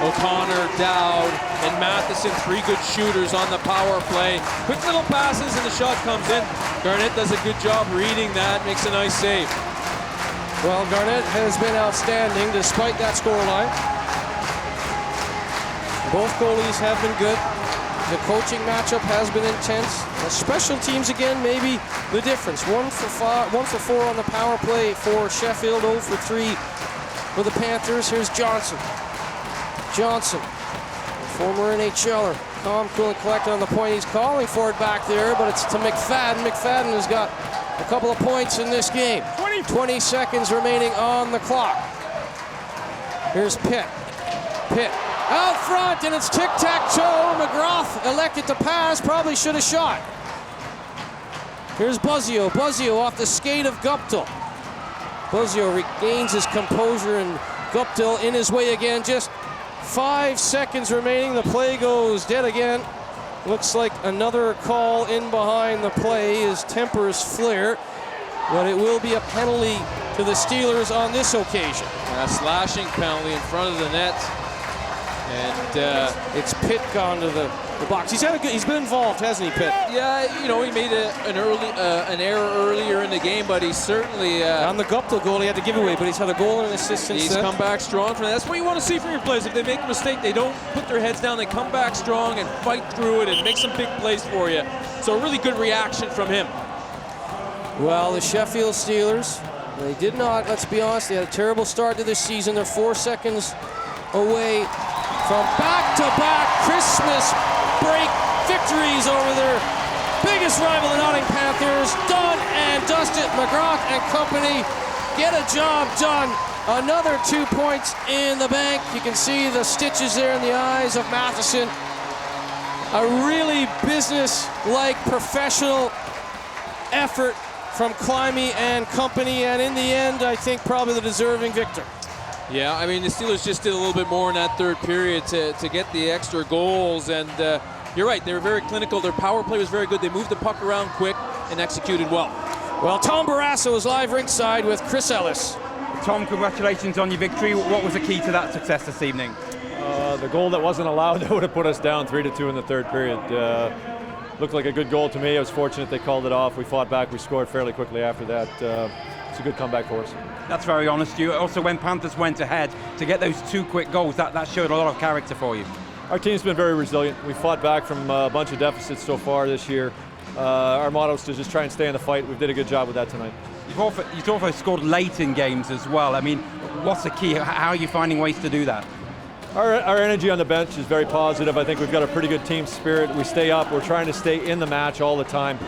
O'Connor, Dowd, and Matheson. 3 good shooters on the power play. Quick little passes, and the shot comes in. Garnett does a good job reading that, makes a nice save. Well, Garnett has been outstanding despite that scoreline. Both goalies have been good. The coaching matchup has been intense. The special teams again, maybe the difference. 1 for 4 on the power play for Sheffield. 0 for 3 for the Panthers. Here's Johnson. Johnson, former NHLer, calm, cool, and collected on the point. He's calling for it back there, but it's to McFadden. McFadden has got a couple of points in this game. 20 seconds remaining on the clock. Here's Pitt. Pitt. Out front, and it's tic-tac-toe. McGrath elected to pass, probably should have shot. Here's Buzzio. Buzzio off the skate of Guptill. Buzzio regains his composure, and Guptill in his way again. Just 5 seconds remaining. The play goes dead again. Looks like another call in behind the play. His tempers flare, but it will be a penalty to the Steelers on this occasion. A slashing penalty in front of the net. And it's Pitt gone to the box. He's been involved, hasn't he, Pitt? Yeah, you know, he made an error earlier in the game, but he certainly on the Guptill goal he had to give away, but he's had a goal and an assist since he's then. come back strong from that. That's what you want to see from your players. If they make a mistake, they don't put their heads down. They come back strong and fight through it and make some big plays for you. So a really good reaction from him. Well, the Sheffield Steelers, they did not, let's be honest, they had a terrible start to this season. They're 4 seconds away from back-to-back Christmas break victories over their biggest rival, the Nottingham Panthers. Done and dusted. McGrath and company get a job done. Another 2 points in the bank. You can see the stitches there in the eyes of Matheson. A really business-like professional effort from Climby and company, and in the end, I think probably the deserving victor. Yeah, I mean, the Steelers just did a little bit more in that third period to get the extra goals, and you're right, they were very clinical. Their power play was very good. They moved the puck around quick and executed well. Well, Tom Barrasso is live ringside with Chris Ellis. Tom, congratulations on your victory. What was the key to that success this evening? The goal that wasn't allowed, that would have put us down 3-2 in the third period. Looked like a good goal to me. I was fortunate they called it off. We fought back. We scored fairly quickly after that. it's a good comeback for us. That's very honest. You also, when Panthers went ahead, to get those 2 quick goals, that showed a lot of character for you. Our team's been very resilient. We fought back from a bunch of deficits so far this year. Our motto is to just try and stay in the fight. We did a good job with that tonight. You've also scored late in games as well. I mean, what's the key? How are you finding ways to do that? Our energy on the bench is very positive. I think we've got a pretty good team spirit. We stay up. We're trying to stay in the match all the time,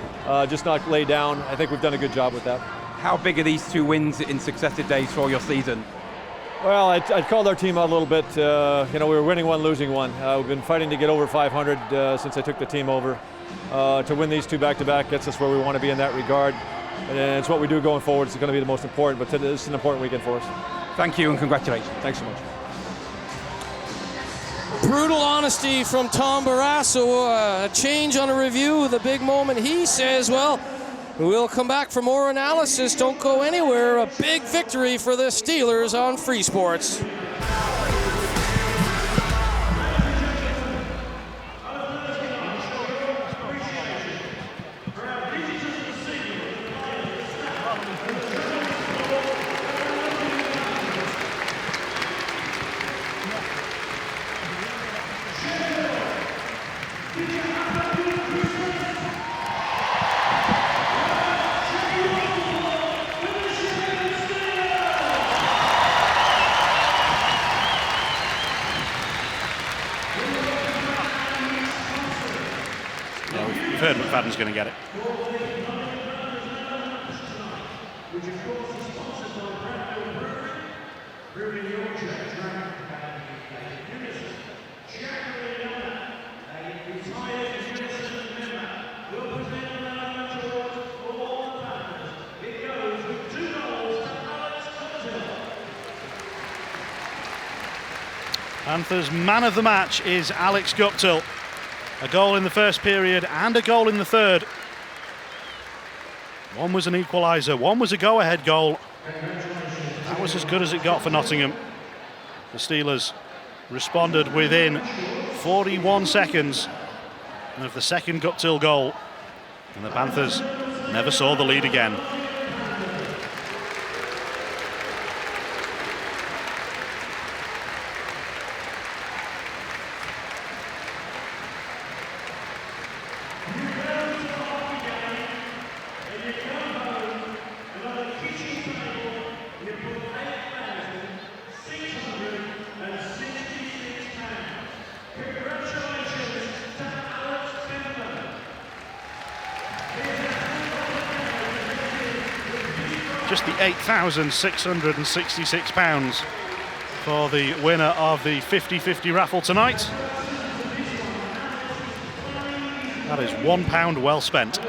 just not lay down. I think we've done a good job with that. How big are these 2 wins in successive days for your season? Well, I called our team out a little bit. We were winning one, losing one. We've been fighting to get over 500 since I took the team over. To win these 2 back-to-back gets us where we want to be in that regard. And it's what we do going forward. It's going to be the most important, but this is an important weekend for us. Thank you and congratulations. Thanks so much. Brutal honesty from Tom Barrasso. A change on a review, the big moment. He says, well, we'll come back for more analysis. Don't go anywhere. A big victory for the Steelers on Free Sports. We've heard McFadden's going to get it. Panthers' man of the match is Alex Guptill. A goal in the first period and a goal in the third. One was an equaliser, one was a go-ahead goal. That was as good as it got for Nottingham. The Steelers responded within 41 seconds of the second Guptill goal, and the Panthers never saw the lead again. Just the £8,666 for the winner of the 50-50 raffle tonight. That is £1 well spent.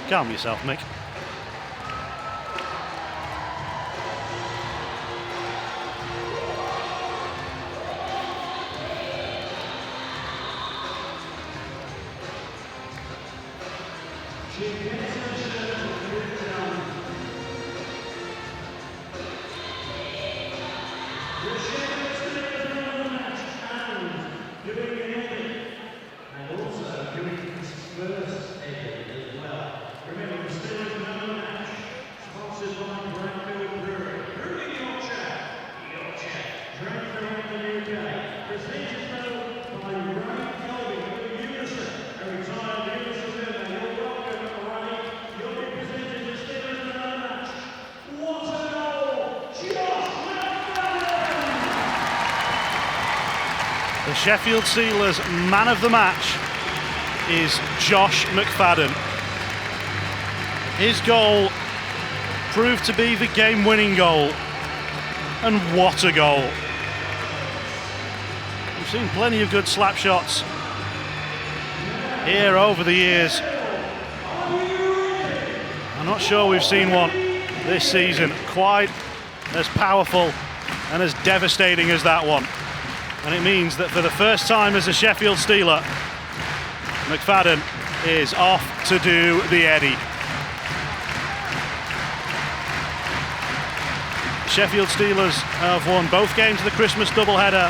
Calm yourself, Mick. The Sheffield Steelers man of the match is Josh McFadden. His goal proved to be the game-winning goal, and what a goal. We've seen plenty of good slap shots here over the years. I'm not sure we've seen one this season quite as powerful and as devastating as that one. And it means that for the first time as a Sheffield Steeler, McFadden is off to do the Eddie. Sheffield Steelers have won both games of the Christmas doubleheader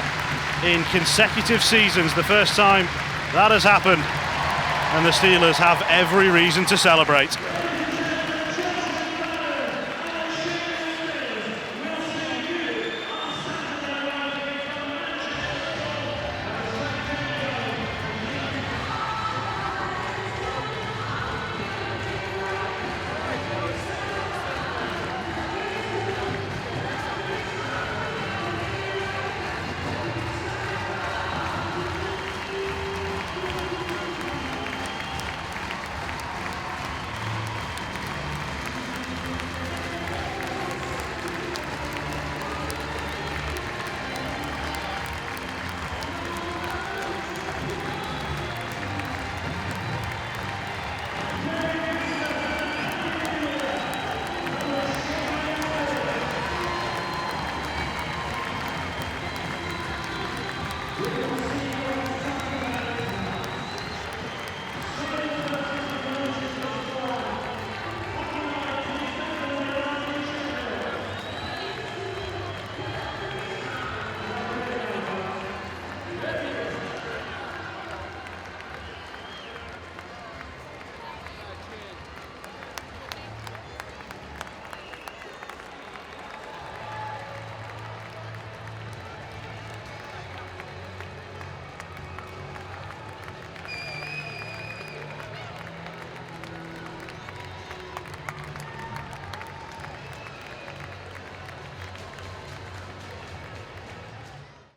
in consecutive seasons, the first time that has happened, and the Steelers have every reason to celebrate.